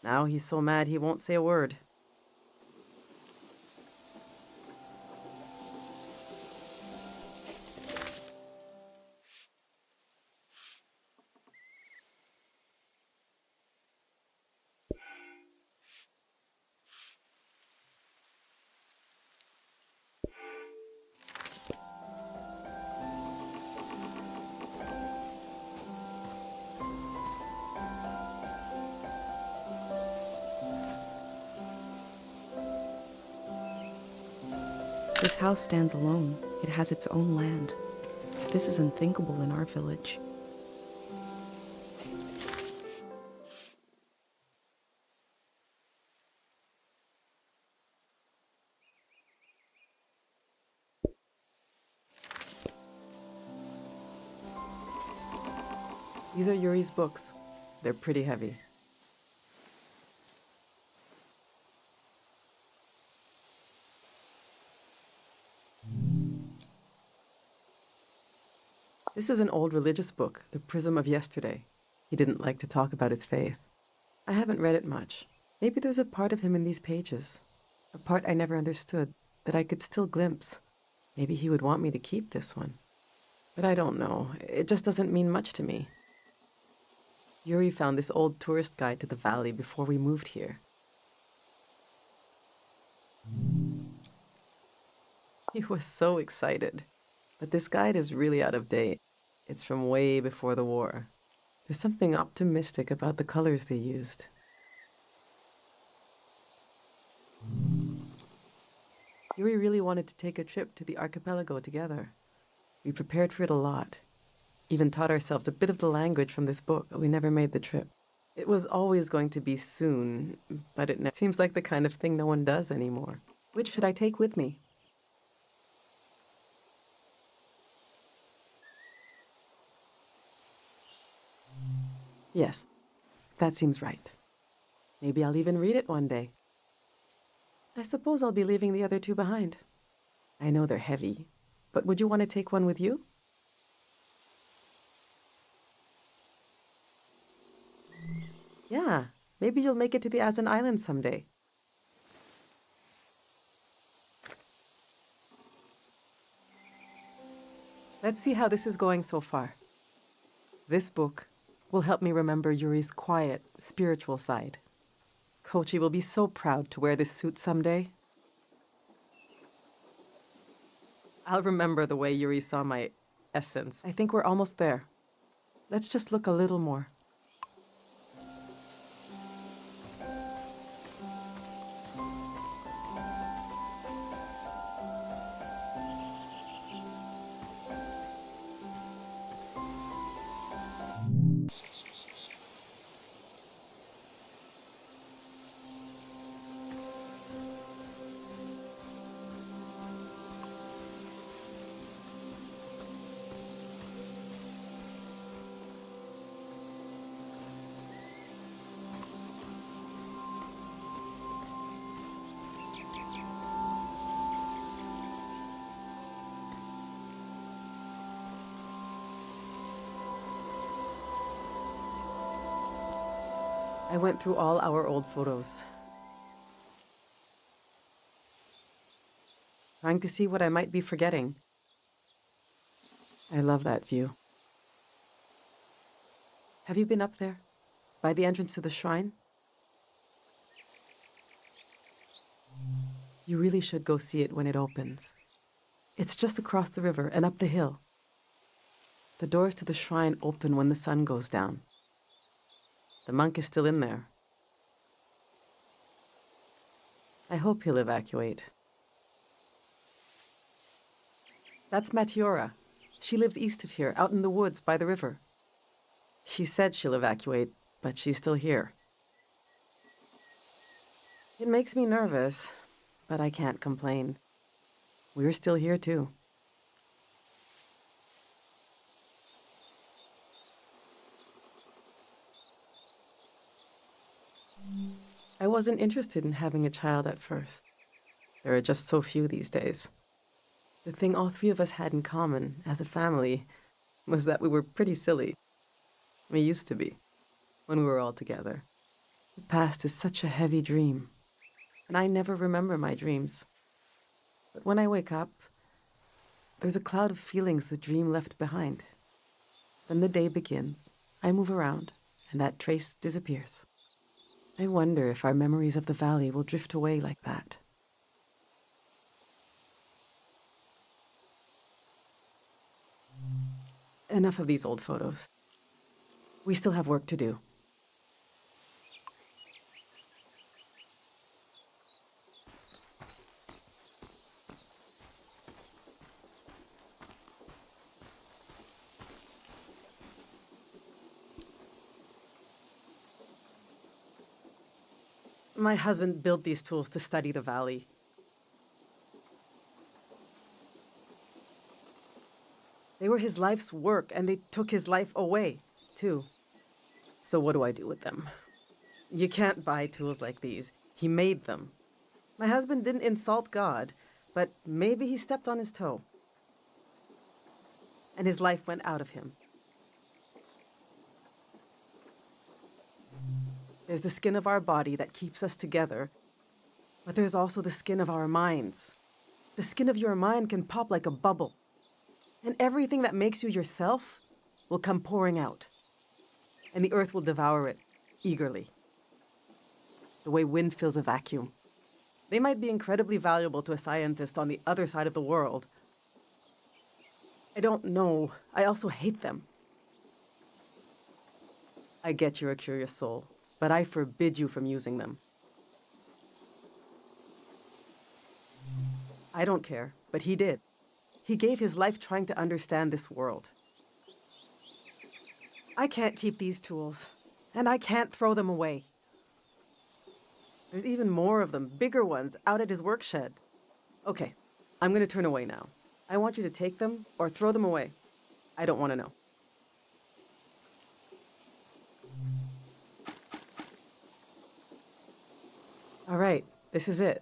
Now he's so mad he won't say a word. This house stands alone. It has its own land. This is unthinkable in our village. These are Yuri's books. They're pretty heavy. This is an old religious book, The Prism of Yesterday. He didn't like to talk about his faith. I haven't read it much. Maybe there's a part of him in these pages. A part I never understood, that I could still glimpse. Maybe he would want me to keep this one. But I don't know. It just doesn't mean much to me. Yuri found this old tourist guide to the valley before we moved here. He was so excited. But this guide is really out of date. It's from way before the war. There's something optimistic about the colors they used. Yuri really wanted to take a trip to the archipelago together. We prepared for it a lot. Even taught ourselves a bit of the language from this book, but we never made the trip. It was always going to be soon, but it seems like the kind of thing no one does anymore. Which should I take with me? Yes, that seems right. Maybe I'll even read it one day. I suppose I'll be leaving the other two behind. I know they're heavy, but would you want to take one with you? Yeah, maybe you'll make it to the Azan Islands someday. Let's see how this is going so far. This book will help me remember Yuri's quiet, spiritual side. Kochi will be so proud to wear this suit someday. I'll remember the way Yuri saw my essence. I think we're almost there. Let's just look a little more. I went through all our old photos, trying to see what I might be forgetting. I love that view. Have you been up there, by the entrance to the shrine? You really should go see it when it opens. It's just across the river and up the hill. The doors to the shrine open when the sun goes down. The monk is still in there. I hope he'll evacuate. That's Matiora. She lives east of here, out in the woods by the river. She said she'll evacuate, but she's still here. It makes me nervous, but I can't complain. We're still here too. I wasn't interested in having a child at first. There are just so few these days. The thing all three of us had in common as a family was that we were pretty silly. We used to be, when we were all together. The past is such a heavy dream, and I never remember my dreams. But when I wake up, there's a cloud of feelings the dream left behind. Then the day begins, I move around, and that trace disappears. I wonder if our memories of the valley will drift away like that. Enough of these old photos. We still have work to do. My husband built these tools to study the valley. They were his life's work, and they took his life away, too. So what do I do with them? You can't buy tools like these. He made them. My husband didn't insult God, but maybe he stepped on his toe. And his life went out of him. There's the skin of our body that keeps us together, but there's also the skin of our minds. The skin of your mind can pop like a bubble, and everything that makes you yourself will come pouring out, and the earth will devour it eagerly, the way wind fills a vacuum. They might be incredibly valuable to a scientist on the other side of the world. I don't know. I also hate them. I get you're a curious soul, but I forbid you from using them. I don't care, but he did. He gave his life trying to understand this world. I can't keep these tools, and I can't throw them away. There's even more of them, bigger ones, out at his work shed. Okay, I'm gonna turn away now. I want you to take them or throw them away. I don't want to know. All right, this is it.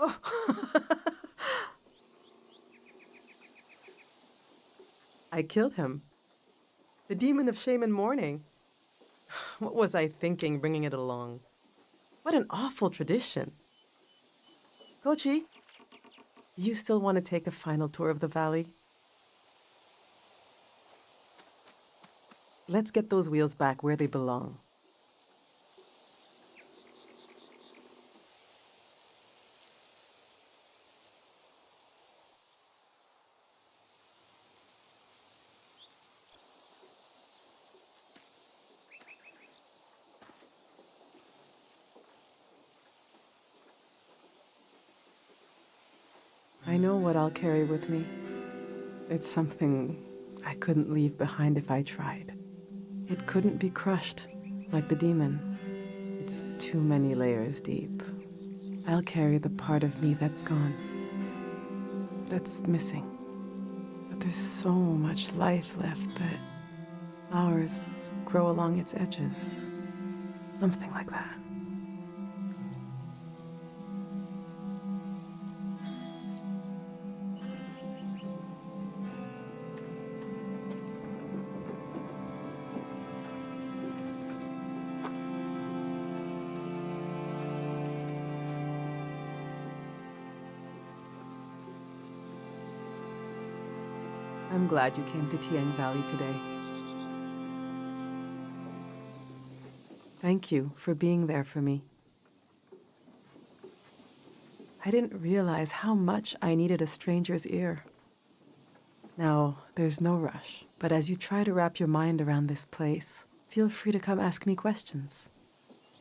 Oh. I killed him. The demon of shame and mourning. What was I thinking bringing it along? What an awful tradition. Kochi, you still want to take a final tour of the valley? Let's get those wheels back where they belong. I know what I'll carry with me. It's something I couldn't leave behind if I tried. It couldn't be crushed, like the demon. It's too many layers deep. I'll carry the part of me that's gone, that's missing. But there's so much life left that flowers grow along its edges. Something like that. I'm glad you came to Tiang Valley today. Thank you for being there for me. I didn't realize how much I needed a stranger's ear. Now, there's no rush, but as you try to wrap your mind around this place, feel free to come ask me questions.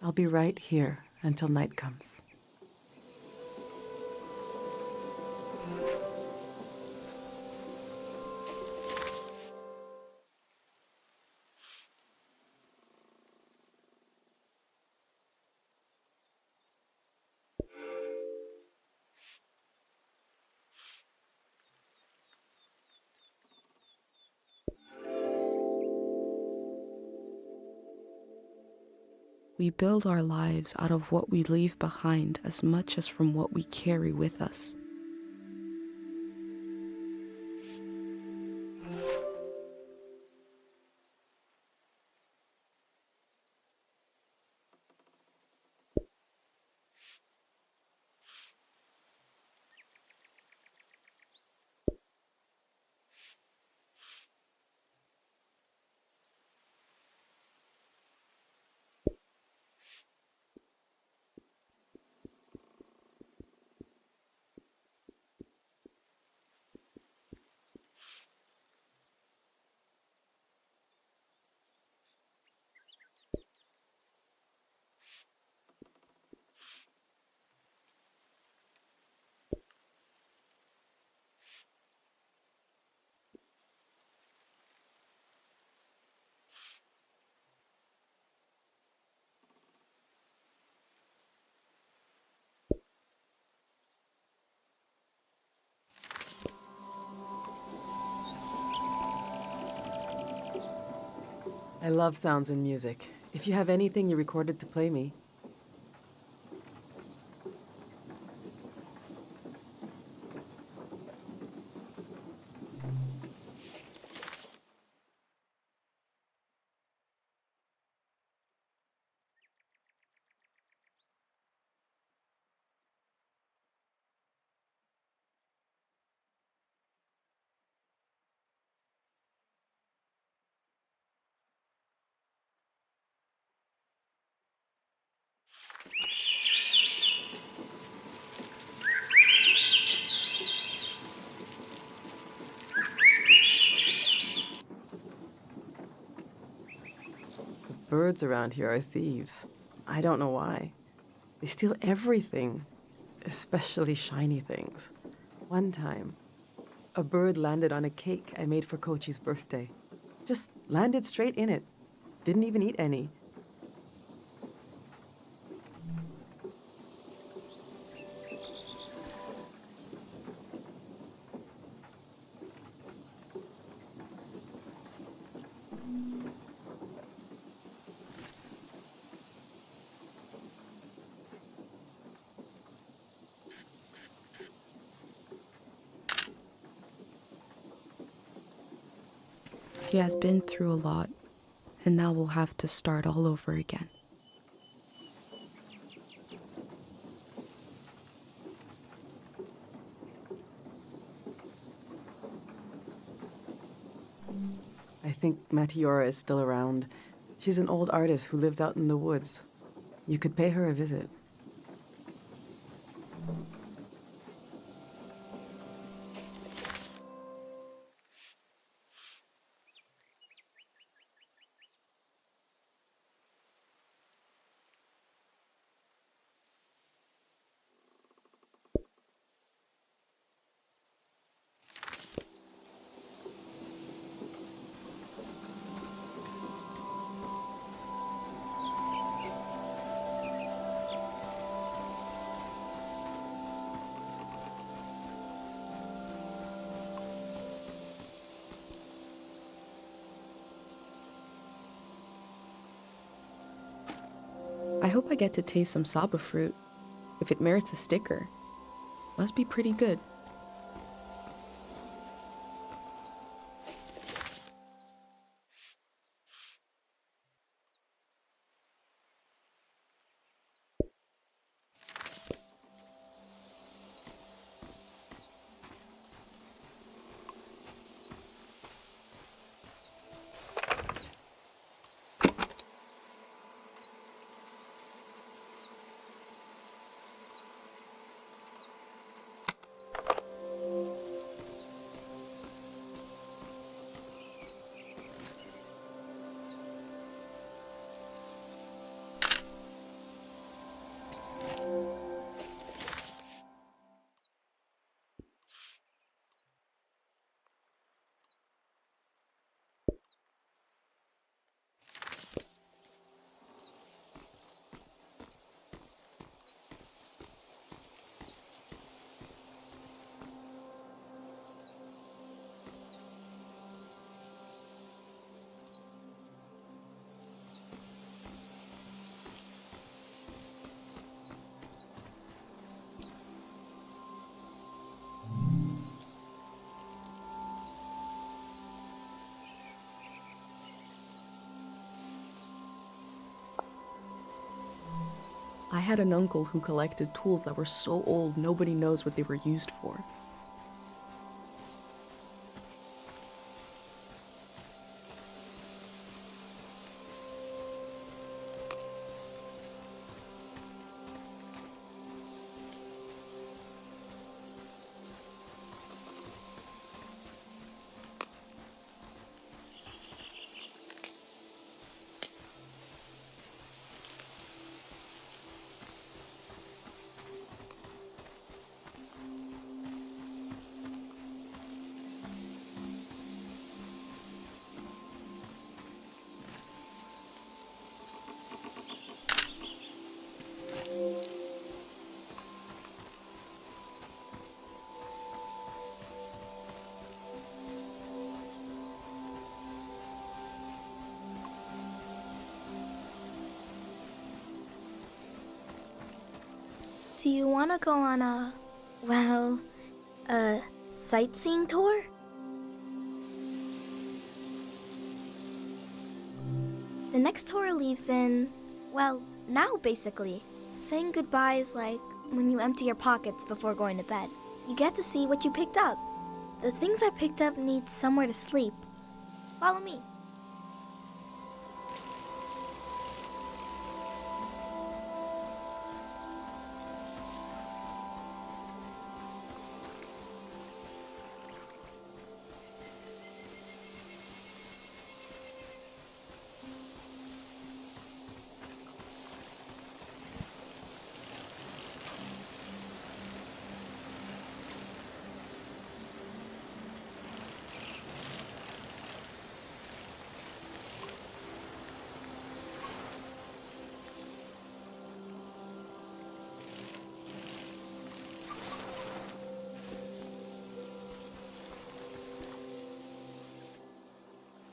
I'll be right here until night comes. We build our lives out of what we leave behind as much as from what we carry with us. I love sounds and music. If you have anything you recorded to play me, birds around here are thieves. I don't know why. They steal everything, especially shiny things. One time, a bird landed on a cake I made for Kochi's birthday. Just landed straight in it. Didn't even eat any. He has been through a lot, and now we'll have to start all over again. think Matiora is still around. She's an old artist who lives out in the woods. You could pay her a visit. I hope I get to taste some Saba fruit. If it merits a sticker, must be pretty good. I had an uncle who collected tools that were so old nobody knows what they were used for. Do you want to go on a sightseeing tour? The next tour leaves in, now basically. Saying goodbye is like when you empty your pockets before going to bed. You get to see what you picked up. The things I picked up need somewhere to sleep. Follow me.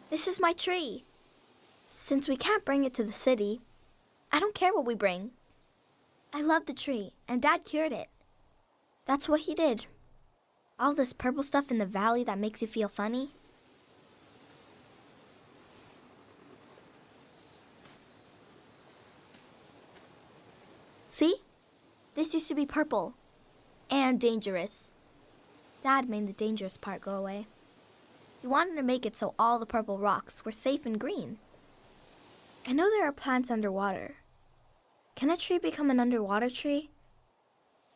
This is my tree. Since we can't bring it to the city, I don't care what we bring. I love the tree, and Dad cured it. That's what he did. All this purple stuff in the valley that makes you feel funny. See? This used to be purple. And dangerous. Dad made the dangerous part go away. He wanted to make it so all the purple rocks were safe and green. I know there are plants underwater. Can a tree become an underwater tree?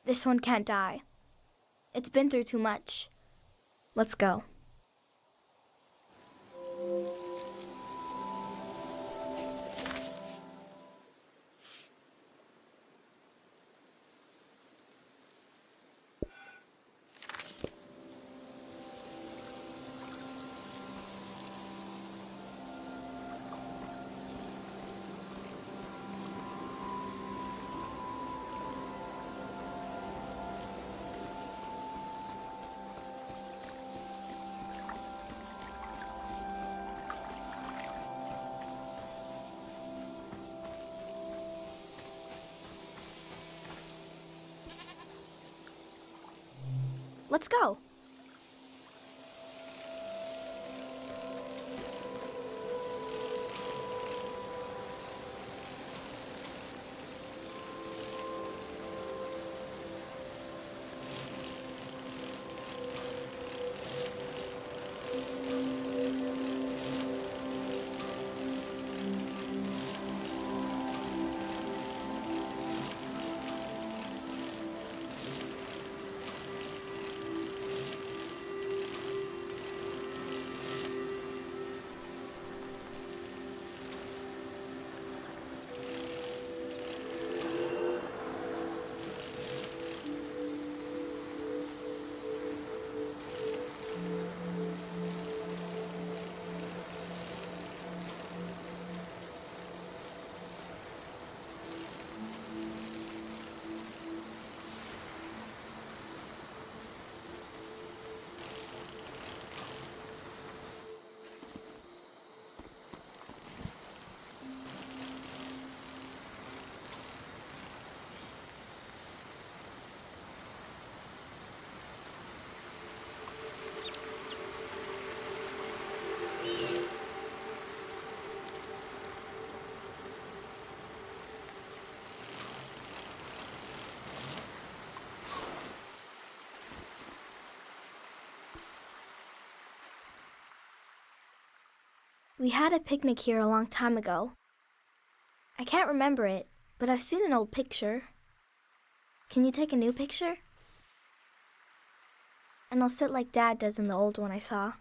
This one can't die. It's been through too much. Let's go. Let's go. We had a picnic here a long time ago. I can't remember it, but I've seen an old picture. Can you take a new picture? And I'll sit like Dad does in the old one I saw.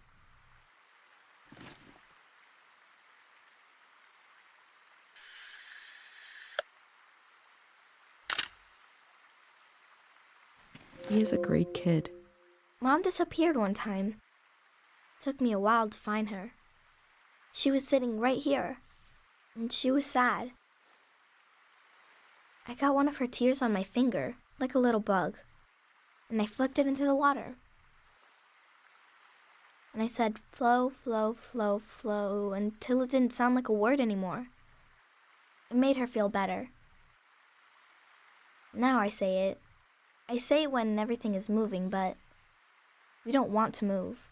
He is a great kid. Mom disappeared one time. Took me a while to find her. She was sitting right here, and she was sad. I got one of her tears on my finger, like a little bug, and I flicked it into the water. And I said, flow, flow, flow, flow, until it didn't sound like a word anymore. It made her feel better. Now I say it. I say it when everything is moving, but we don't want to move.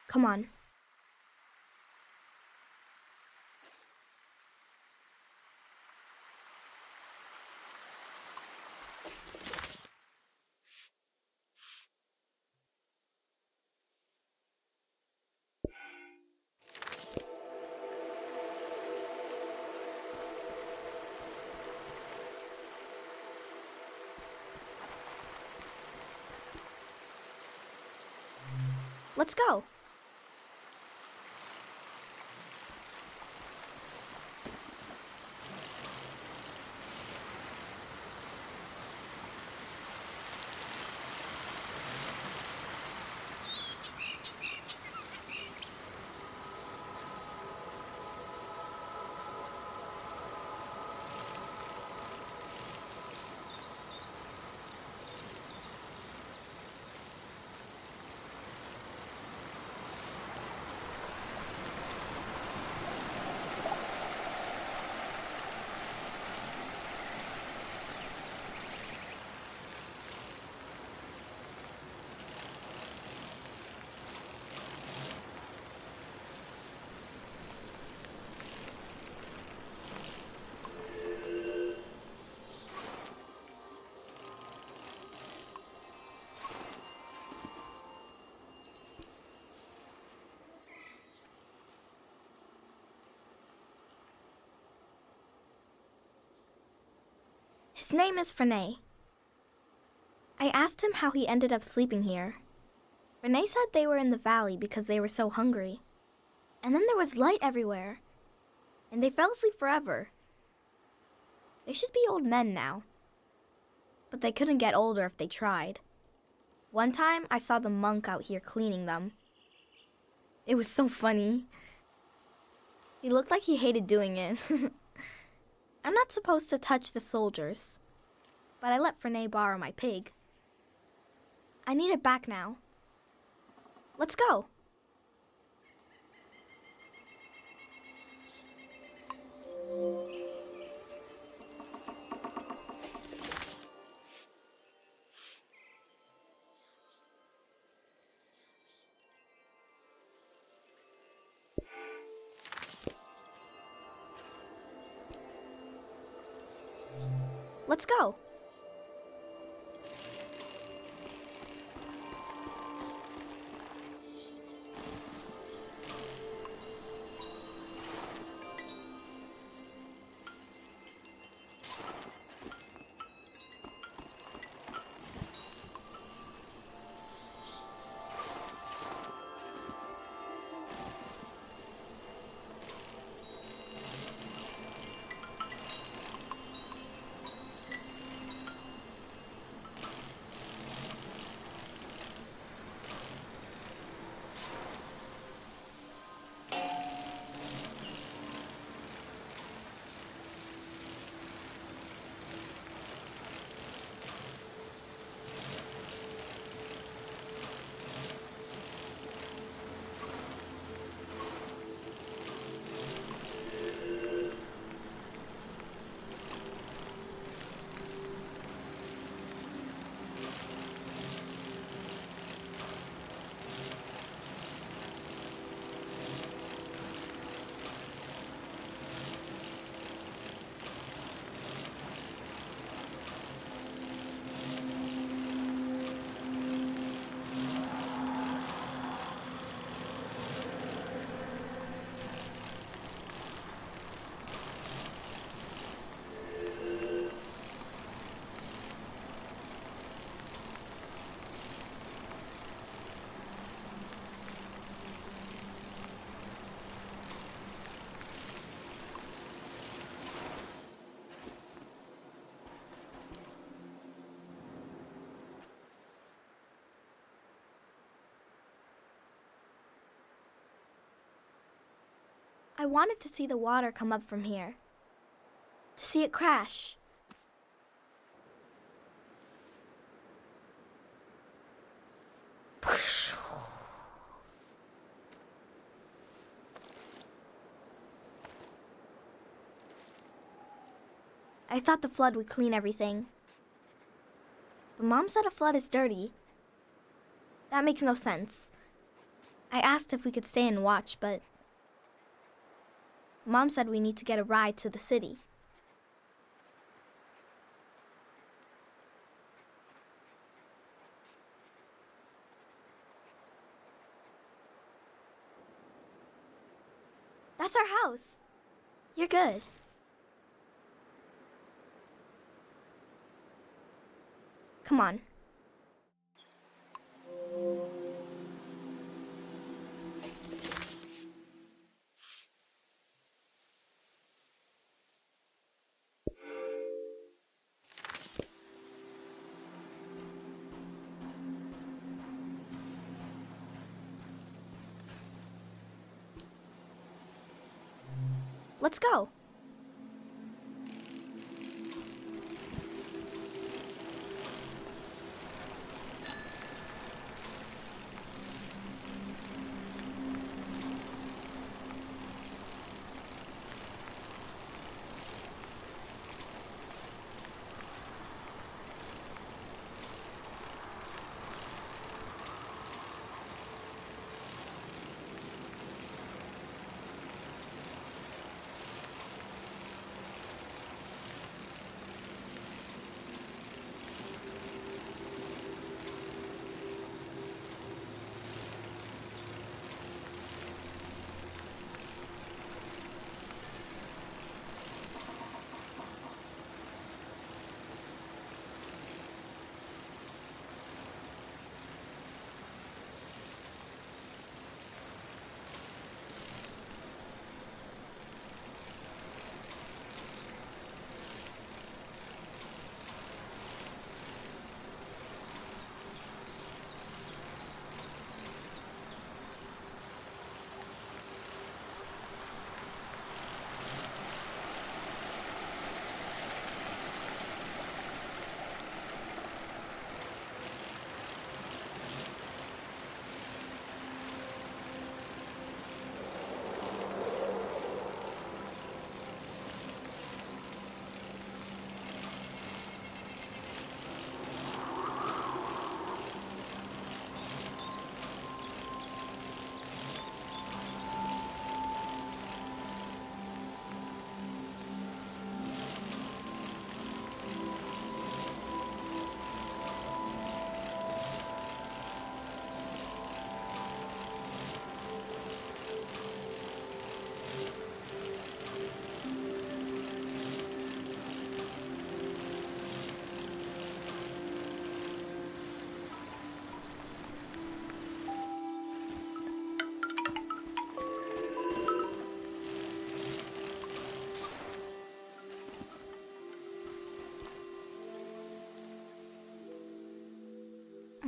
Come on. Let's go. His name is Frenay. I asked him how he ended up sleeping here. Frenay said they were in the valley because they were so hungry. And then there was light everywhere. And they fell asleep forever. They should be old men now. But they couldn't get older if they tried. One time, I saw the monk out here cleaning them. It was so funny. He looked like he hated doing it. I'm not supposed to touch the soldiers, but I let Frenay borrow my pig. I need it back now. Let's go. Let's go. I wanted to see the water come up from here. To see it crash. I thought the flood would clean everything. But Mom said a flood is dirty. That makes no sense. I asked if we could stay and watch, but Mom said we need to get a ride to the city. That's our house. You're good. Come on. Let's go.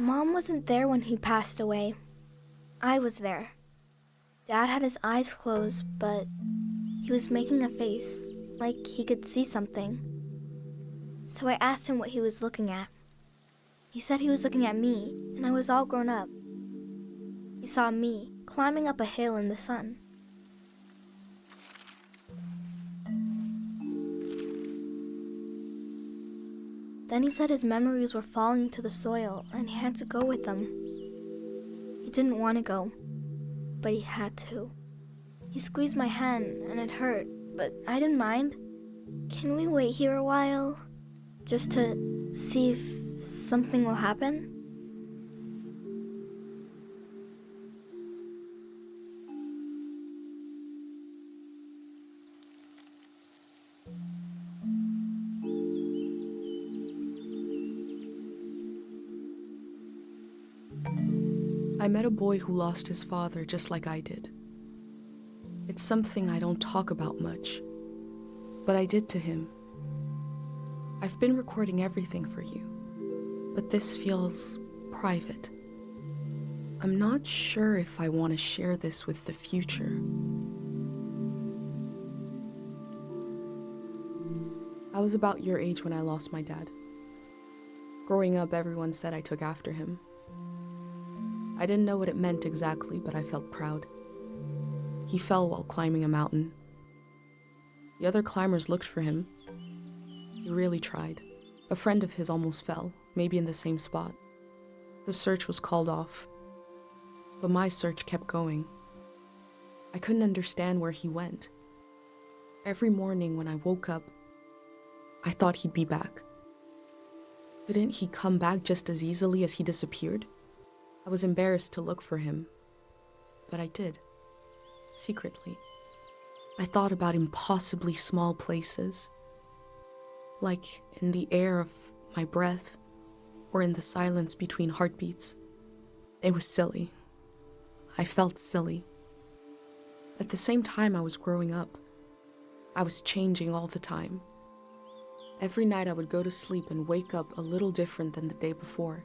Mom wasn't there when he passed away. I was there. Dad had his eyes closed, but he was making a face, like he could see something. So I asked him what he was looking at. He said he was looking at me, and I was all grown up. He saw me climbing up a hill in the sun. Then he said his memories were falling to the soil and he had to go with them. He didn't want to go, but he had to. He squeezed my hand and it hurt, but I didn't mind. Can we wait here a while? Just to see if something will happen? I met a boy who lost his father just like I did. It's something I don't talk about much, but I did to him. I've been recording everything for you, but this feels private. I'm not sure if I want to share this with the future. I was about your age when I lost my dad. Growing up, everyone said I took after him. I didn't know what it meant exactly, but I felt proud. He fell while climbing a mountain. The other climbers looked for him. He really tried. A friend of his almost fell, maybe in the same spot. The search was called off, but my search kept going. I couldn't understand where he went. Every morning when I woke up, I thought he'd be back. Couldn't he come back just as easily as he disappeared? I was embarrassed to look for him, but I did, secretly. I thought about impossibly small places, like in the air of my breath or in the silence between heartbeats. It was silly. I felt silly. At the same time, I was growing up. I was changing all the time. Every night I would go to sleep and wake up a little different than the day before.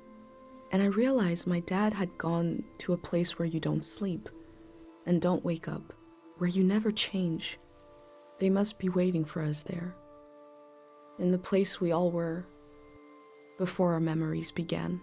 And I realized my dad had gone to a place where you don't sleep and don't wake up, where you never change. They must be waiting for us there, in the place we all were before our memories began.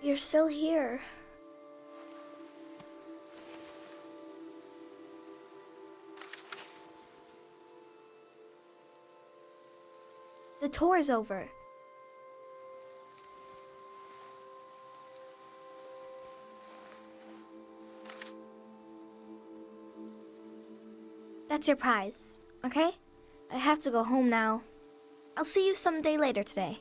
You're still here. The tour's over. That's your prize, okay? I have to go home now. I'll see you someday later today.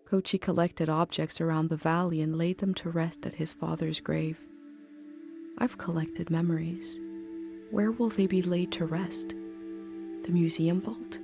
Kochi collected objects around the valley and laid them to rest at his father's grave. I've collected memories. Where will they be laid to rest? The museum vault?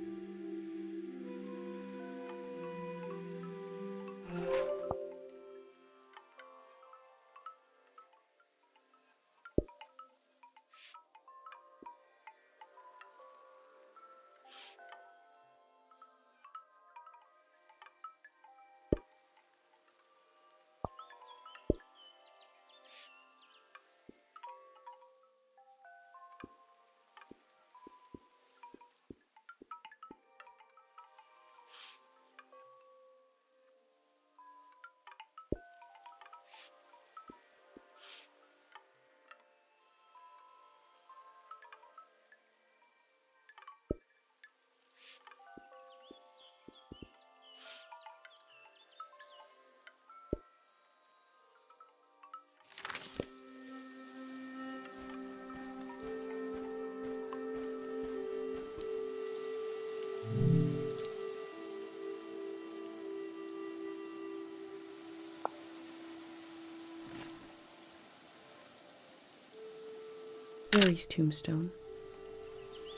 Harry's tombstone.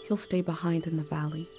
He'll stay behind in the valley.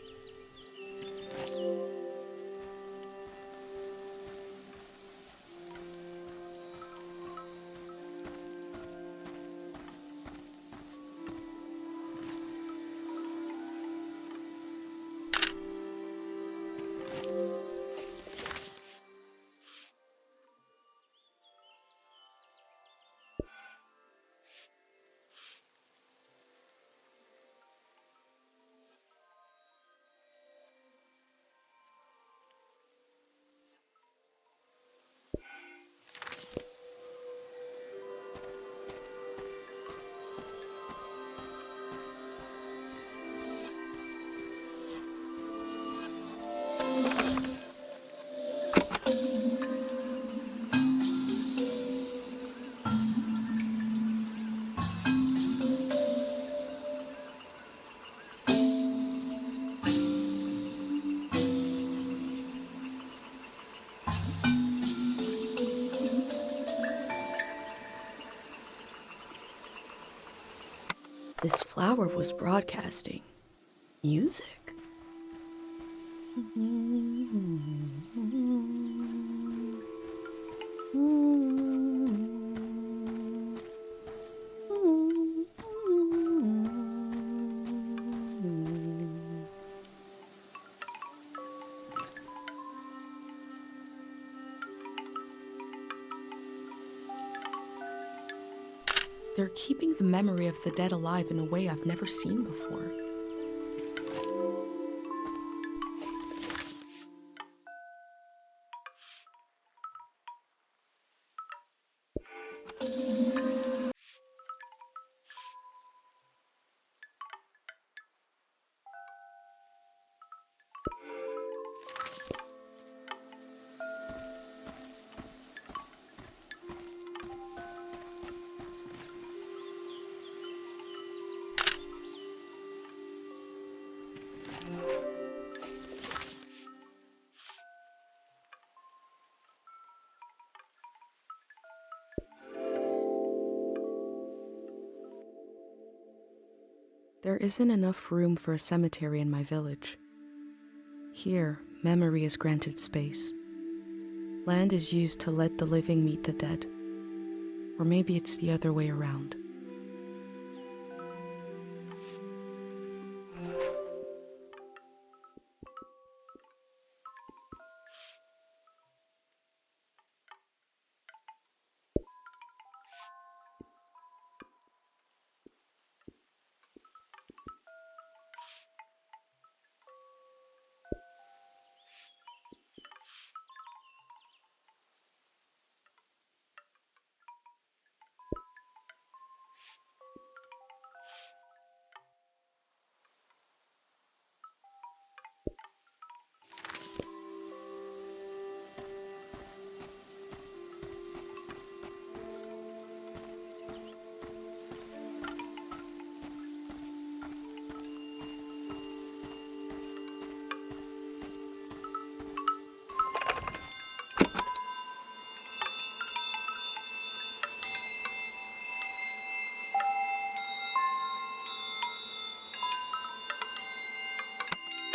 This flower was broadcasting music. They're keeping the memory of the dead alive in a way I've never seen before. There isn't enough room for a cemetery in my village. Here, memory is granted space. Land is used to let the living meet the dead. Or maybe it's the other way around.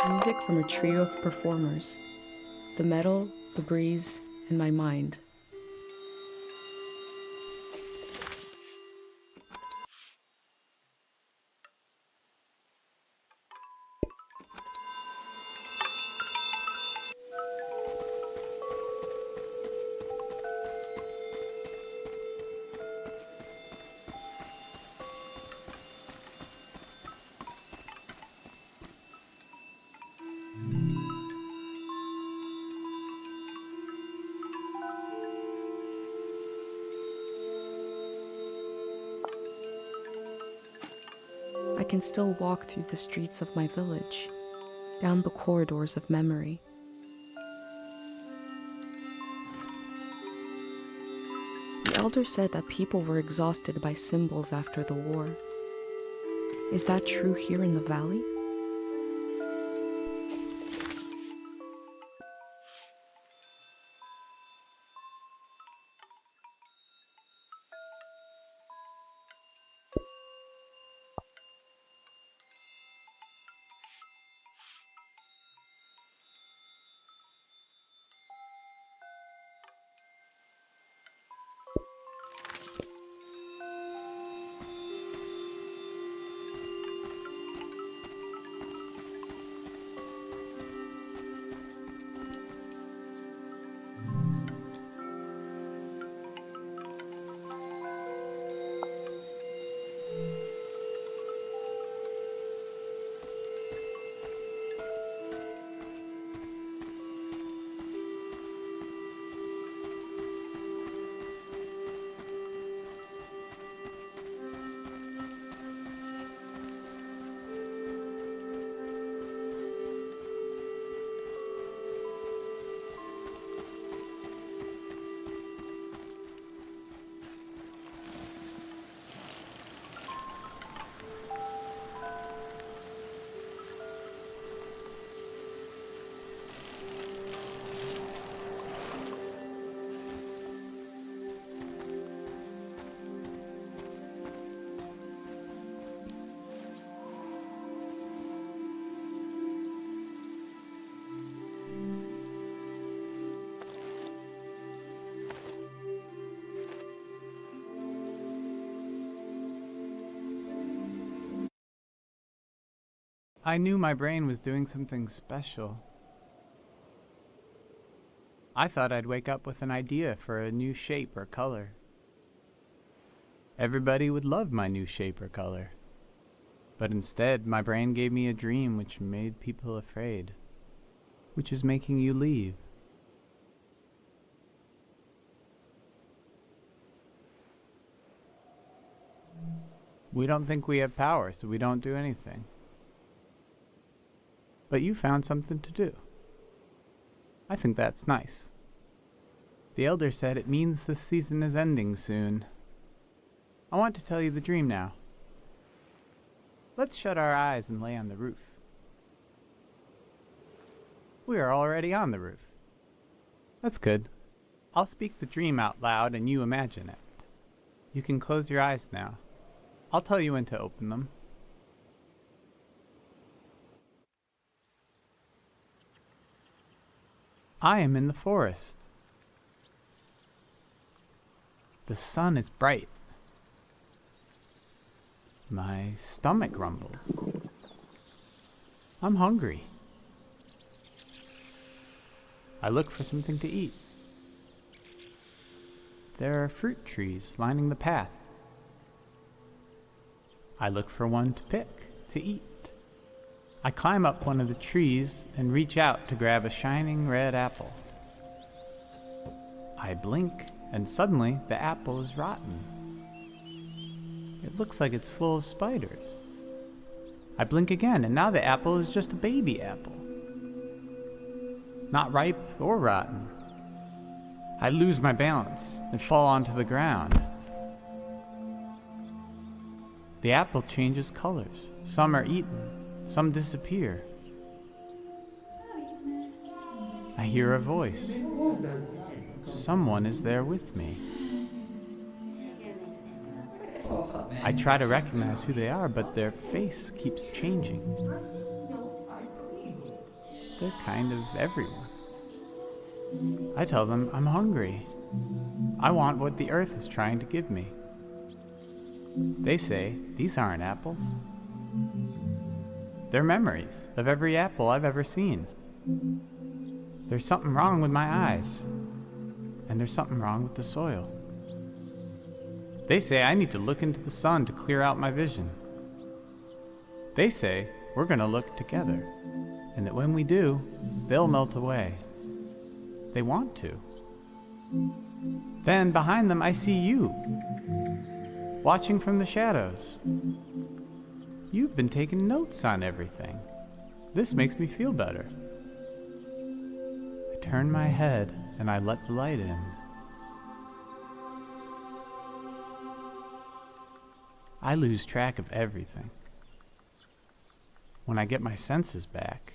Music from a trio of performers. The metal, the breeze, and my mind. I can still walk through the streets of my village, down the corridors of memory. The elder said that people were exhausted by symbols after the war. Is that true here in the valley? I knew my brain was doing something special. I thought I'd wake up with an idea for a new shape or color. Everybody would love my new shape or color. But instead, my brain gave me a dream which made people afraid, which is making you leave. We don't think we have power, so we don't do anything. But you found something to do. I think that's nice. The elder said it means this season is ending soon. I want to tell you the dream now. Let's shut our eyes and lay on the roof. We are already on the roof. That's good. I'll speak the dream out loud and you imagine it. You can close your eyes now. I'll tell you when to open them. I am in the forest. The sun is bright. My stomach rumbles. I'm hungry. I look for something to eat. There are fruit trees lining the path. I look for one to pick, to eat. I climb up one of the trees and reach out to grab a shining red apple. I blink, and suddenly the apple is rotten. It looks like it's full of spiders. I blink again, and now the apple is just a baby apple. Not ripe or rotten. I lose my balance and fall onto the ground. The apple changes colors. Some are eaten, some disappear. I hear a voice. Someone is there with me. I try to recognize who they are, but their face keeps changing. They're kind of everywhere. I tell them I'm hungry. I want what the earth is trying to give me. They say, these aren't apples. They're memories of every apple I've ever seen. There's something wrong with my eyes, and there's something wrong with the soil. They say I need to look into the sun to clear out my vision. They say we're going to look together, and that when we do, they'll melt away. They want to. Then behind them I see you, watching from the shadows. You've been taking notes on everything. This makes me feel better. I turn my head and I let the light in. I lose track of everything. When I get my senses back,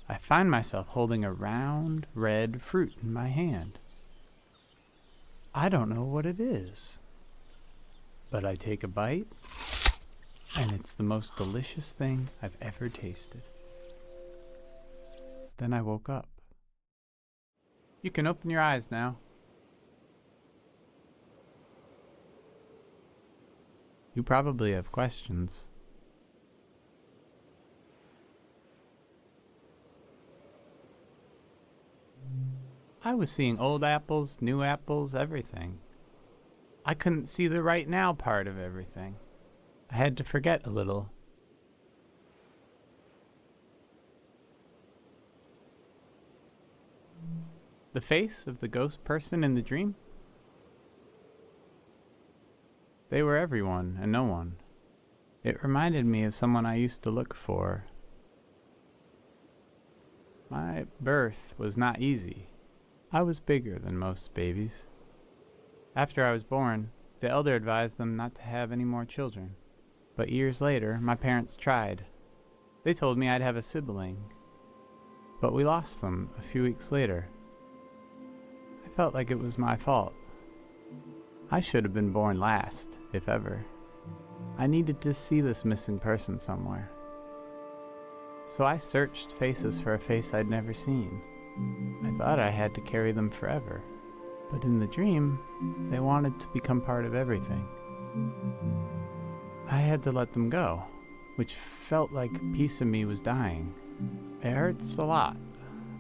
I find myself holding a round, red fruit in my hand. I don't know what it is, but I take a bite, and it's the most delicious thing I've ever tasted. Then I woke up. You can open your eyes now. You probably have questions. I was seeing old apples, new apples, everything. I couldn't see the right now part of everything. I had to forget a little. The face of the ghost person in the dream? They were everyone and no one. It reminded me of someone I used to look for. My birth was not easy. I was bigger than most babies. After I was born, the elder advised them not to have any more children. But years later, my parents tried. They told me I'd have a sibling. But we lost them a few weeks later. I felt like it was my fault. I should have been born last, if ever. I needed to see this missing person somewhere. So I searched faces for a face I'd never seen. I thought I had to carry them forever. But in the dream, they wanted to become part of everything. I had to let them go. which felt like a piece of me was dying. It hurts a lot,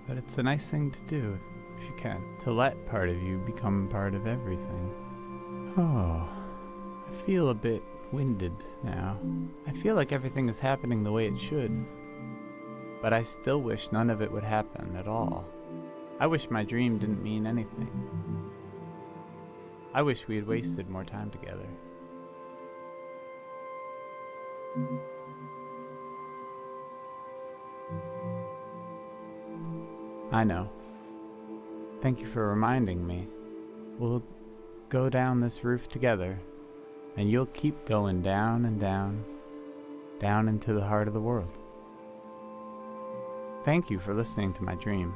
but it's a nice thing to do if you can, to let part of you become part of everything. Oh, I feel a bit winded now. I feel like everything is happening the way it should, but I still wish none of it would happen at all. I wish my dream didn't mean anything. I wish we had wasted more time together. I know. Thank you for reminding me. We'll go down this roof together, and you'll keep going down and down, down into the heart of the world. Thank you for listening to my dream.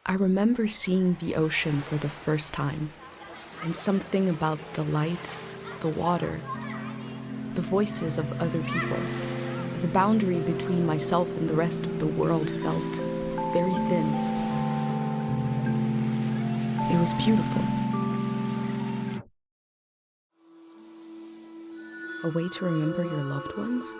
I remember seeing the ocean for the first time, and something about the light, the water, the voices of other people, the boundary between myself and the rest of the world felt very thin. It was beautiful. A way to remember your loved ones?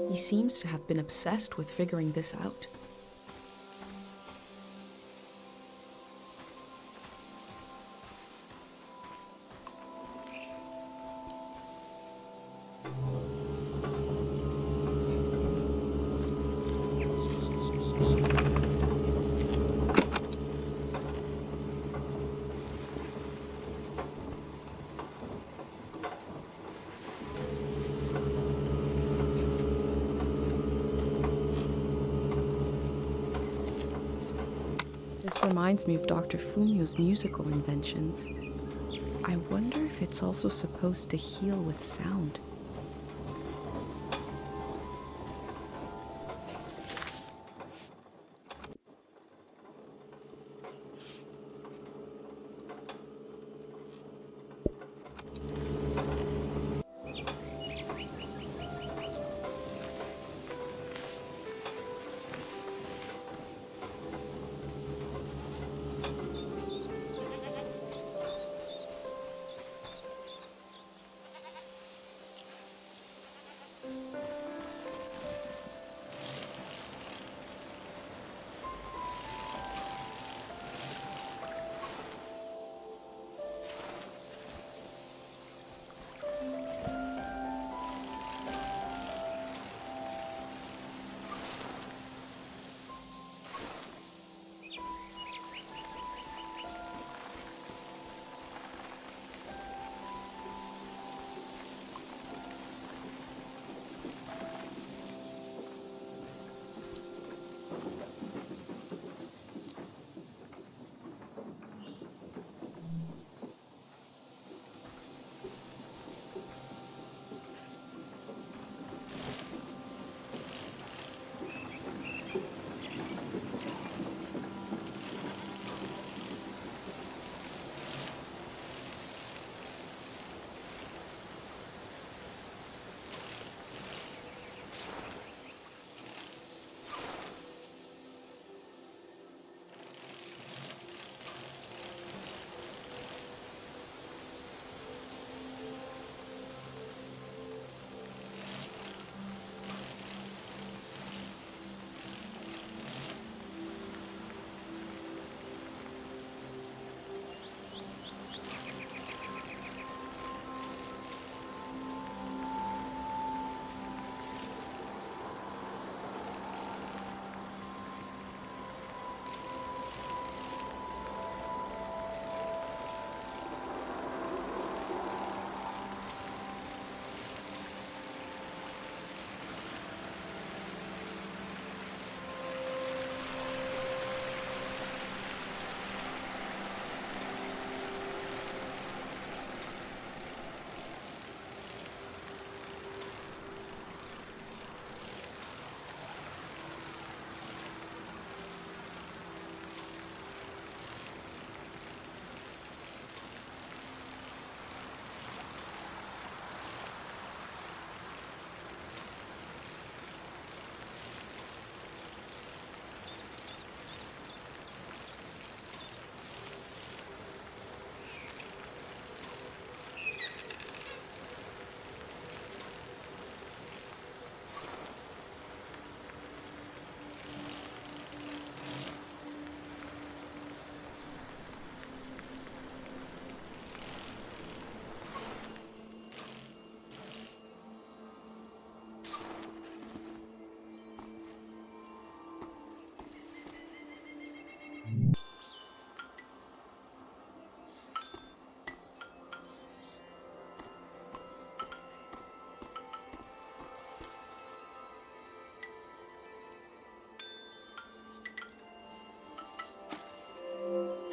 He seems to have been obsessed with figuring this out. reminds me of Dr. Fumio's musical inventions. I wonder if it's also supposed to heal with sound.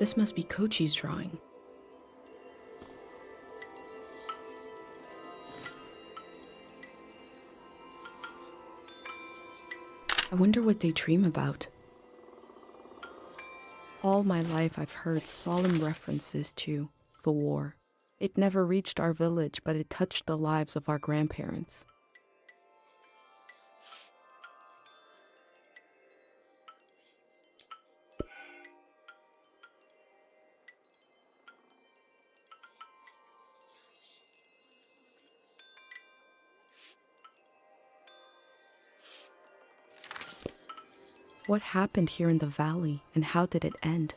This must be Kochi's drawing. I wonder what they dream about. All my life I've heard solemn references to the war. It never reached our village, but it touched the lives of our grandparents. What happened here in the valley, and how did it end?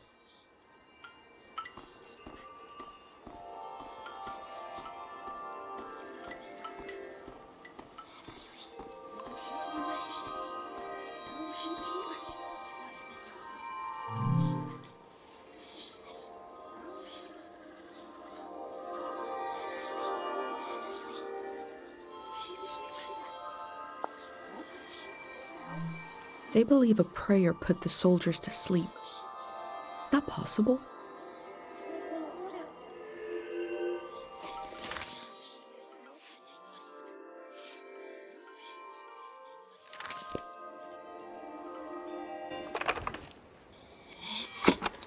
They believe a prayer put the soldiers to sleep. Is that possible?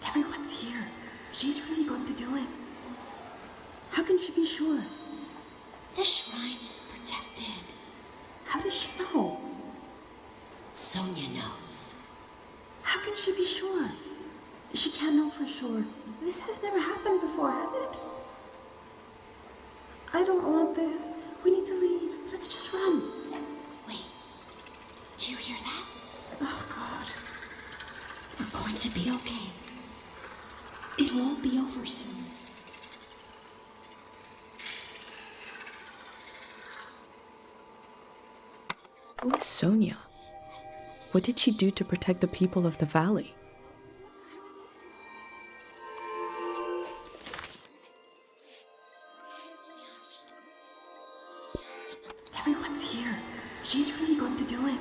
Everyone's here. She's really going to do it. How can she be sure? The shrine is protected. How does she know? Sonia knows. How can she be sure? She can't know for sure. This has never happened before, has it? I don't want this. We need to leave. Let's just run. Wait. Do you hear that? Oh, God. We're going to be okay. It won't be over soon. Who is Sonia? What did she do to protect the people of the valley? Everyone's here. She's really going to do it.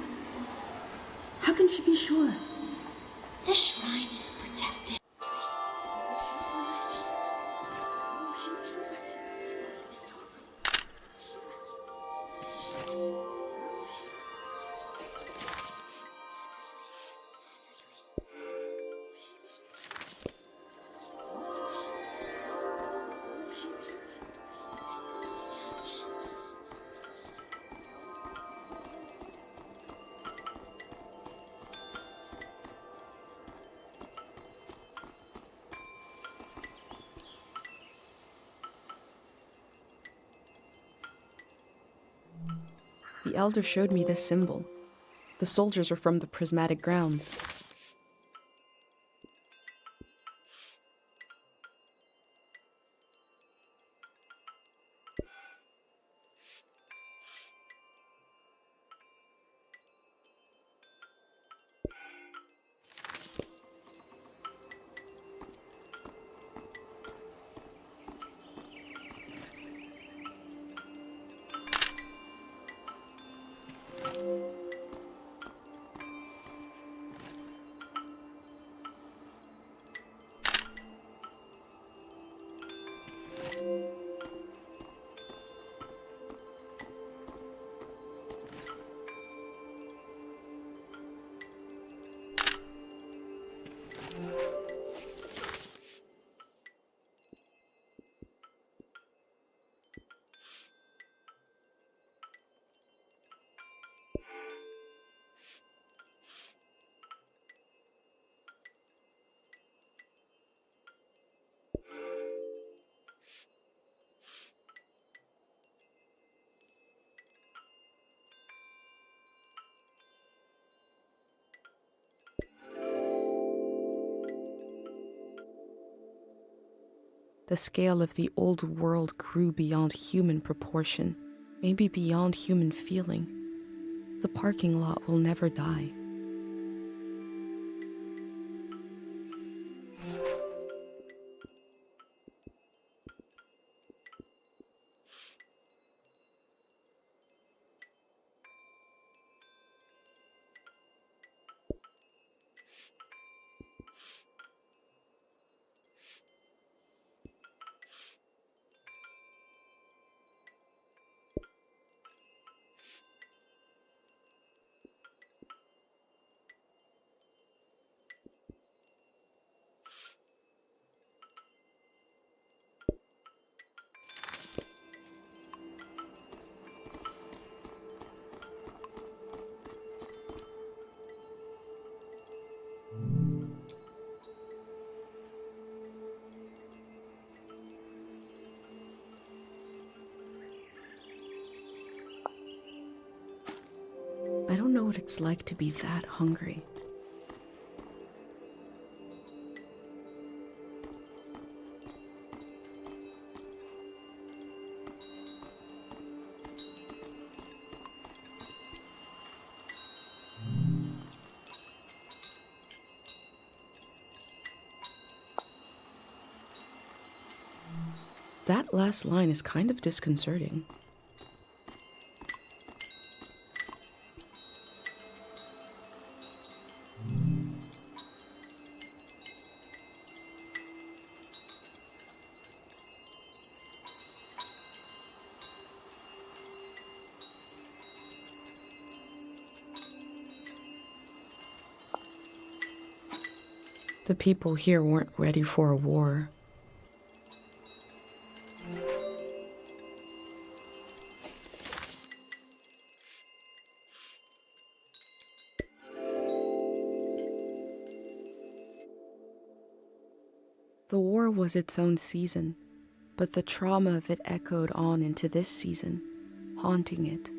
How can she be sure? The shrine is protected. The elder showed me this symbol. The soldiers are from the prismatic grounds. The scale of the old world grew beyond human proportion, maybe beyond human feeling. The parking lot will never die. I don't know what it's like to be that hungry. That last line is kind of disconcerting. The people here weren't ready for a war. The war was its own season, but the trauma of it echoed on into this season, haunting it.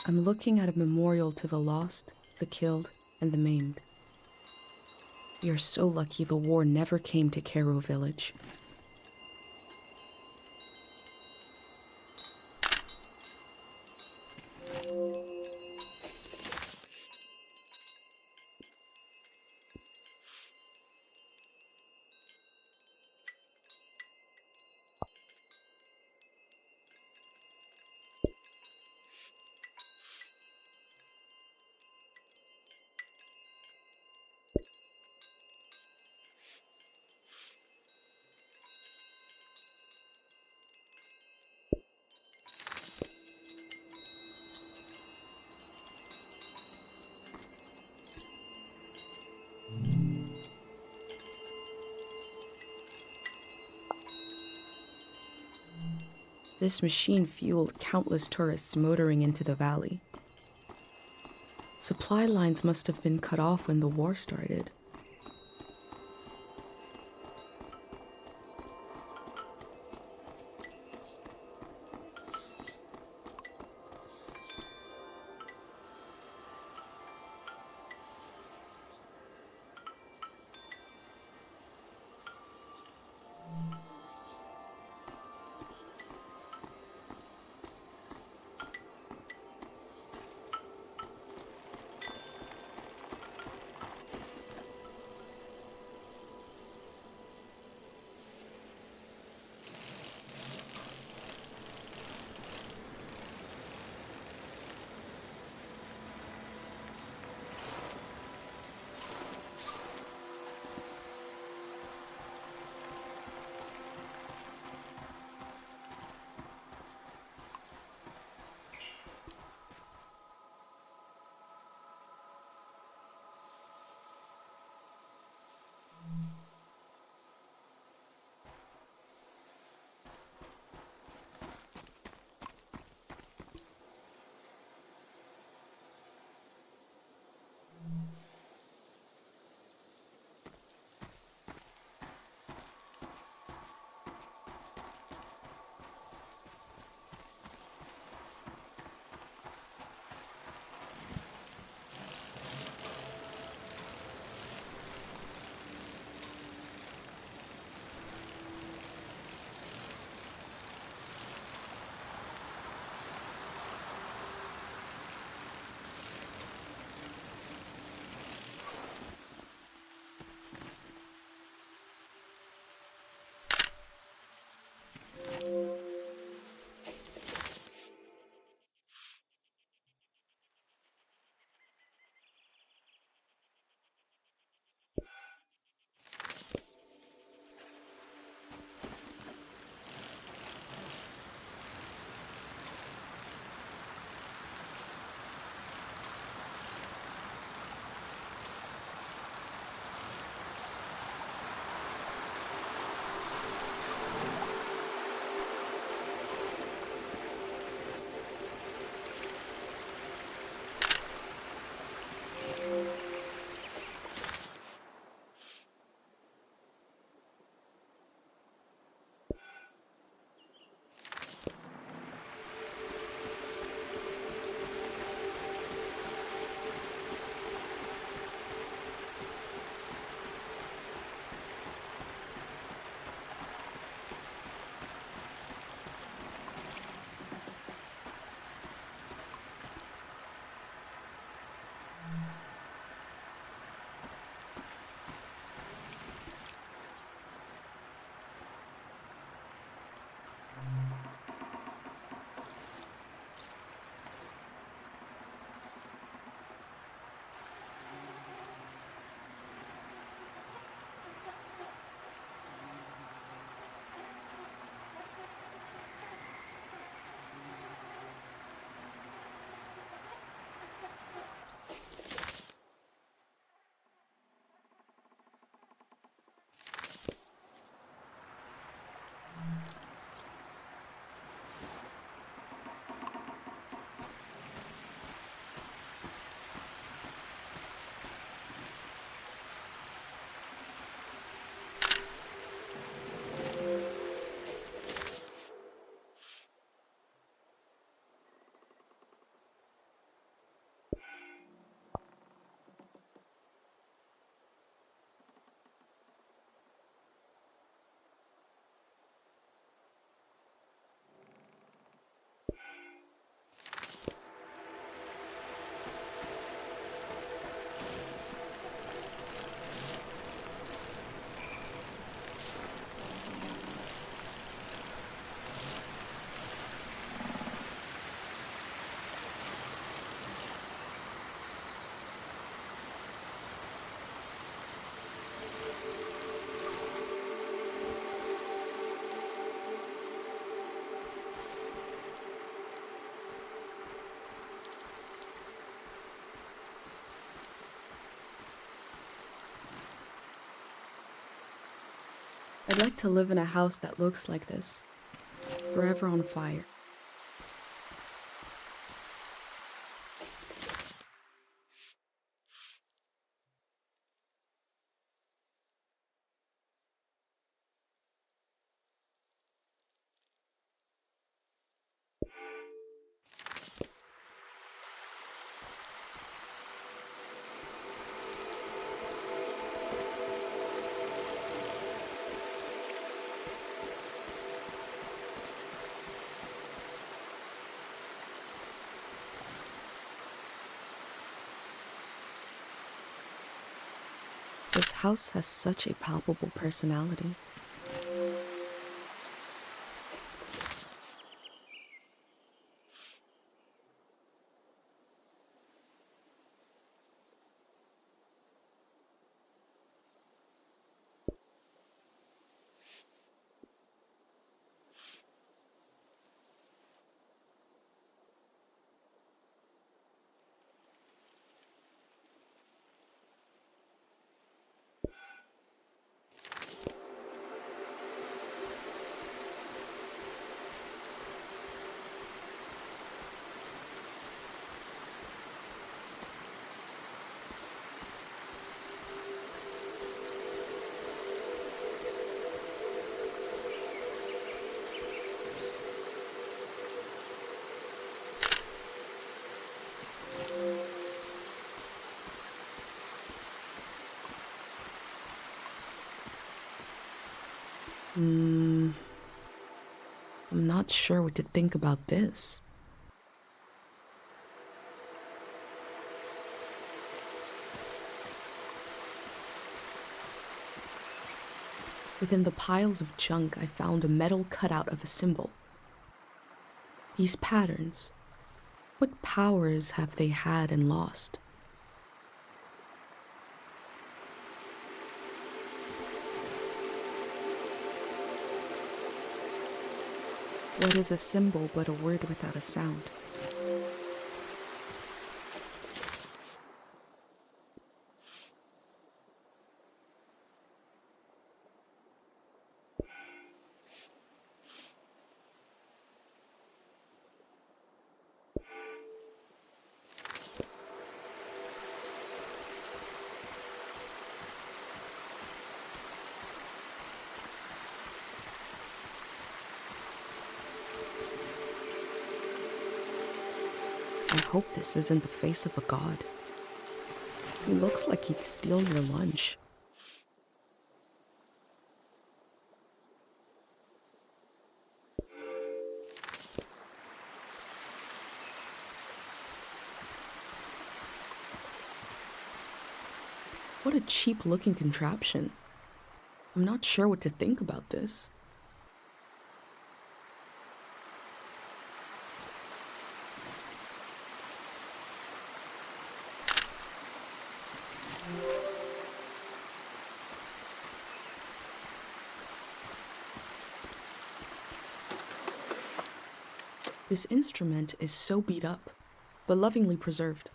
I'm looking at a memorial to the lost, the killed, and the maimed. We are so lucky the war never came to Cairo village. This machine fueled countless tourists motoring into the valley. Supply lines must have been cut off when the war started. I'd like to live in a house that looks like this, forever on fire. This house has such a palpable personality. I'm not sure what to think about this. Within the piles of junk, I found a metal cutout of a symbol. These patterns, what powers have they had and lost? What is a symbol but a word without a sound? I hope this isn't the face of a god. He looks like he'd steal your lunch. What a cheap-looking contraption. I'm not sure what to think about this. This instrument is so beat up, but lovingly preserved.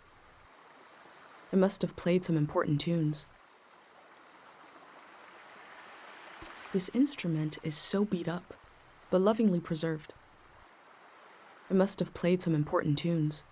It must have played some important tunes. This instrument is so beat up, but lovingly preserved. It must have played some important tunes.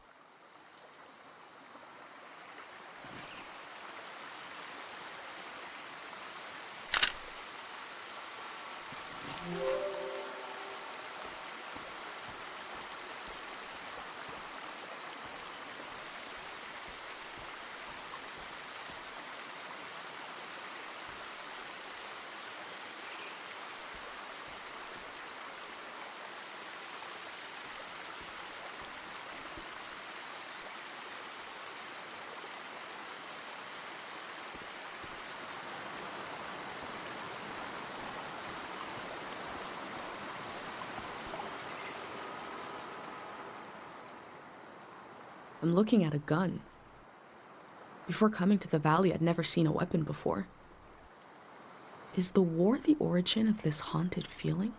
I'm looking at a gun. Before coming to the valley, I'd never seen a weapon before. Is the war the origin of this haunted feeling?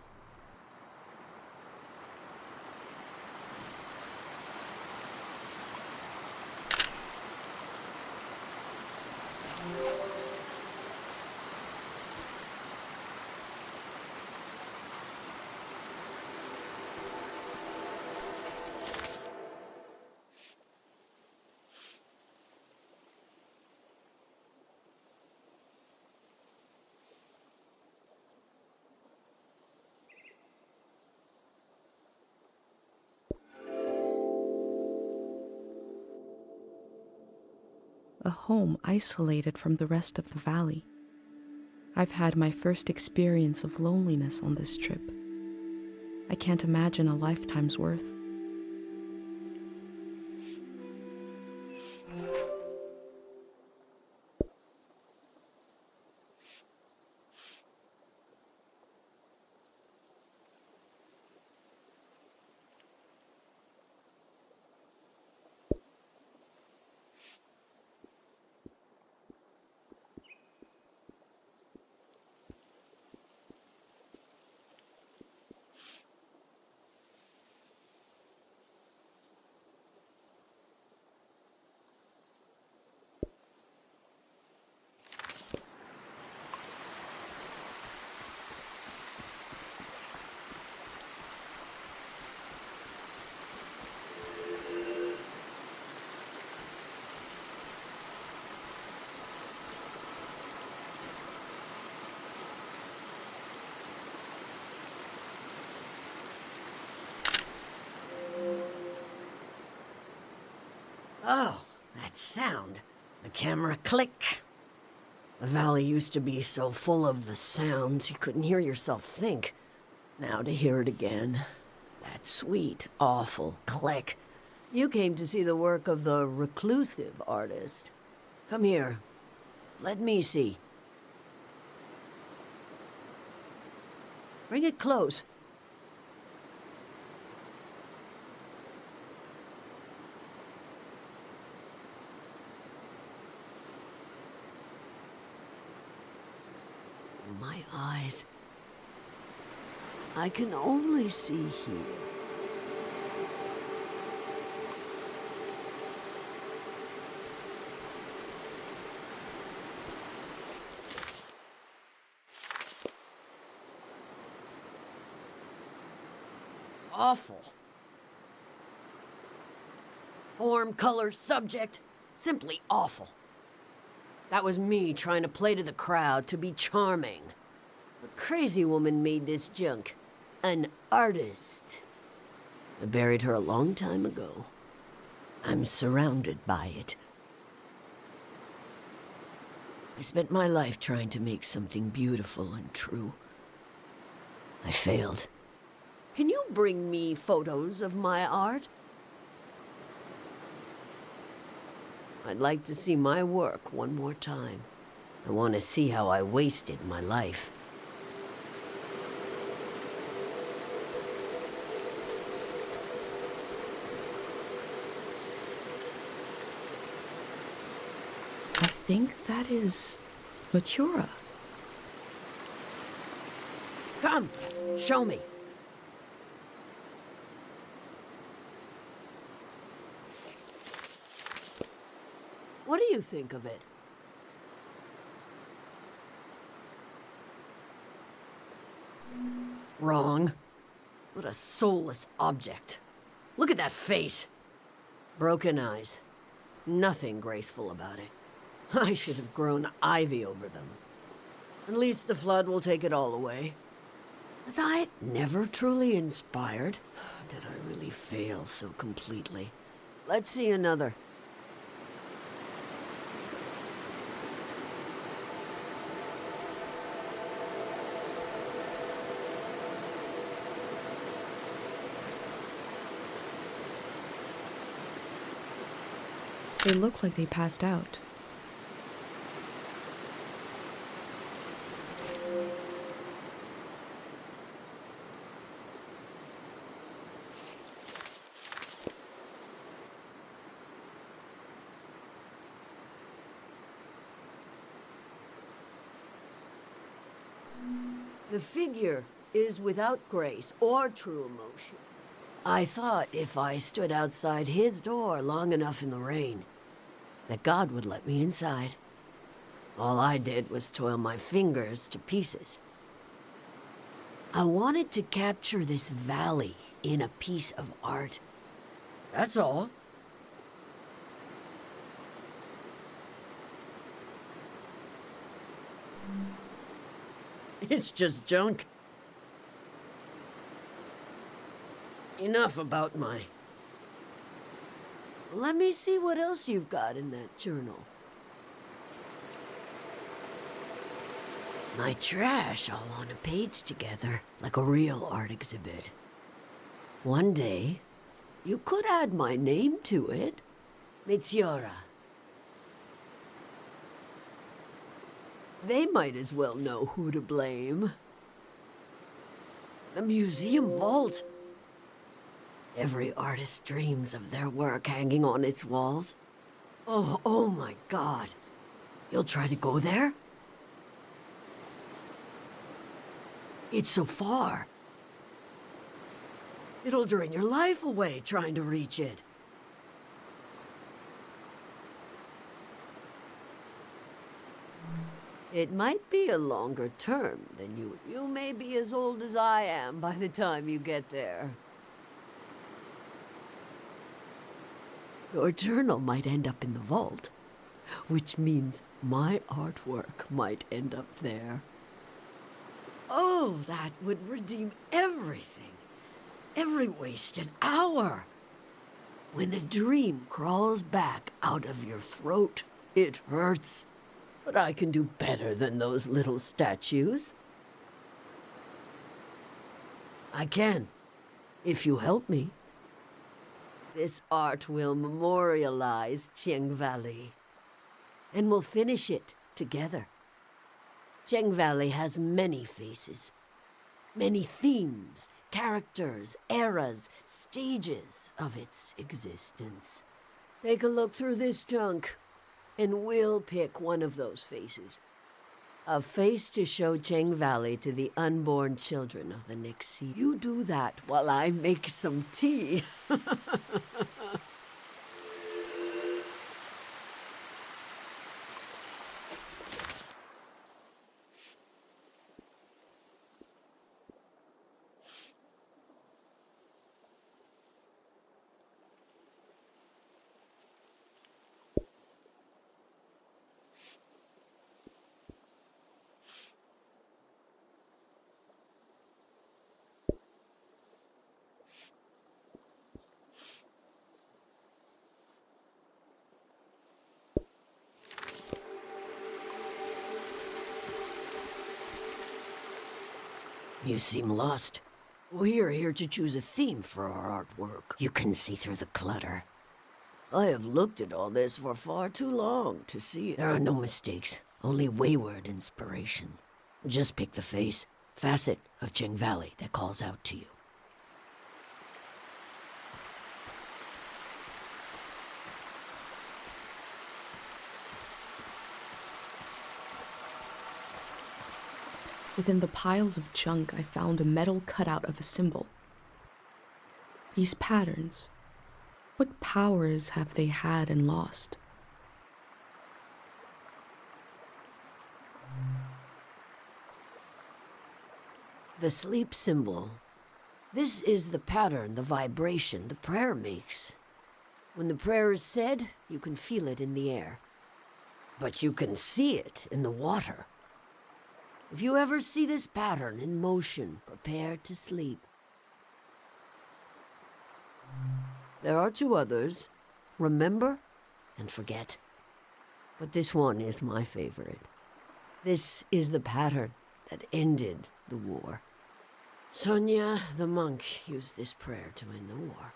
A home isolated from the rest of the valley. I've had my first experience of loneliness on this trip. I can't imagine a lifetime's worth. Oh, that sound. The camera click. The valley used to be so full of the sounds you couldn't hear yourself think. Now to hear it again. That sweet, awful click. You came to see the work of the reclusive artist. Come here. Let me see. Bring it close. My eyes. I can only see here. Awful. Form, color, subject. Simply awful. That was me trying to play to the crowd, to be charming. A crazy woman made this junk. An artist. I buried her a long time ago. I'm surrounded by it. I spent my life trying to make something beautiful and true. I failed. Can you bring me photos of my art? I'd like to see my work one more time. I want to see how I wasted my life. I think that is Matura. Come, show me. What do you think of it? Wrong. What a soulless object. Look at that face. Broken eyes. Nothing graceful about it. I should have grown ivy over them. At least the flood will take it all away. Was I never truly inspired? Did I really fail so completely? Let's see another. They look like they passed out. The figure is without grace or true emotion. I thought if I stood outside his door long enough in the rain, that God would let me inside. All I did was toil my fingers to pieces. I wanted to capture this valley in a piece of art. That's all. It's just junk. Enough about my... Let me see what else you've got in that journal. My trash all on a page together, like a real art exhibit. One day, you could add my name to it. Mitsiora. They might as well know who to blame. The museum vault. Every artist dreams of their work hanging on its walls. Oh my God. You'll try to go there? It's so far. It'll drain your life away trying to reach it. It might be a longer term than you. You may be as old as I am by the time you get there. Your journal might end up in the vault, which means my artwork might end up there. Oh, that would redeem everything. Every wasted hour. When a dream crawls back out of your throat, it hurts. But I can do better than those little statues. I can, if you help me. This art will memorialize Cheng Valley, and we'll finish it together. Cheng Valley has many faces, many themes, characters, eras, stages of its existence. Take a look through this junk, and we'll pick one of those faces. A face to show Cheng Valley to the unborn children of the next sea. You do that while I make some tea. You seem lost. We're here to choose a theme for our artwork. You can see through the clutter. I have looked at all this for far too long to see it. There are no mistakes, only wayward inspiration. Just pick the face, facet of Cheng Valley that calls out to you. Within the piles of junk, I found a metal cutout of a symbol. These patterns, what powers have they had and lost? The sleep symbol. This is the pattern, the vibration the prayer makes. When the prayer is said, you can feel it in the air. But you can see it in the water. If you ever see this pattern in motion, prepare to sleep. There are two others. Remember and forget. But this one is my favorite. This is the pattern that ended the war. Sonia, the monk, used this prayer to end the war.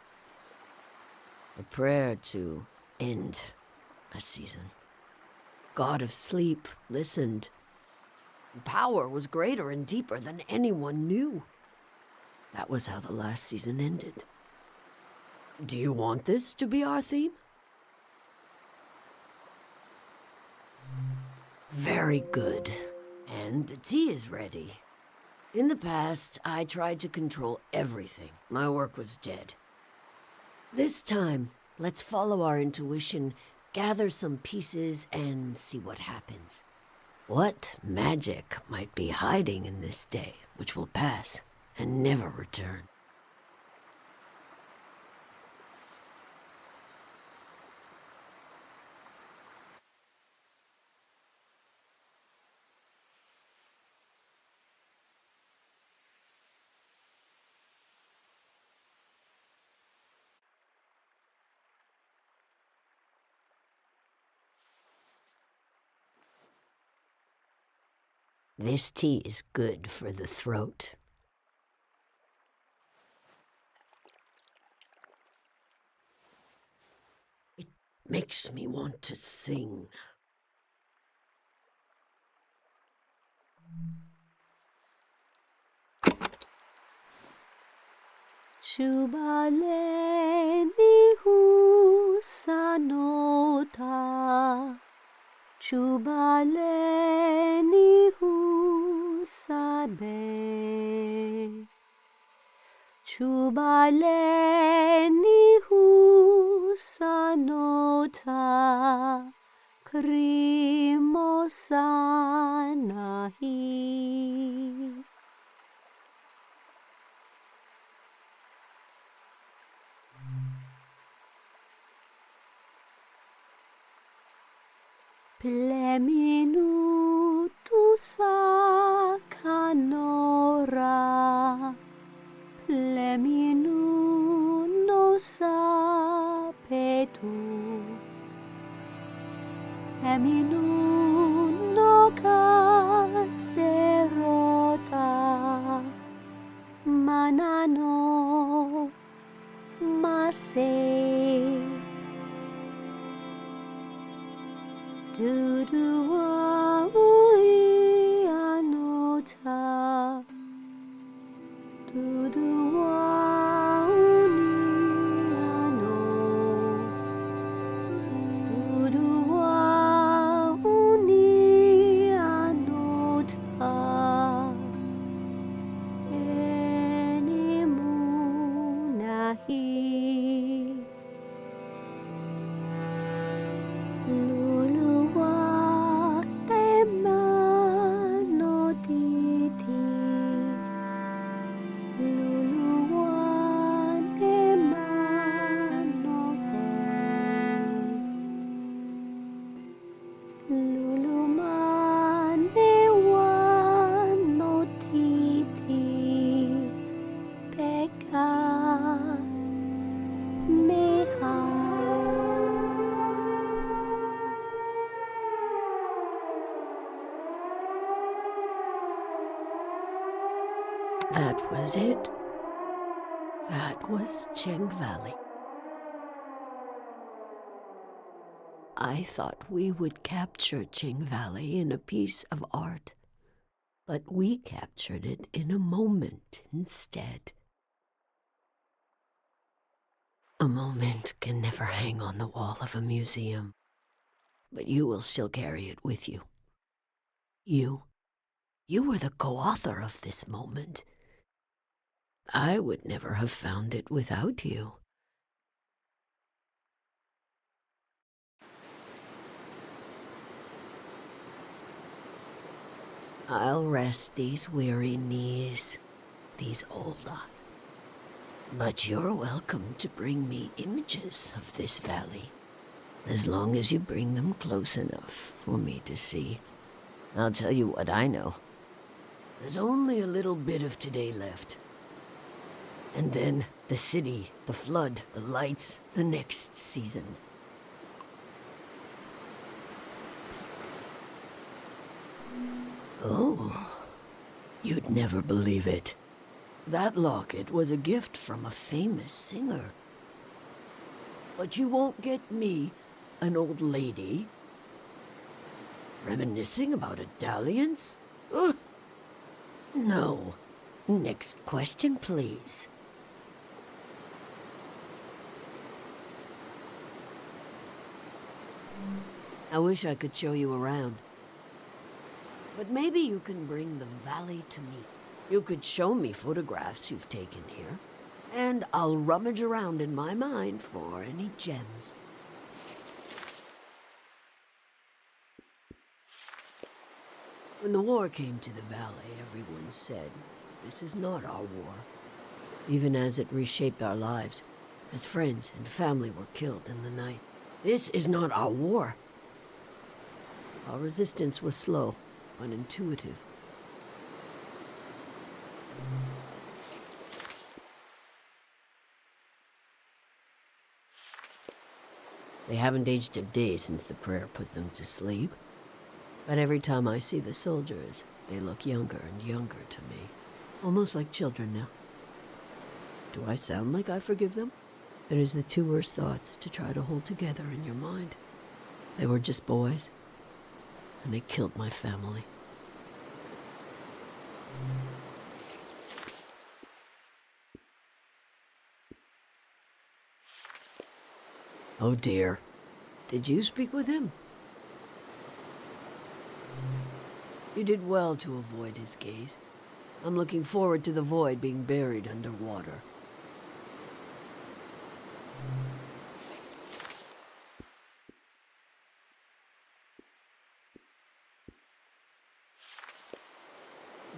A prayer to end a season. God of sleep listened. Power was greater and deeper than anyone knew. That was how the last season ended. Do you want this to be our theme? Very good. And the tea is ready. In the past, I tried to control everything. My work was dead. This time, let's follow our intuition, gather some pieces, and see what happens. What magic might be hiding in this day, which will pass and never return? This tea is good for the throat. It makes me want to sing. Chubaleni husanota, Chubaleni husabe, Chubaleni husanota, Krimosanahi. Pleminutu sakanora, Pleminu sapetu, Eminu no kaserota, Manano mase. Dudua ui anota, Dudua uni ano, Dudua uni anota, Enimunahi. That was it. That was Cheng Valley. I thought we would capture Ching Valley in a piece of art, but we captured it in a moment instead. A moment can never hang on the wall of a museum, but you will still carry it with you. You were the co-author of this moment. I would never have found it without you. I'll rest these weary knees, these old eyes. But you're welcome to bring me images of this valley, as long as you bring them close enough for me to see. I'll tell you what I know. There's only a little bit of today left. And then the city, the flood, the lights, the next season. Oh, you'd never believe it. That locket was a gift from a famous singer. But you won't get me, an old lady, reminiscing about a dalliance? Ugh. No. Next question, please. I wish I could show you around. But maybe you can bring the valley to me. You could show me photographs you've taken here, and I'll rummage around in my mind for any gems. When the war came to the valley, everyone said, "This is not our war." Even as it reshaped our lives, as friends and family were killed in the night. This is not our war. Our resistance was slow, unintuitive. They haven't aged a day since the prayer put them to sleep. But every time I see the soldiers, they look younger and younger to me. Almost like children now. Do I sound like I forgive them? It is the two worst thoughts to try to hold together in your mind. They were just boys, and they killed my family. Oh dear. Did you speak with him? You did well to avoid his gaze. I'm looking forward to the void being buried underwater.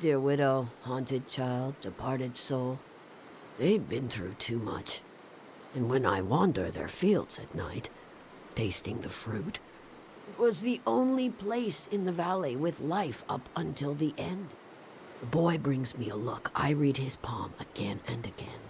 Dear widow, haunted child, departed soul, they've been through too much. And when I wander their fields at night, tasting the fruit, it was the only place in the valley with life up until the end. The boy brings me a look. I read his palm again and again.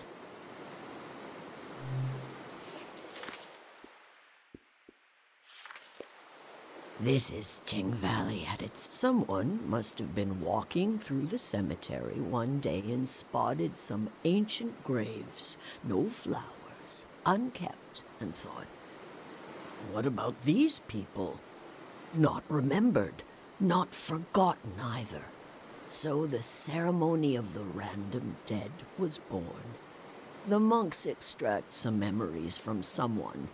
This is Ching Valley at its... Someone must have been walking through the cemetery one day and spotted some ancient graves, no flowers, unkept, and thought, what about these people? Not remembered, not forgotten either. So the ceremony of the random dead was born. The monks extract some memories from someone,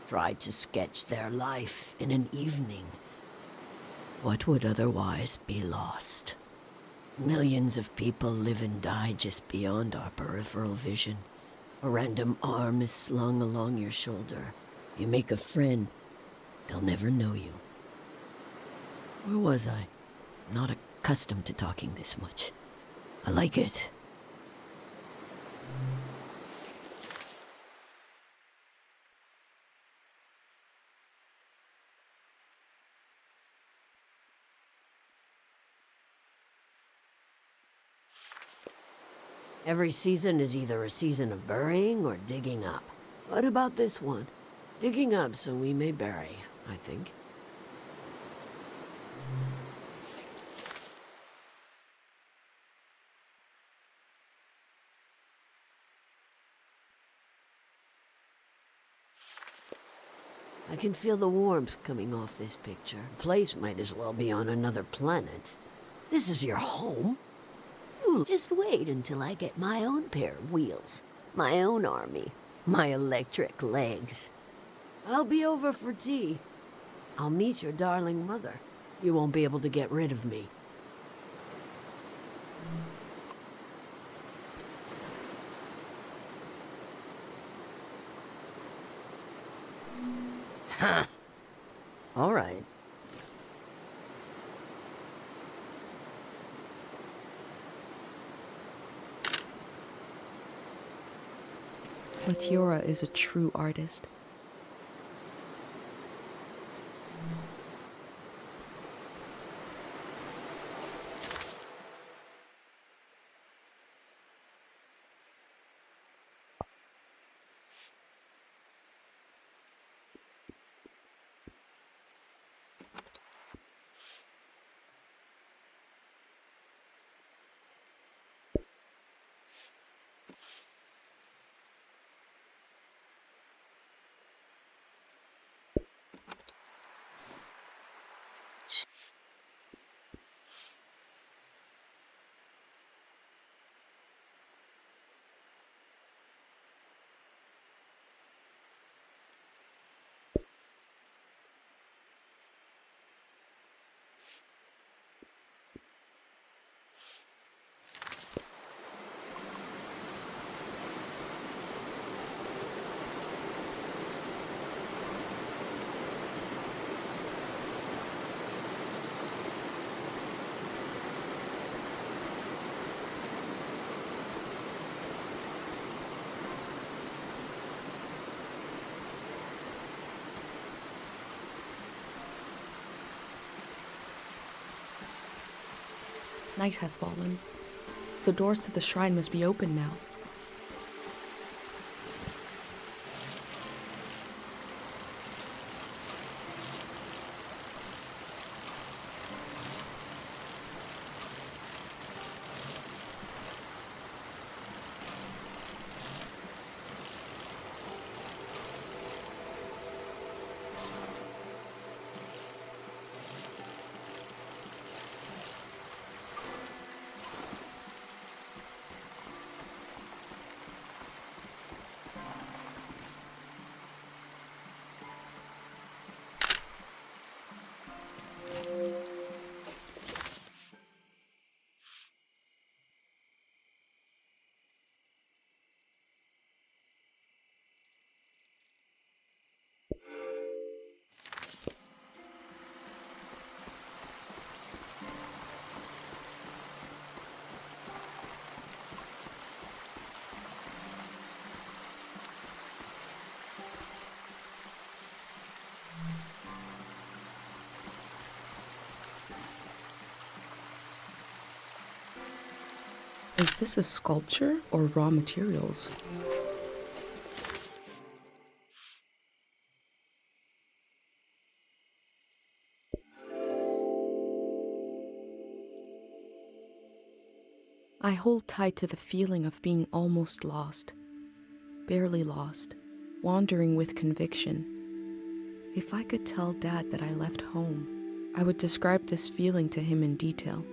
try to sketch their life in an evening. What would otherwise be lost? Millions of people live and die just beyond our peripheral vision. A random arm is slung along your shoulder. You make a friend, they'll never know you. Where was I? Not accustomed to talking this much. I like it. Every season is either a season of burying or digging up. What about this one? Digging up so we may bury, I think. I can feel the warmth coming off this picture. The place might as well be on another planet. This is your home. You just wait until I get my own pair of wheels, my own army, my electric legs. I'll be over for tea. I'll meet your darling mother. You won't be able to get rid of me. Huh. All right. Latiora is a true artist. Night has fallen. The doors to the shrine must be open now. Is this a sculpture or raw materials? I hold tight to the feeling of being almost lost, barely lost, wandering with conviction. If I could tell Dad that I left home, I would describe this feeling to him in detail.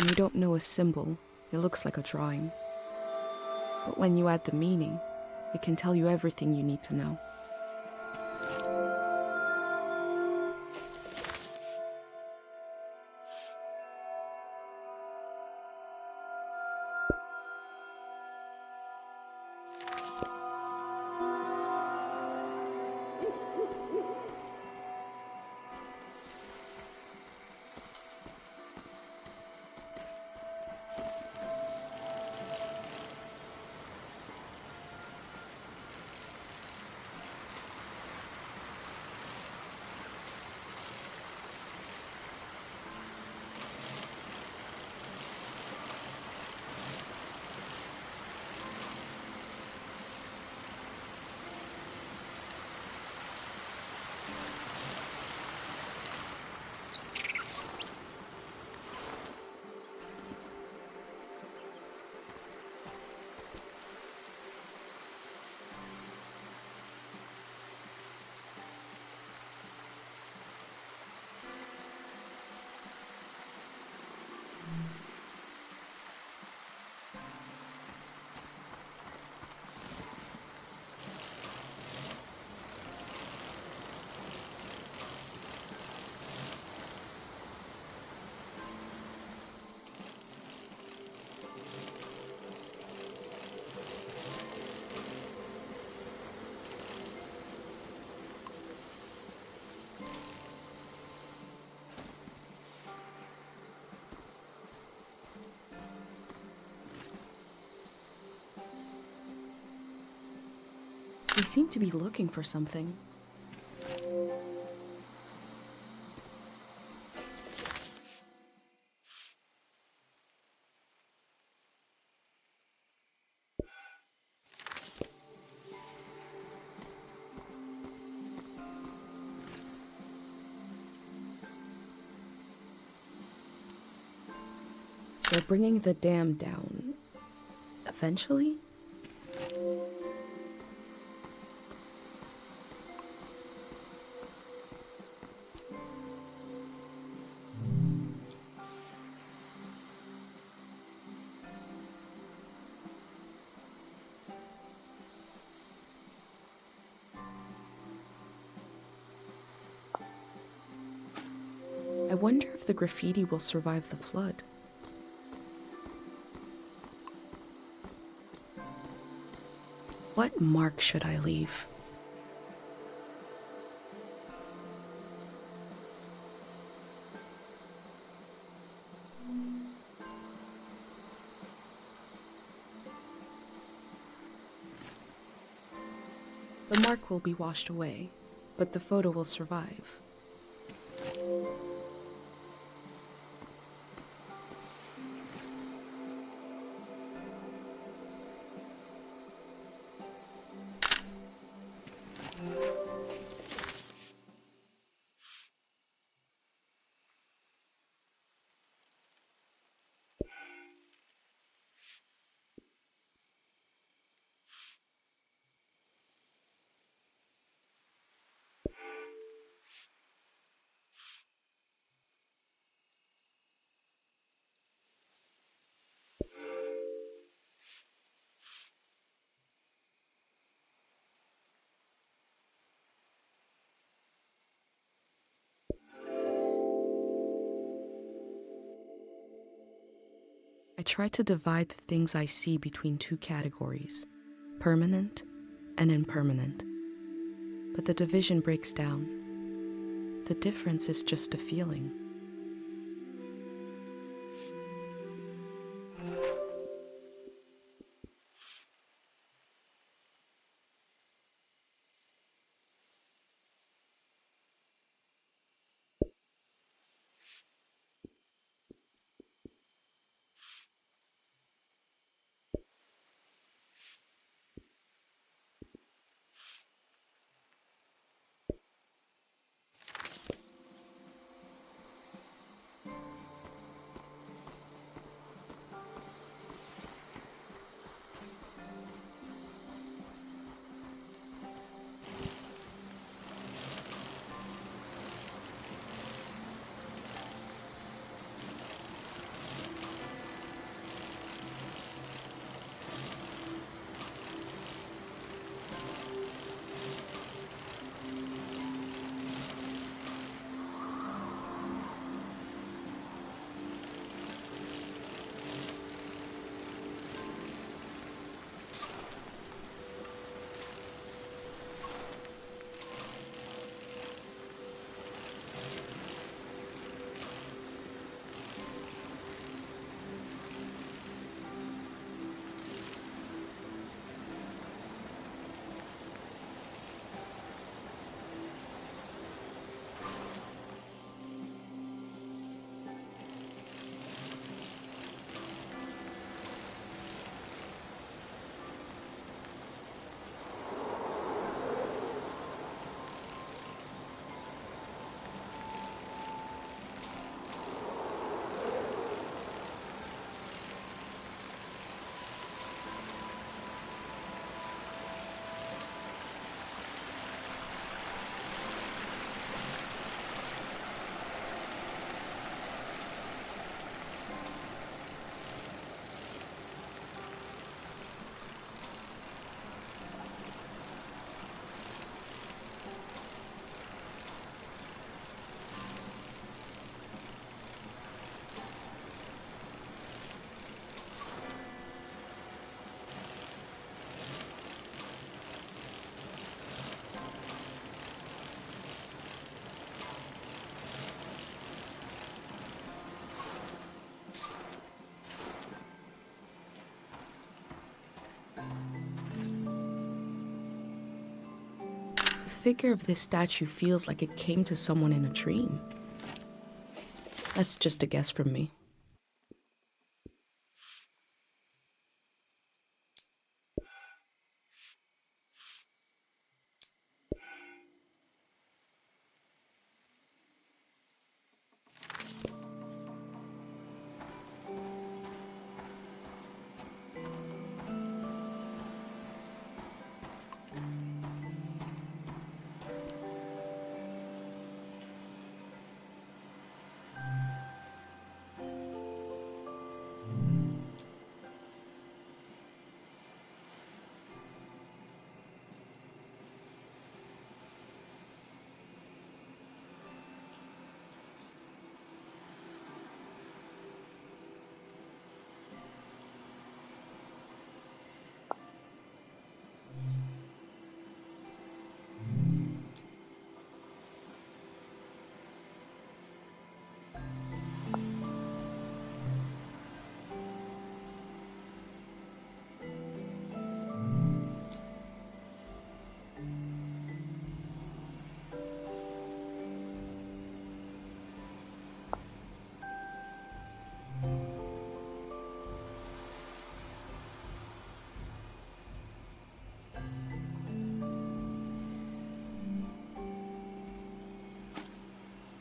When you don't know a symbol, it looks like a drawing. But when you add the meaning, it can tell you everything you need to know. They seem to be looking for something. They're bringing the dam down. Eventually? I wonder if the graffiti will survive the flood. What mark should I leave? The mark will be washed away, but the photo will survive. I try to divide the things I see between two categories, permanent and impermanent. But the division breaks down. The difference is just a feeling. figure of this statue feels like it came to someone in a dream. That's just a guess from me.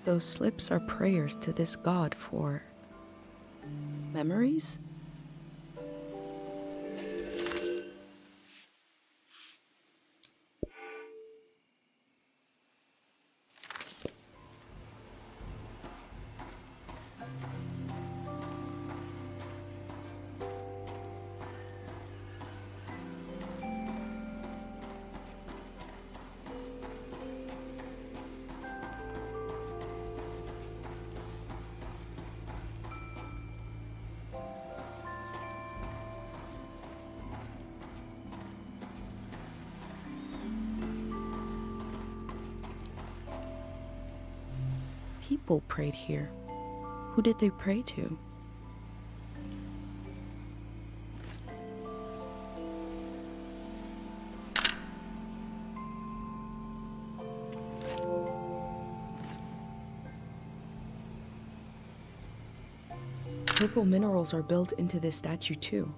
Those slips are prayers to this god for memories? People prayed here. Who did they pray to? Purple minerals are built into this statue too.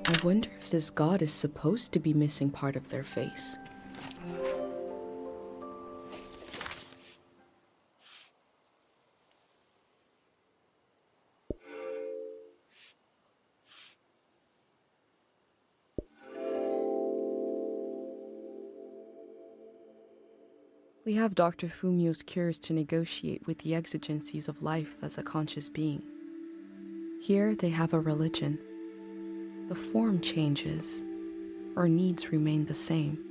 I wonder if this god is supposed to be missing part of their face. We have Dr. Fumio's cures to negotiate with the exigencies of life as a conscious being. Here they have a religion. The form changes, our needs remain the same.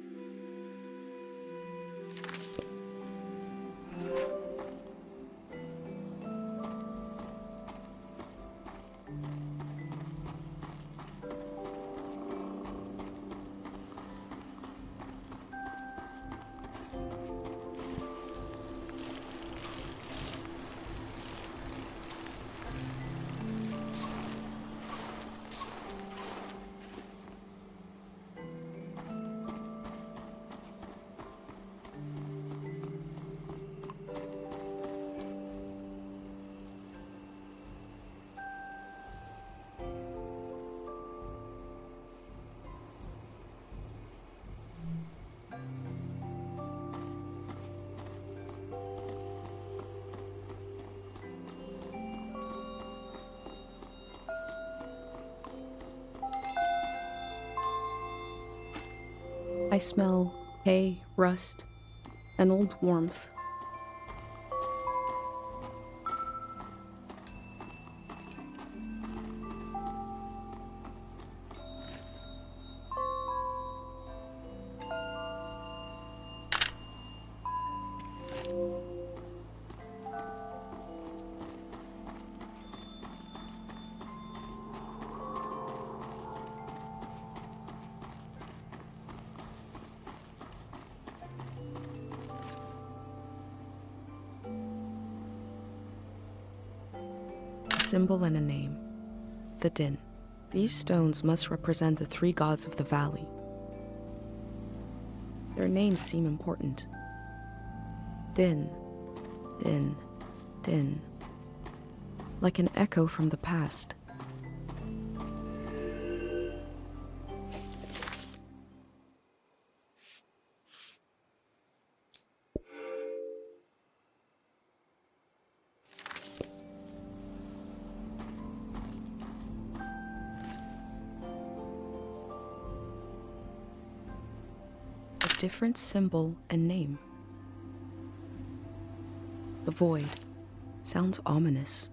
I smell hay, rust, and old warmth. Symbol and a name, the Din. These stones must represent the three gods of the valley. Their names seem important. Din, Din, Din. Like an echo from the past. Different symbol and name. The void sounds ominous.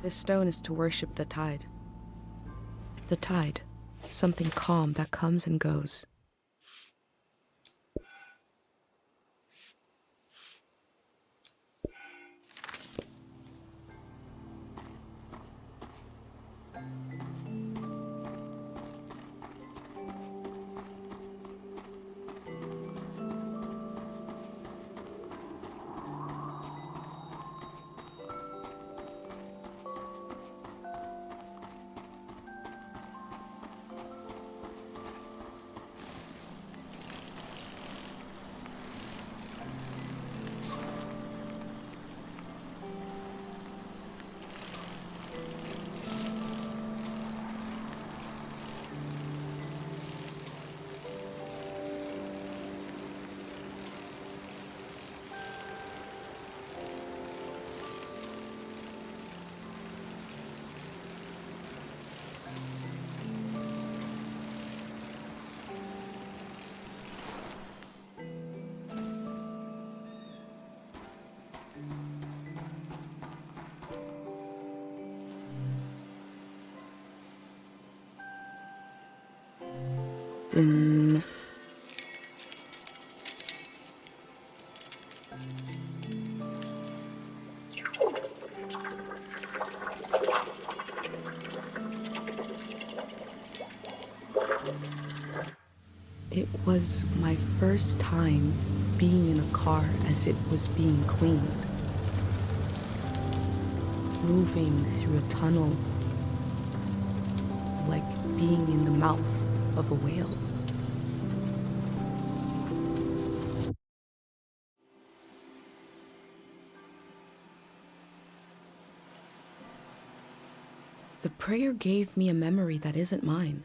This stone is to worship the tide. The tide, something calm that comes and goes. Then it It was my first time being in a car as it was being cleaned. Moving through a tunnel, like being in the mouth of a whale. The prayer gave me a memory that isn't mine.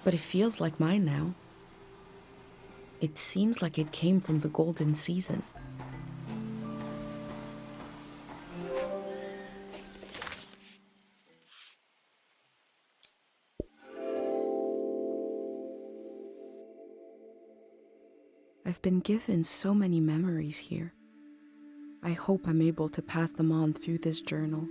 But it feels like mine now. It seems like it came from the golden season. I've been given so many memories here. I hope I'm able to pass them on through this journal.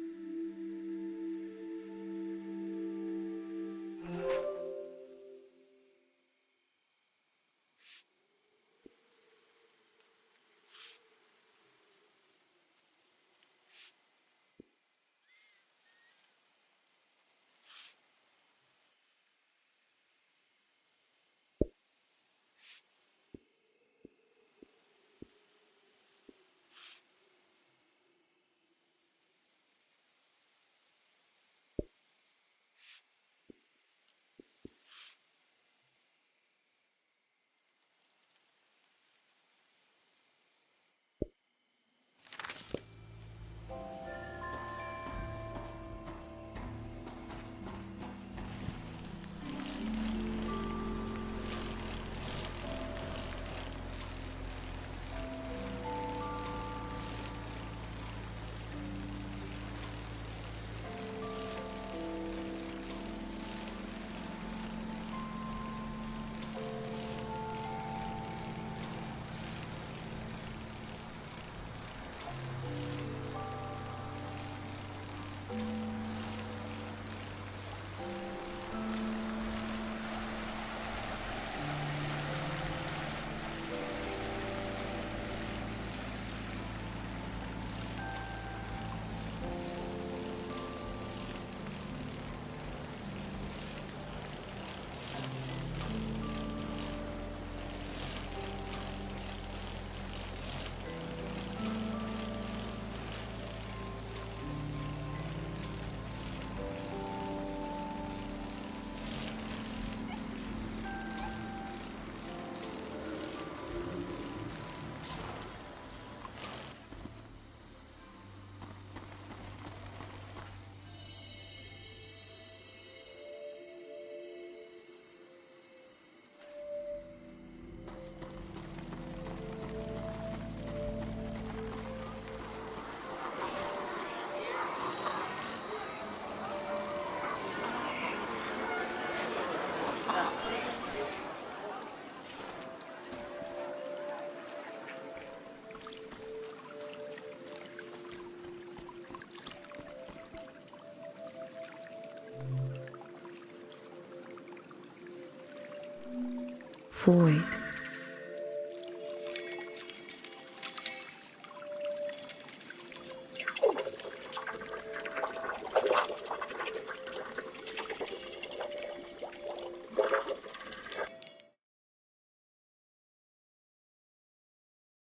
Void.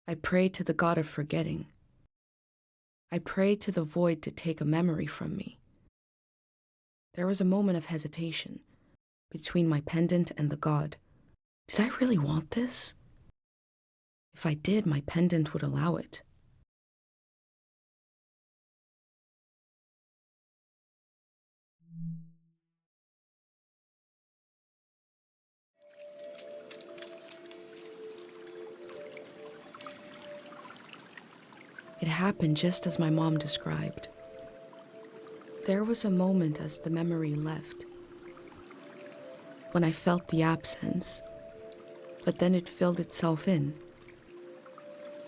I pray to the god of forgetting. I pray to the void to take a memory from me. There was a moment of hesitation between my pendant and the god. Did I really want this? If I did, my pendant would allow it. It happened just as my mom described. There was a moment as the memory left, when I felt the absence, but then it filled itself in.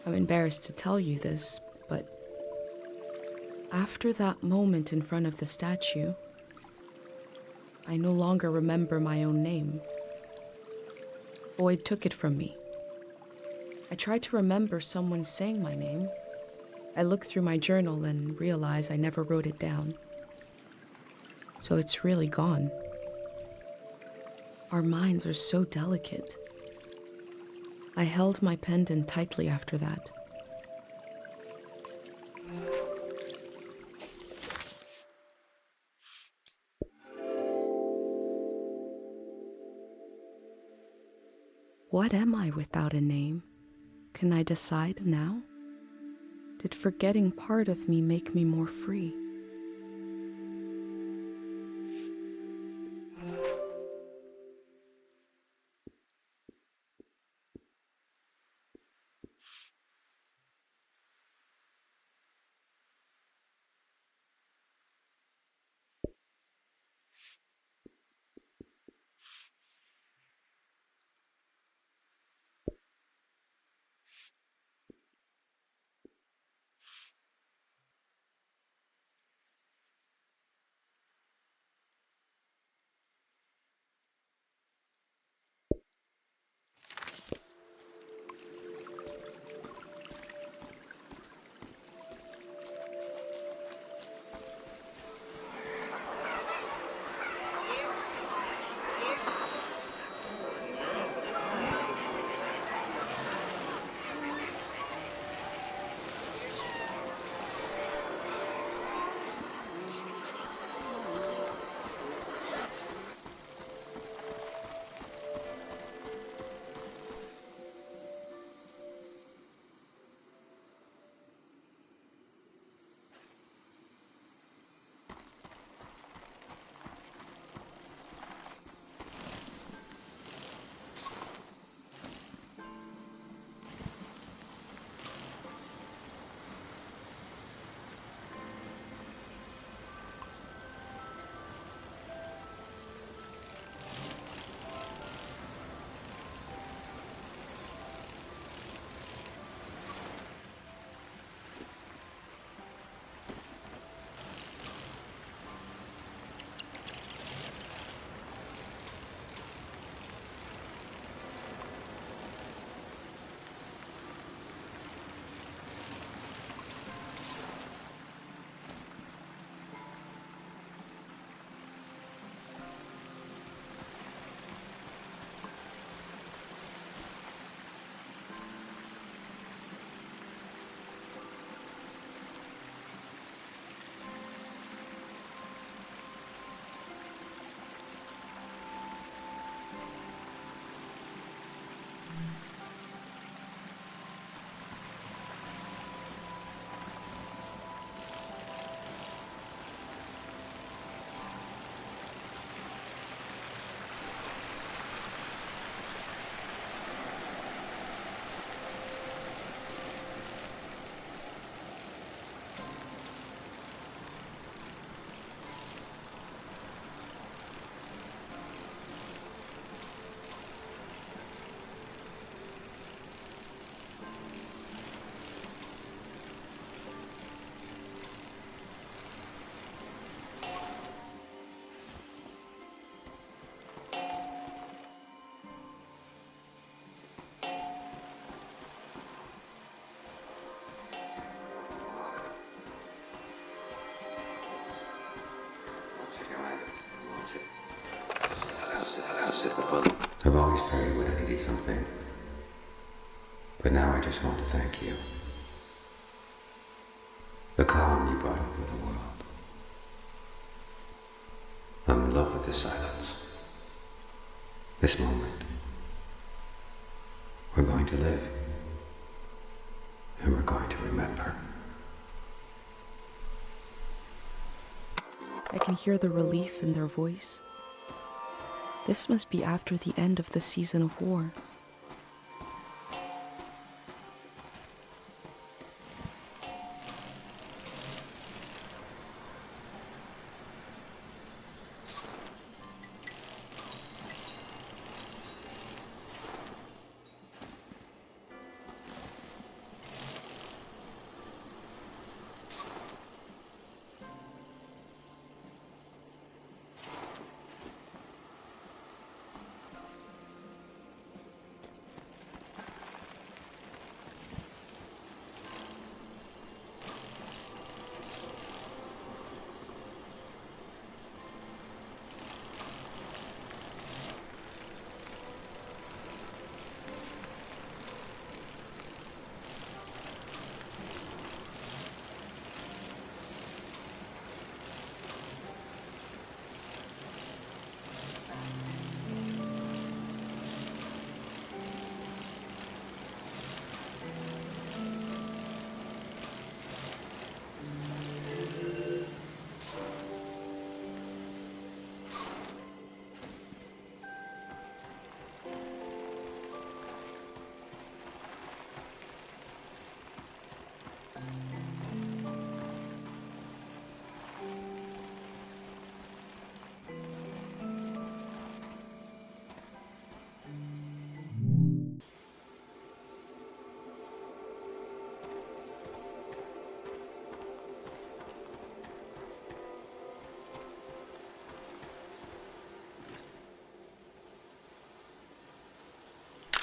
I'm embarrassed to tell you this, but after that moment in front of the statue, I no longer remember my own name. Void took it from me. I tried to remember someone saying my name. I looked through my journal and realized I never wrote it down. So it's really gone. Our minds are so delicate. I held my pendant tightly after that. What am I without a name? Can I decide now? Did forgetting part of me make me more free? I've always prayed when I needed something. But now I just want to thank you. The calm you brought over the world. I'm in love with this silence. This moment. We're going to live. And we're going to remember. I can hear the relief in their voice. This must be after the end of the season of war.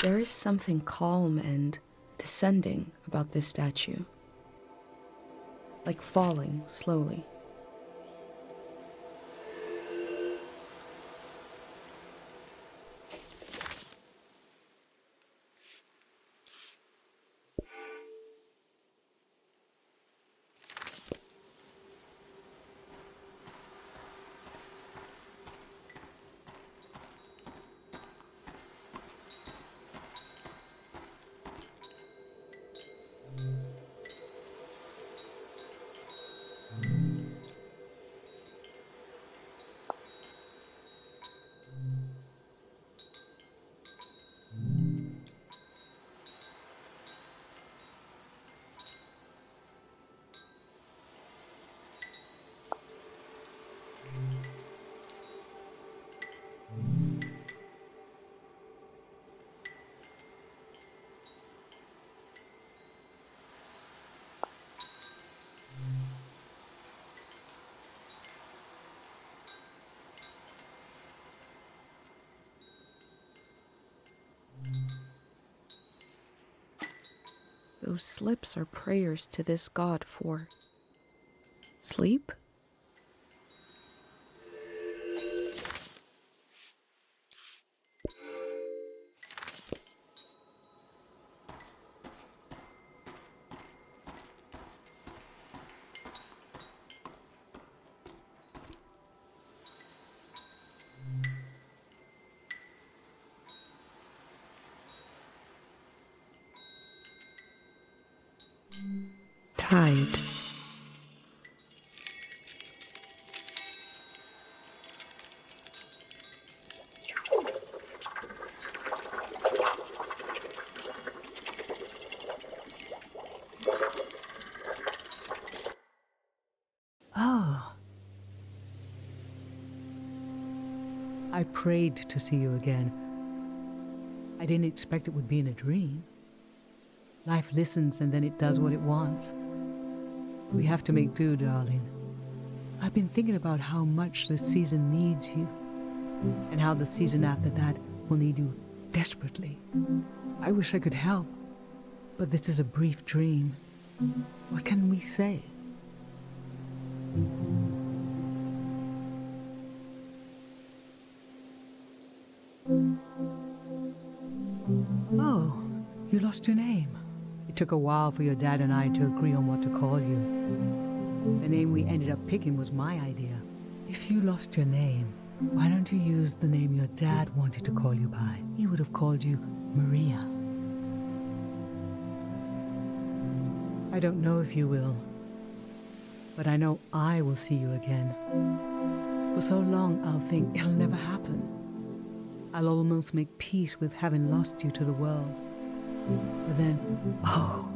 There is something calm and descending about this statue, like falling slowly. Those slips are prayers to this god for sleep? Tide. Oh. I prayed to see you again. I didn't expect it would be in a dream. Life listens and then it does what it wants. We have to make do, darling. I've been thinking about how much the season needs you, and how the season after that will need you desperately. I wish I could help, but this is a brief dream. What can we say? Oh, you lost your name. It took a while for your dad and I to agree on what to call you. The name we ended up picking was my idea. If you lost your name, why don't you use the name your dad wanted to call you by? He would have called you Maria. I don't know if you will, but I know I will see you again. For so long, I'll think it'll never happen. I'll almost make peace with having lost you to the world. But then, oh,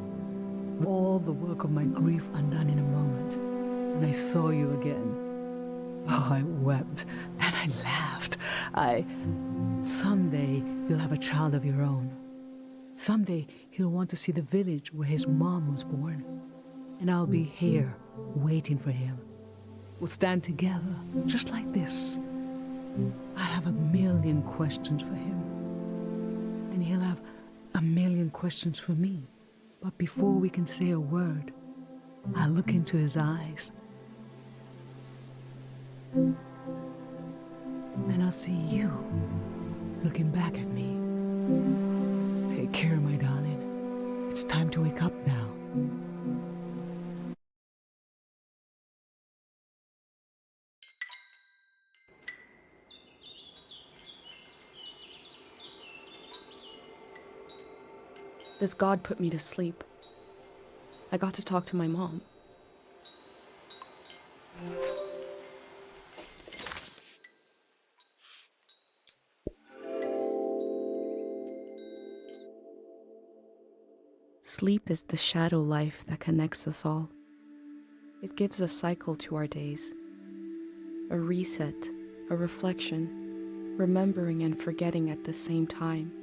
all the work of my grief undone in a moment. When I saw you again, oh, I wept and I laughed. Someday you'll have a child of your own. Someday he'll want to see the village where his mom was born. And I'll be here, waiting for him. We'll stand together, just like this. I have 1,000,000 questions for him. And he'll have 1,000,000 questions for me. But before we can say a word, I'll look into his eyes. And I'll see you looking back at me. Take care, my darling. It's time to wake up now. This god put me to sleep. I got to talk to my mom. Sleep is the shadow life that connects us all. It gives a cycle to our days, a reset, a reflection, remembering and forgetting at the same time.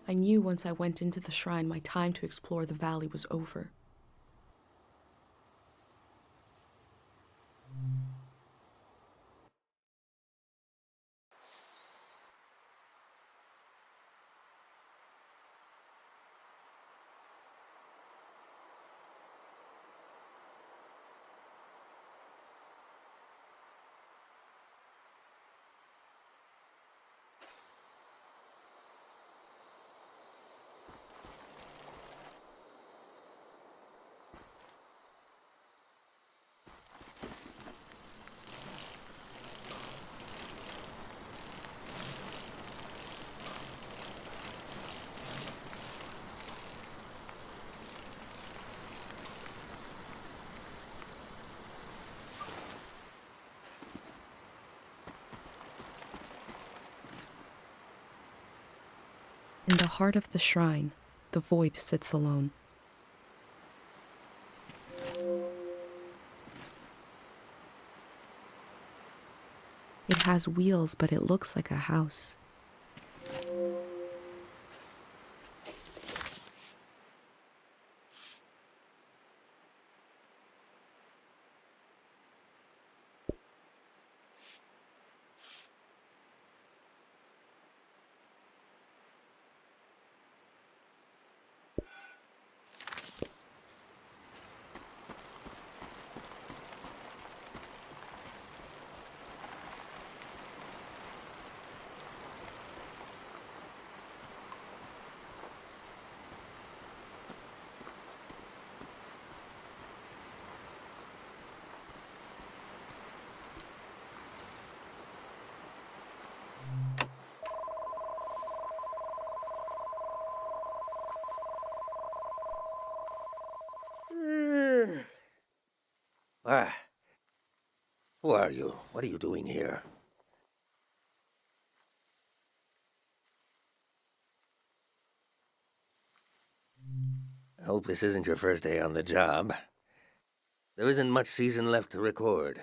I knew once I went into the shrine my time to explore the valley was over. In the heart of the shrine, the void sits alone. It has wheels, but it looks like a house. Who are you? What are you doing here? I hope this isn't your first day on the job. There isn't much season left to record.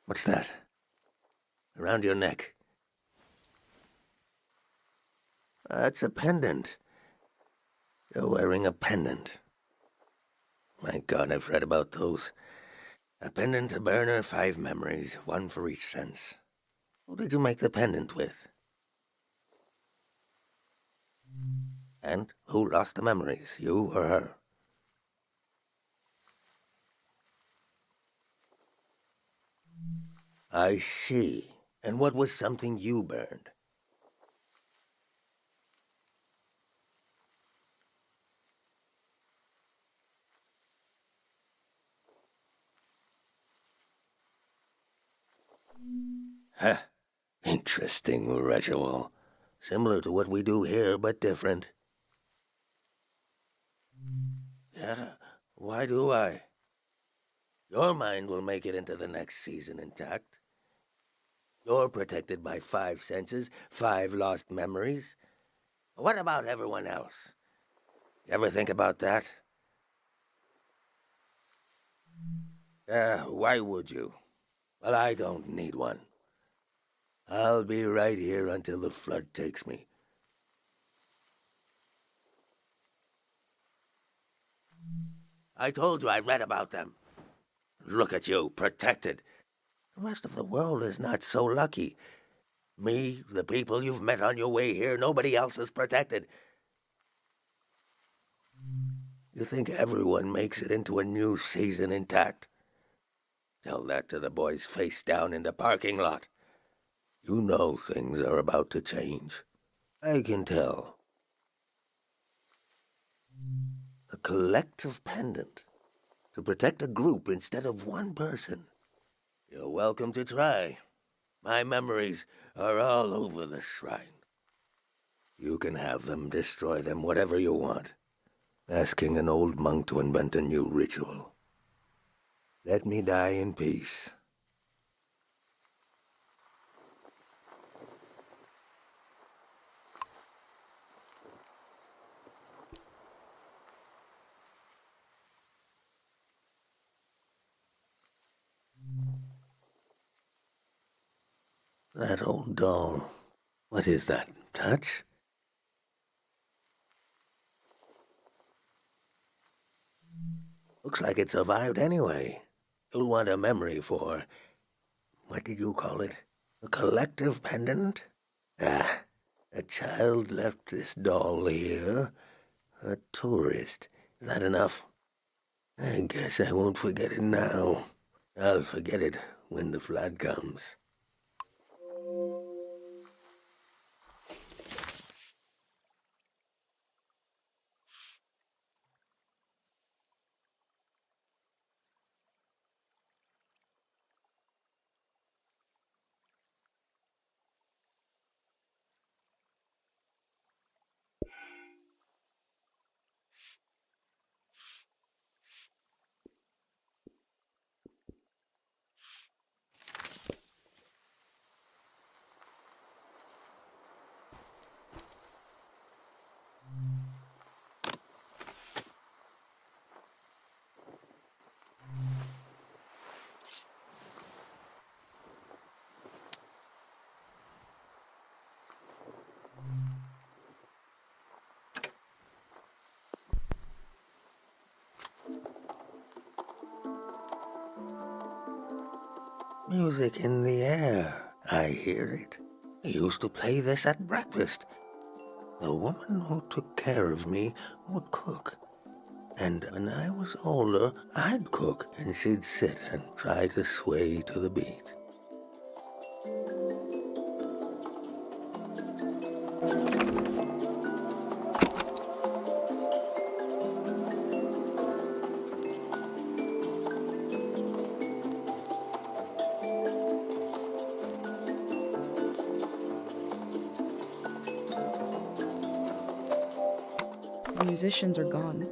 What's that? Around your neck? That's a pendant. You're wearing a pendant. My God, I've read about those. A pendant, a burner, 5 memories, 1 for each sense. Who did you make the pendant with? And who lost the memories, you or her? I see. And what was something you burned? Huh. Interesting ritual. Similar to what we do here, but different. Yeah, why do I? Your mind will make it into the next season intact. You're protected by 5 senses, 5 lost memories. What about everyone else? You ever think about that? Why would you? Well, I don't need one. I'll be right here until the flood takes me. I told you I read about them. Look at you, protected. The rest of the world is not so lucky. Me, the people you've met on your way here, nobody else is protected. You think everyone makes it into a new season intact? Tell that to the boys face down in the parking lot. You know things are about to change. I can tell. A collective pendant to protect a group instead of one person. You're welcome to try. My memories are all over the shrine. You can have them, destroy them, whatever you want. Asking an old monk to invent a new ritual. Let me die in peace. That old doll. What is that? touch. Looks like it survived anyway. You'll want a memory for... what did you call it? A collective pendant? Ah, a child left this doll here. A tourist. Is that enough? I guess I won't forget it now. I'll forget it when the flood comes. Music in the air. I hear it. I used to play this at breakfast. The woman who took care of me would cook. And when I was older, I'd cook, and she'd sit and try to sway to the beat. The musicians are gone.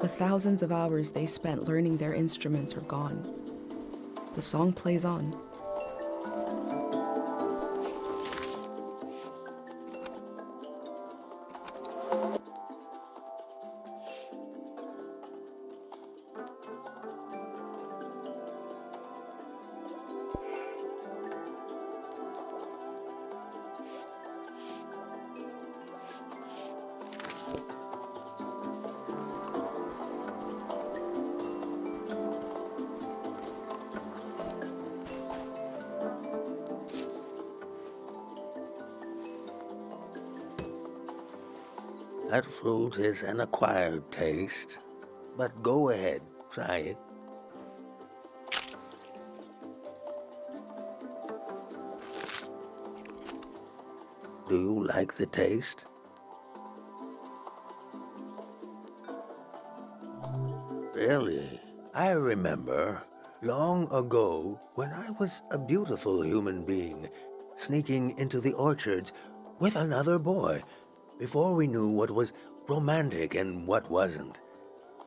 The thousands of hours they spent learning their instruments are gone. The song plays on. That fruit is an acquired taste, but go ahead, try it. Do you like the taste? Really? I remember long ago when I was a beautiful human being, sneaking into the orchards with another boy, before we knew what was romantic and what wasn't.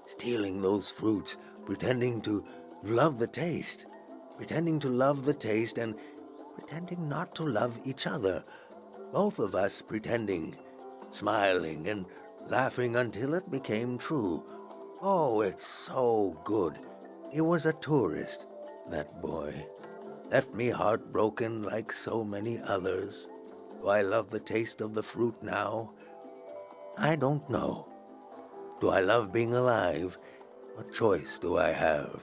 Stealing those fruits, pretending to love the taste. Pretending to love the taste and pretending not to love each other. Both of us pretending, smiling and laughing until it became true. Oh, it's so good. He was a tourist, that boy. Left me heartbroken like so many others. Do I love the taste of the fruit now? I don't know. Do I love being alive? What choice do I have?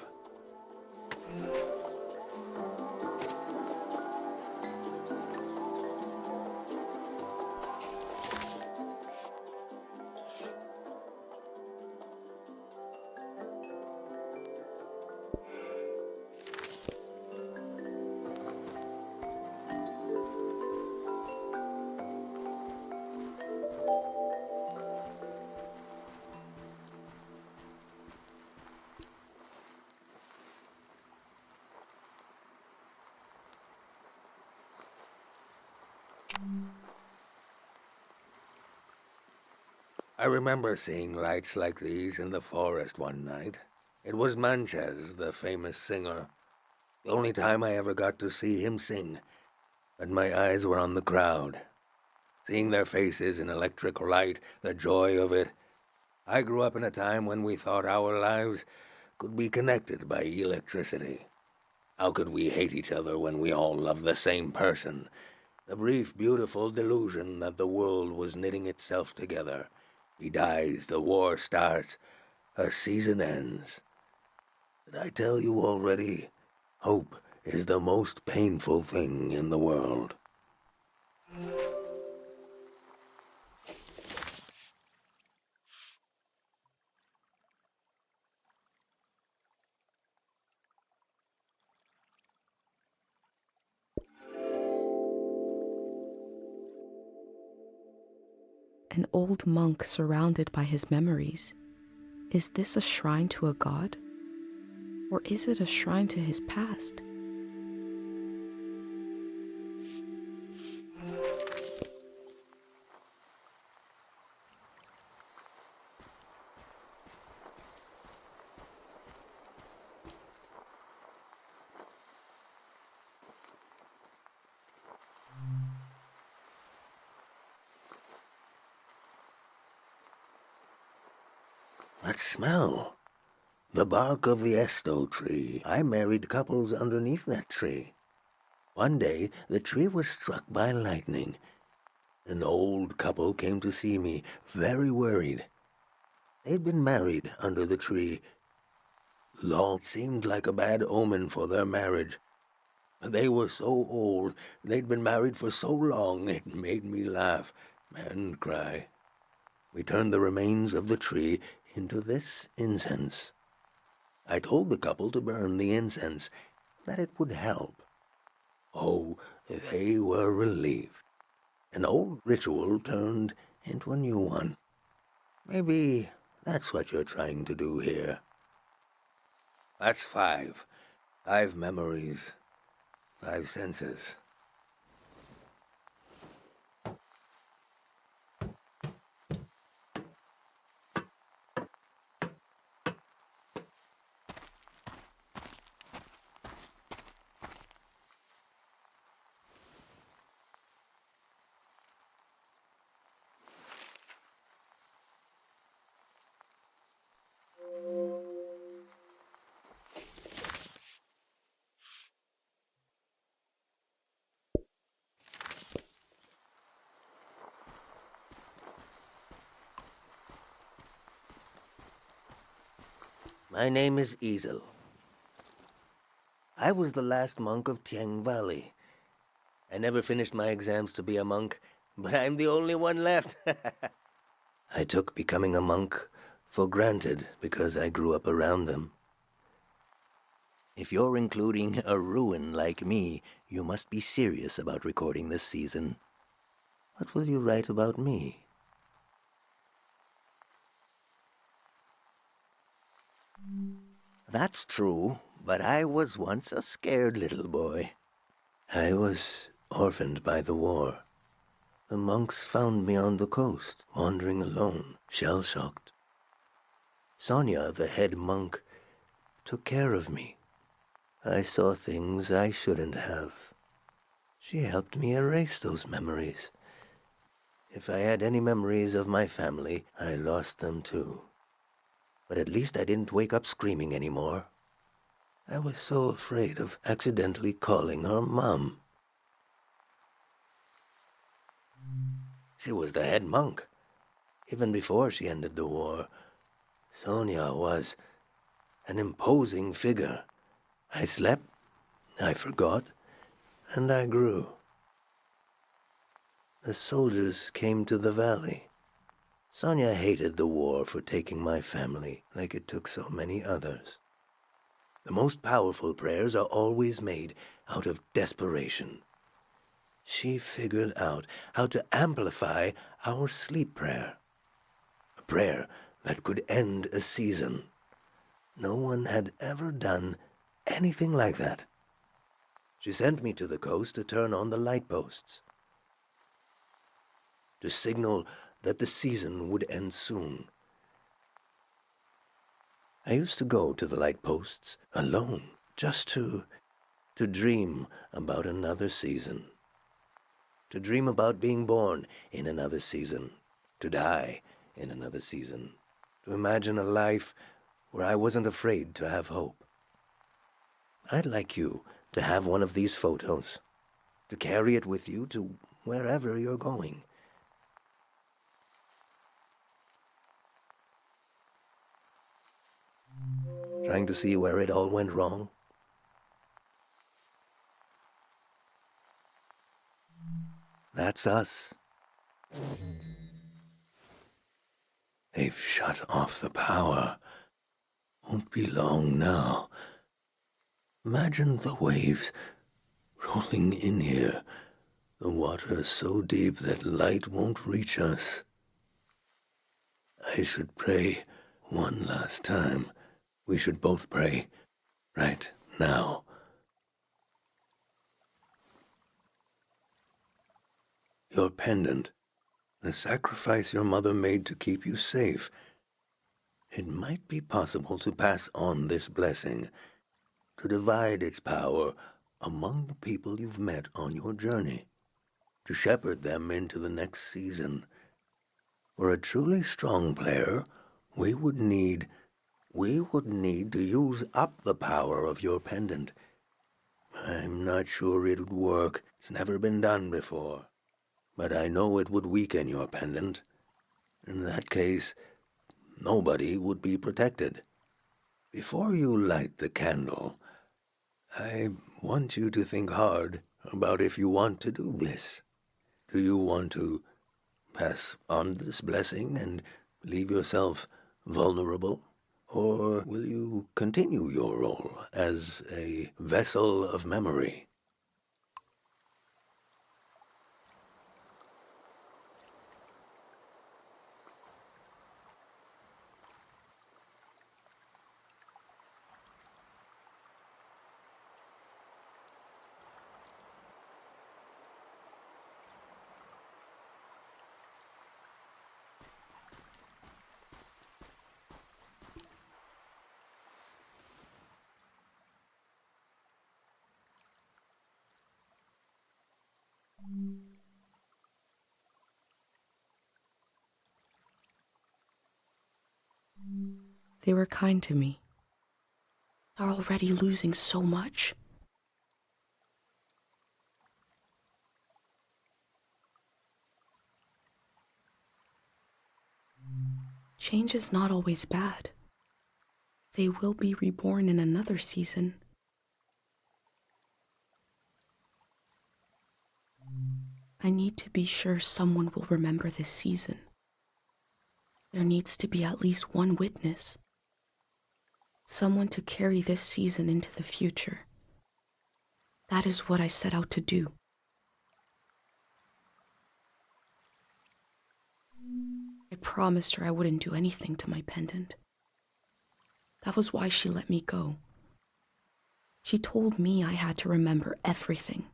I remember seeing lights like these in the forest one night. It was Manches, the famous singer. The only time I ever got to see him sing. But my eyes were on the crowd. Seeing their faces in electric light, the joy of it. I grew up in a time when we thought our lives could be connected by electricity. How could we hate each other when we all love the same person? The brief, beautiful delusion that the world was knitting itself together. He dies, the war starts, a season ends. Did I tell you already? Hope is the most painful thing in the world. An old monk surrounded by his memories. Is this a shrine to a god? Or is it a shrine to his past? That smell. The bark of the esto tree. I married couples underneath that tree. One day, the tree was struck by lightning. An old couple came to see me, very worried. They'd been married under the tree. Long seemed like a bad omen for their marriage. But they were so old, they'd been married for so long, it made me laugh and cry. We turned the remains of the tree into this incense. I told the couple to burn the incense, that it would help. Oh, they were relieved. An old ritual turned into a new one. Maybe that's what you're trying to do here. That's 5. 5 memories. 5 senses. My name is Easel. I was the last monk of Tiang Valley. I never finished my exams to be a monk, but I'm the only one left. I took becoming a monk for granted because I grew up around them. If you're including a ruin like me, you must be serious about recording this season. What will you write about me? That's true, but I was once a scared little boy. I was orphaned by the war. The monks found me on the coast, wandering alone, shell-shocked. Sonia, the head monk, took care of me. I saw things I shouldn't have. She helped me erase those memories. If I had any memories of my family, I lost them too. But at least I didn't wake up screaming anymore. I was so afraid of accidentally calling her Mom. She was the head monk. Even before she ended the war, Sonia was an imposing figure. I slept, I forgot, and I grew. The soldiers came to the valley. Sonia hated the war for taking my family like it took so many others. The most powerful prayers are always made out of desperation. She figured out how to amplify our sleep prayer. A prayer that could end a season. No one had ever done anything like that. She sent me to the coast to turn on the light posts, to signal that the season would end soon. I used to go to the light posts alone, just to dream about another season. To dream about being born in another season, to die in another season, to imagine a life where I wasn't afraid to have hope. I'd like you to have one of these photos. to carry it with you to wherever you're going. Trying to see where it all went wrong? That's us. They've shut off the power. Won't be long now. Imagine the waves rolling in here. The water so deep that light won't reach us. I should pray one last time. We should both pray right now. Your pendant, the sacrifice your mother made to keep you safe. It might be possible to pass on this blessing, to divide its power among the people you've met on your journey, to shepherd them into the next season. For a truly strong player, we would need to use up the power of your pendant. I'm not sure it would work. It's never been done before. But I know it would weaken your pendant. In that case, nobody would be protected. Before you light the candle, I want you to think hard about if you want to do this. Do you want to pass on this blessing and leave yourself vulnerable? Or will you continue your role as a vessel of memory? They were kind to me. They're already losing so much. Change is not always bad. They will be reborn in another season. I need to be sure someone will remember this season. There needs to be at least one witness. Someone to carry this season into the future. That is what I set out to do. I promised her I wouldn't do anything to my pendant. That was why she let me go. She told me I had to remember everything.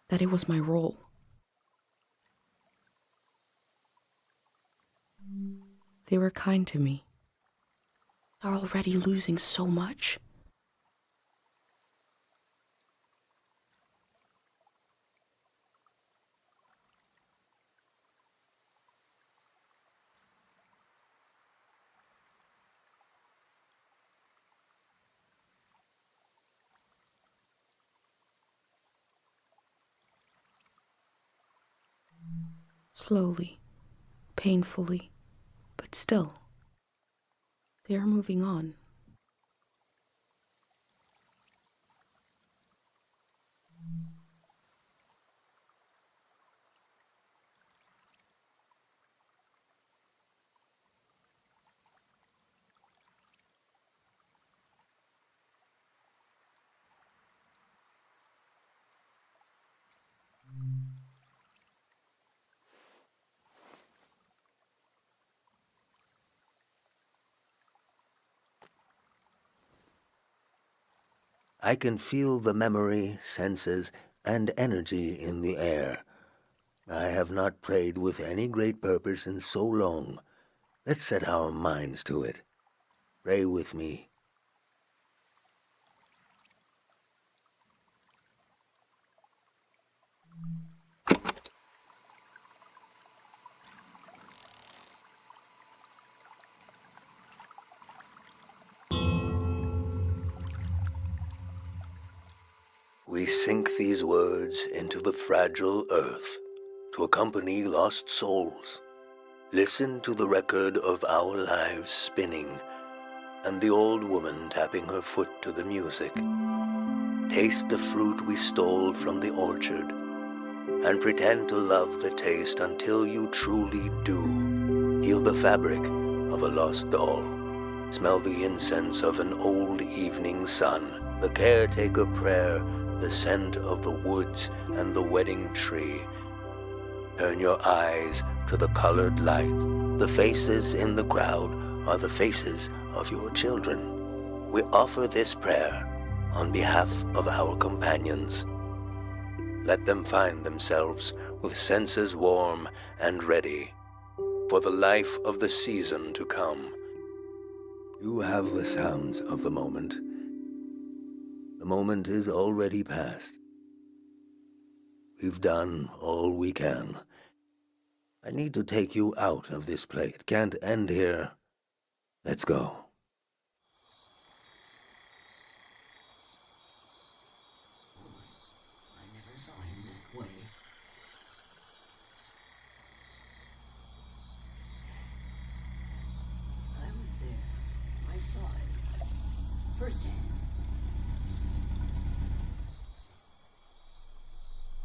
That it was my role. They were kind to me. They're already losing so much. Slowly, painfully, but still, they are moving on. I can feel the memory, senses, and energy in the air. I have not prayed with any great purpose in so long. Let's set our minds to it. Pray with me. We sink these words into the fragile earth to accompany lost souls. Listen to the record of our lives spinning and the old woman tapping her foot to the music. Taste the fruit we stole from the orchard and pretend to love the taste until you truly do. Heal the fabric of a lost doll. Smell the incense of an old evening sun, the caretaker prayer, the scent of the woods and the wedding tree. Turn your eyes to the colored lights. The faces in the crowd are the faces of your children. We offer this prayer on behalf of our companions. Let them find themselves with senses warm and ready for the life of the season to come. You have the sounds of the moment. The moment is already past. We've done all we can. I need to take you out of this place. It can't end here. Let's go.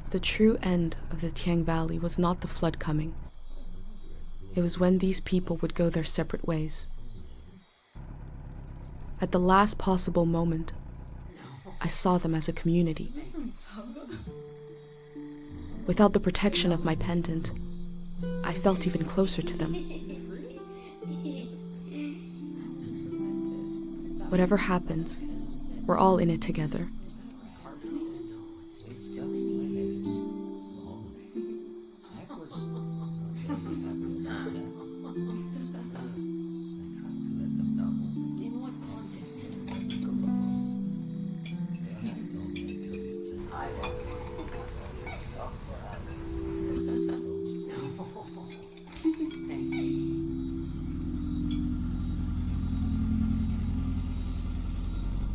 The true end of the Tiang Valley was not the flood coming. It was when these people would go their separate ways. At the last possible moment, I saw them as a community. Without the protection of my pendant, I felt even closer to them. Whatever happens, we're all in it together.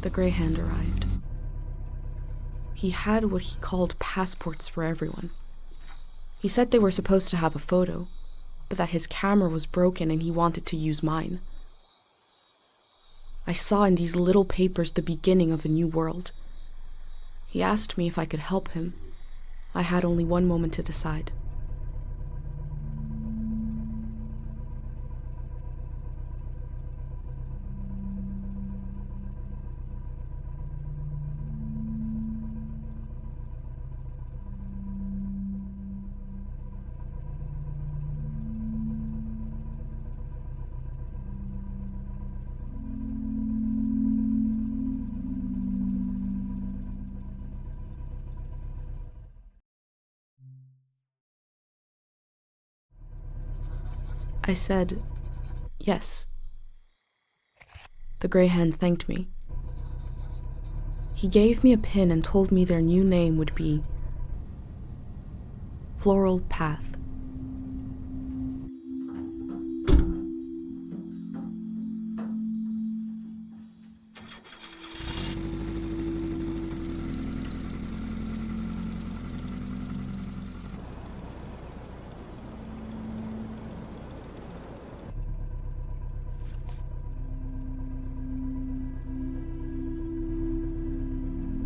The Grey Hand arrived. He had what he called passports for everyone. He said they were supposed to have a photo, but that his camera was broken and he wanted to use mine. I saw in these little papers the beginning of a new world. He asked me if I could help him. I had only one moment to decide. I said, yes. The Grey Hand thanked me. He gave me a pin and told me their new name would be Floral Path.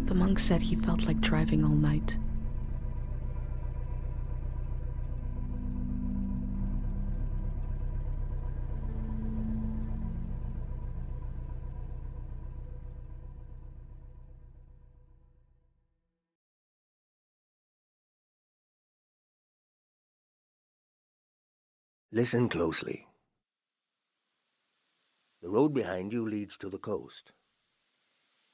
The monk said he felt like driving all night. Listen closely. The road behind you leads to the coast.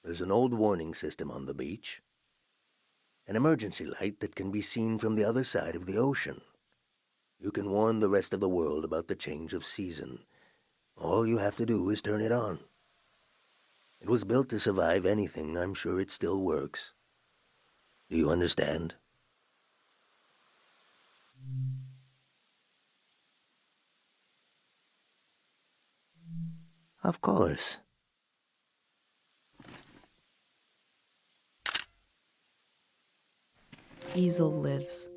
There's an old warning system on the beach. An emergency light that can be seen from the other side of the ocean. You can warn the rest of the world about the change of season. All you have to do is turn it on. It was built to survive anything. I'm sure it still works. Do you understand? Of course. easel lives.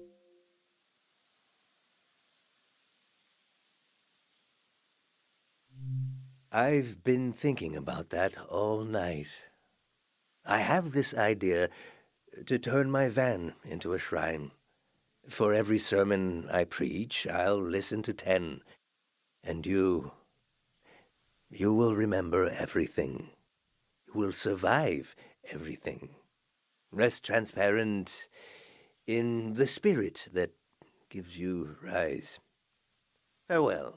I've been thinking about that all night. I have this idea to turn my van into a shrine. For every sermon I preach, I'll listen to 10. And you will remember everything. You will survive everything. Rest transparent in the spirit that gives you rise. Farewell.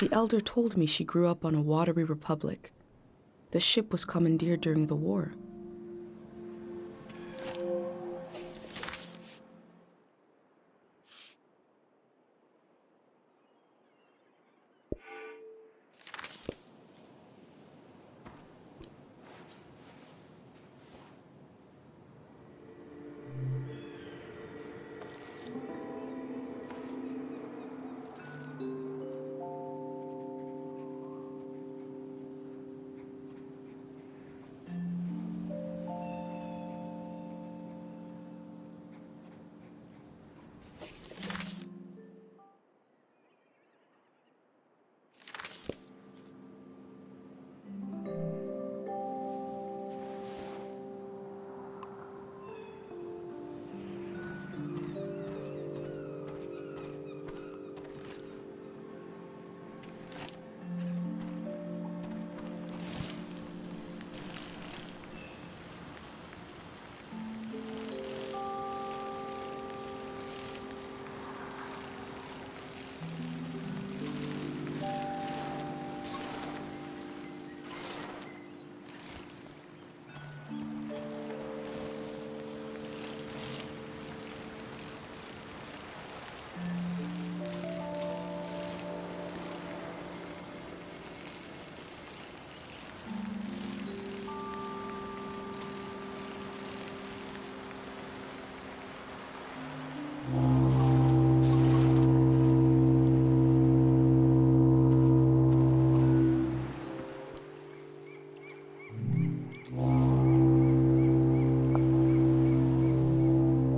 The elder told me she grew up on a watery republic. The ship was commandeered during the war.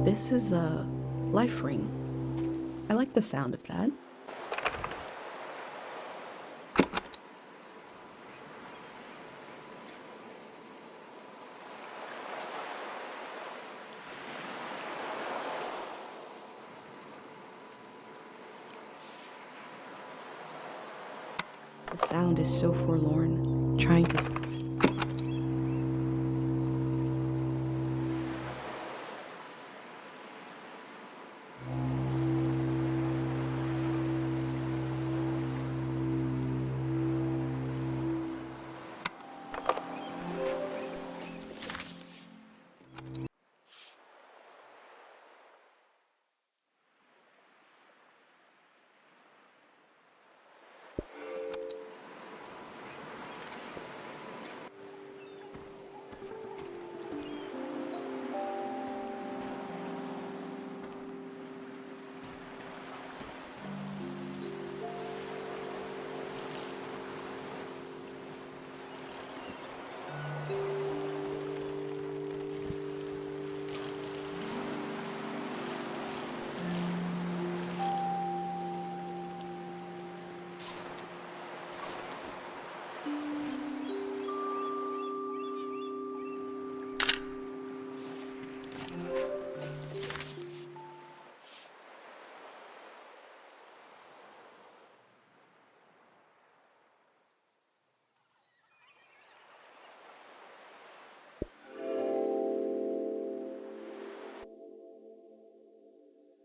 This is a life ring. I like the sound of that. The sound is so forlorn, trying to...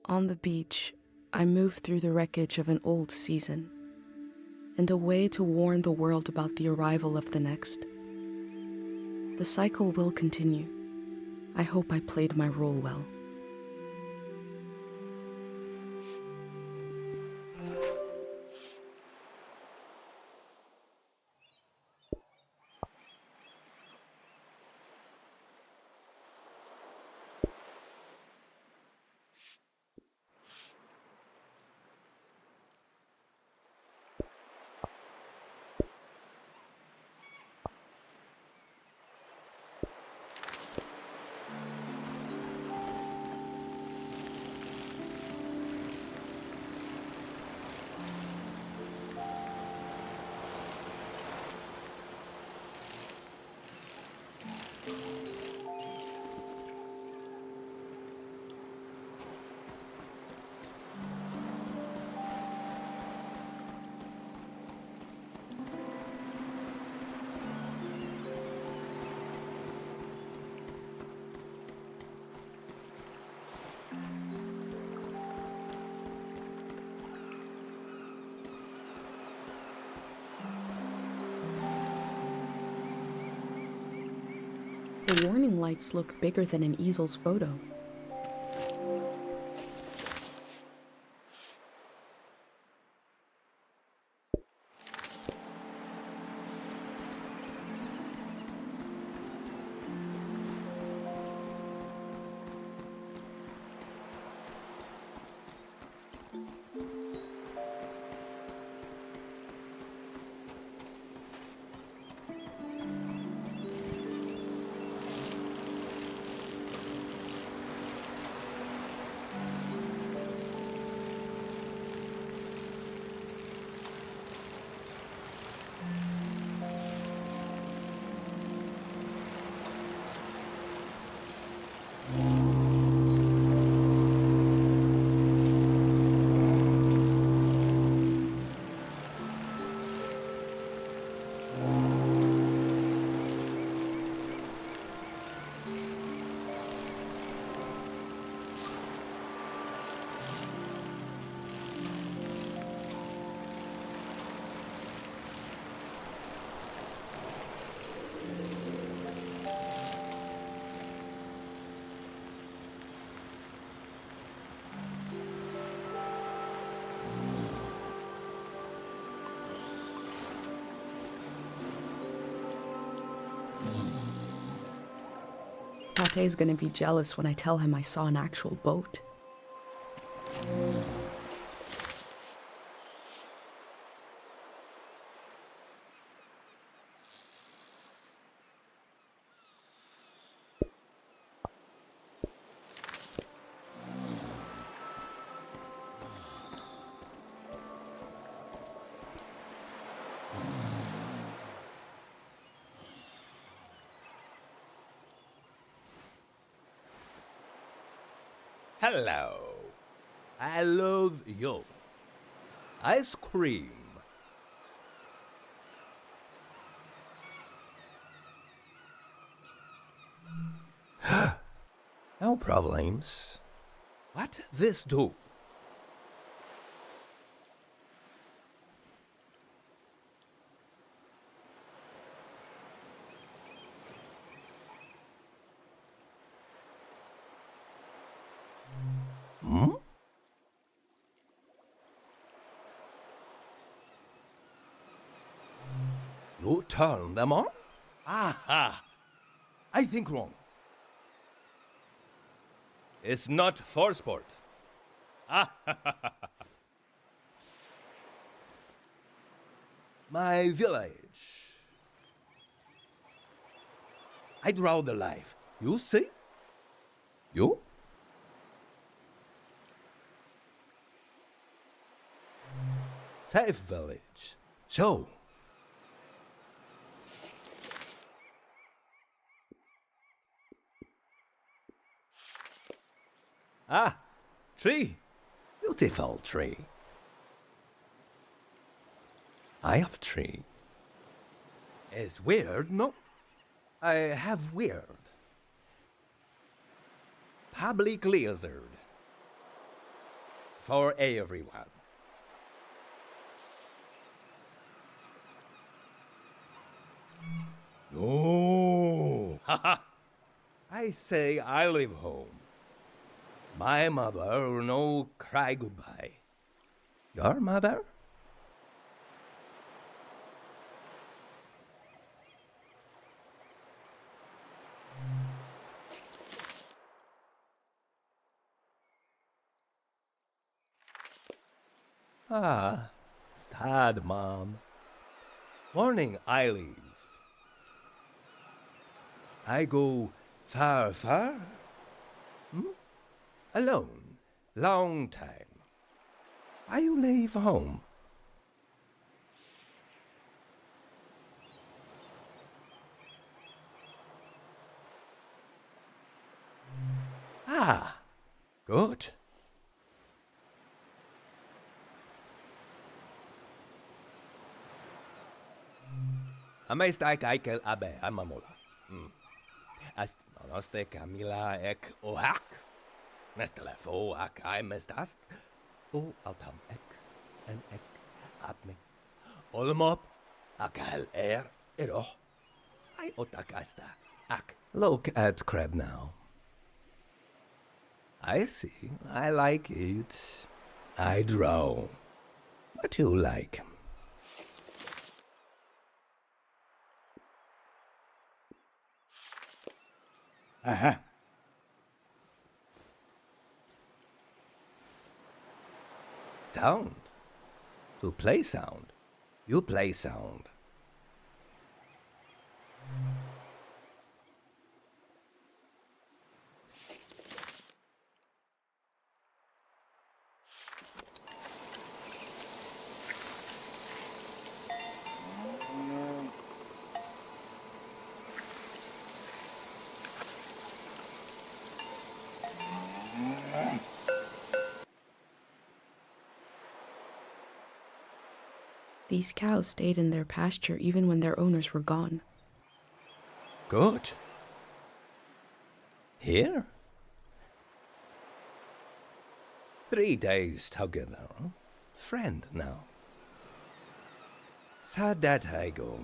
On the beach, I move through the wreckage of an old season, and a way to warn the world about the arrival of the next. The cycle will continue. I hope I played my role well. the warning lights look bigger than an easel's photo. Tate is gonna be jealous when I tell him I saw an actual boat. Hello. I love you. Ice cream. No problems. What this do? Hmm? You turn them on? Aha! I think wrong. It's not for sport. My village. I draw the life. You see? You? Safe village. So. Ah, tree. Beautiful tree. I have tree. It's weird, no? I have weird. Public lizard. For everyone. No. I say I live home. My mother no cry goodbye. Your mother? Ah, sad mom. Morning I leave. I go far, far. Alone, long time. Why you leave home? Ah, good. Amesta kaikel abe amamola. Ast nonoste Camila ek ohak. Nestelefo ak I mestast. O altam ek en ek atme. Olmop akal ero. I otakasta ak Look at crab now. I see. I like it. I draw. What you like? Uh-huh. Sound. To play sound. You play sound. These cows stayed in their pasture even when their owners were gone. Good. Here? 3 days together. Friend now. Sad that I go.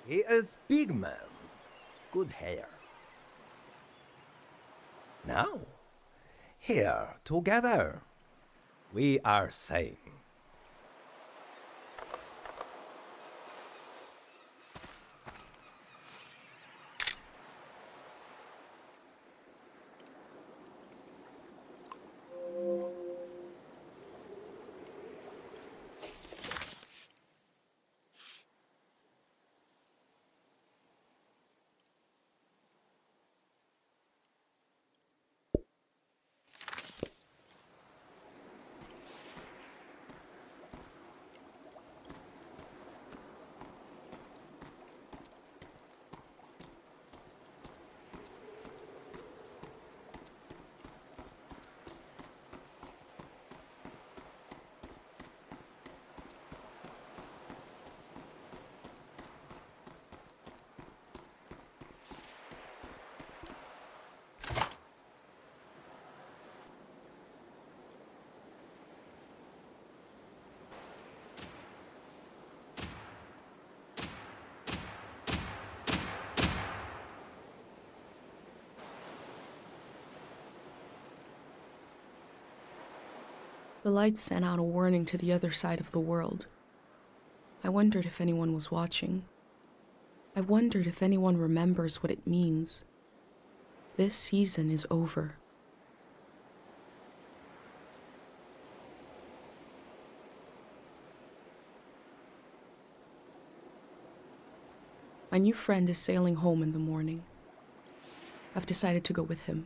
He is big man. Good hair. Now, here together, we are same. The lights sent out a warning to the other side of the world. I wondered if anyone was watching. I wondered if anyone remembers what it means. This season is over. My new friend is sailing home in the morning. I've decided to go with him.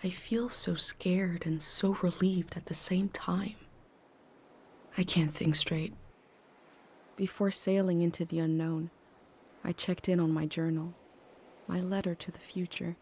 I feel so scared and so relieved at the same time. I can't think straight. Before sailing into the unknown, I checked in on my journal, my letter to the future.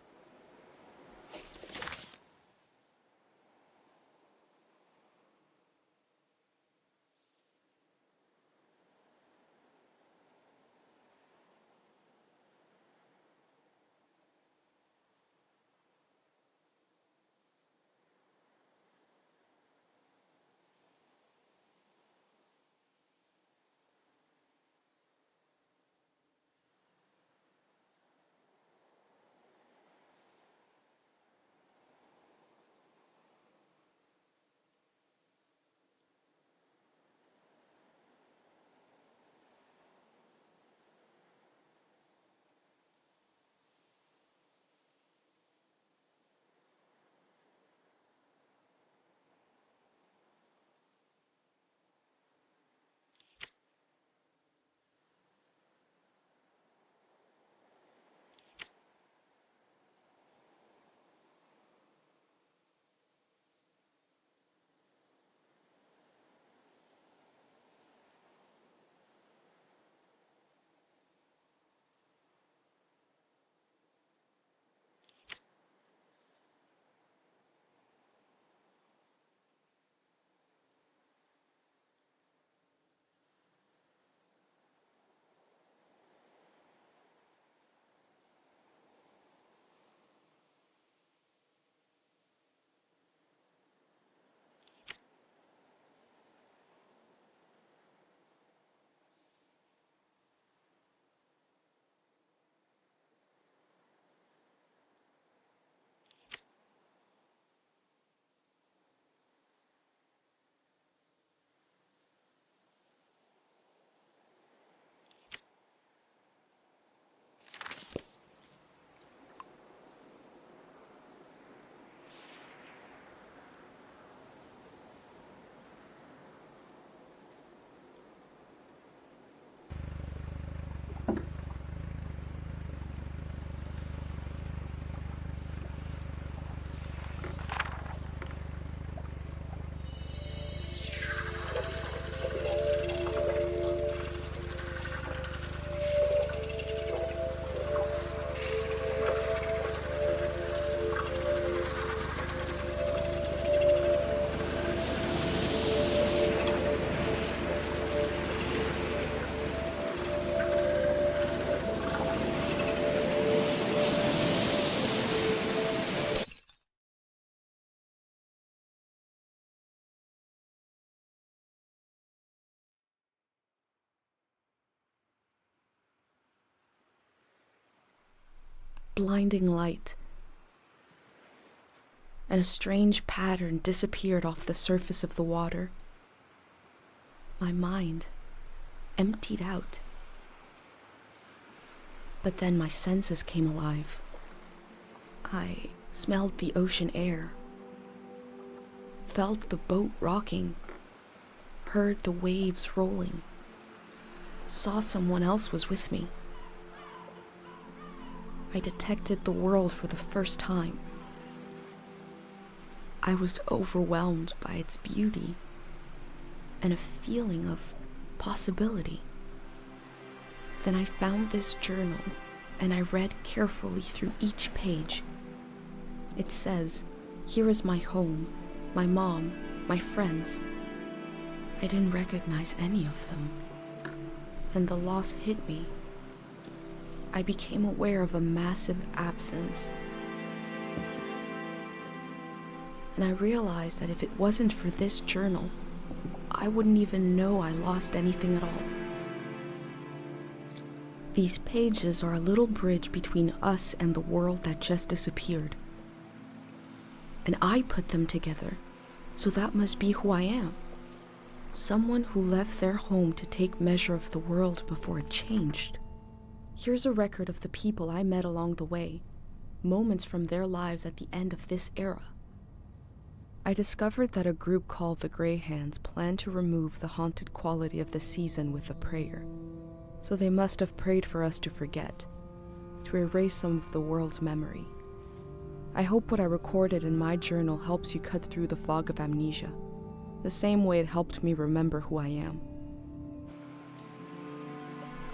blinding light, and a strange pattern disappeared off the surface of the water. My mind emptied out. But then my senses came alive. I smelled the ocean air, felt the boat rocking, heard the waves rolling, saw someone else was with me. I detected the world for the first time. I was overwhelmed by its beauty and a feeling of possibility. Then I found this journal and I read carefully through each page. It says, "Here is my home, my mom, my friends." I didn't recognize any of them, and the loss hit me. I became aware of a massive absence. And I realized that if it wasn't for this journal, I wouldn't even know I lost anything at all. These pages are a little bridge between us and the world that just disappeared. And I put them together, so that must be who I am. Someone who left their home to take measure of the world before it changed. Here's a record of the people I met along the way, moments from their lives at the end of this era. I discovered that a group called the Grey Hands planned to remove the haunted quality of the season with a prayer. So they must have prayed for us to forget, to erase some of the world's memory. I hope what I recorded in my journal helps you cut through the fog of amnesia, the same way it helped me remember who I am.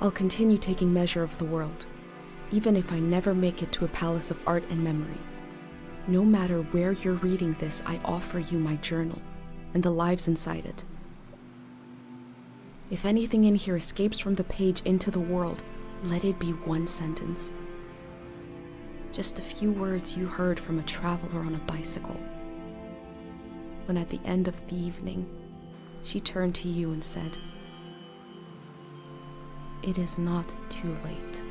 I'll continue taking measure of the world, even if I never make it to a palace of art and memory. No matter where you're reading this, I offer you my journal and the lives inside it. If anything in here escapes from the page into the world, let it be one sentence. Just a few words you heard from a traveler on a bicycle. When at the end of the evening, she turned to you and said, "It is not too late."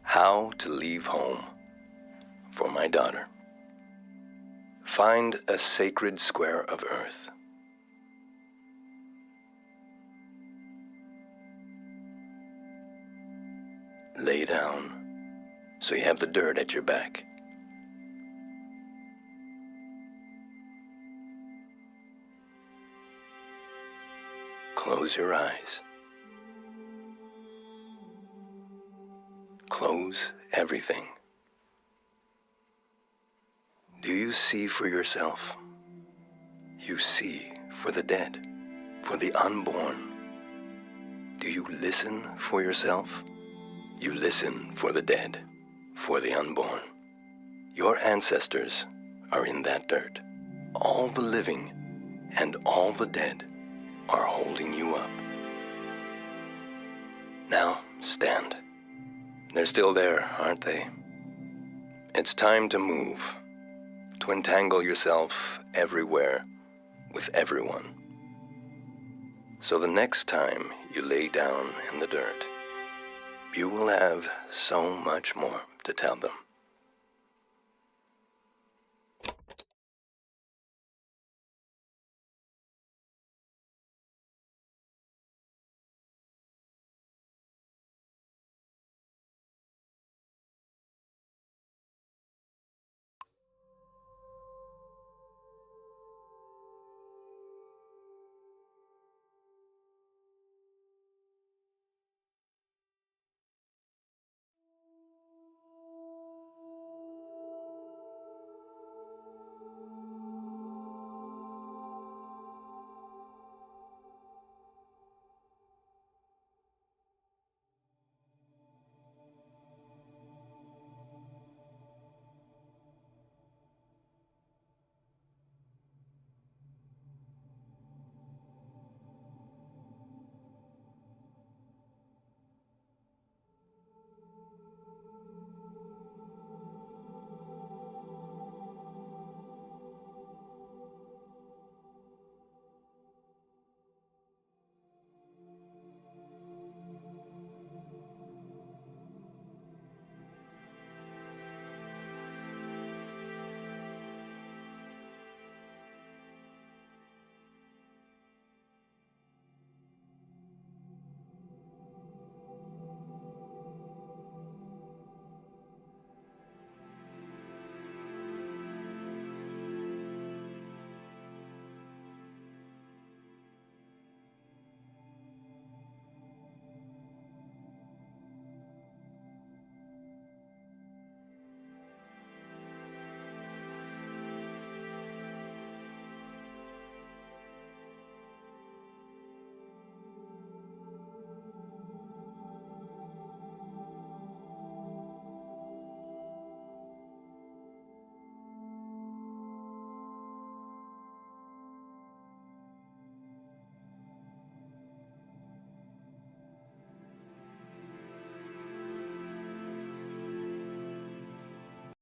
How to leave home for my daughter. Find a sacred square of earth. Lay down so you have the dirt at your back. Close your eyes. Close everything. Do you see for yourself? You see for the dead, for the unborn. Do you listen for yourself? You listen for the dead, for the unborn. Your ancestors are in that dirt. All the living and all the dead are holding you up. Now, stand. They're still there, aren't they? It's time to move, to entangle yourself everywhere with everyone. So the next time you lay down in the dirt, you will have so much more to tell them.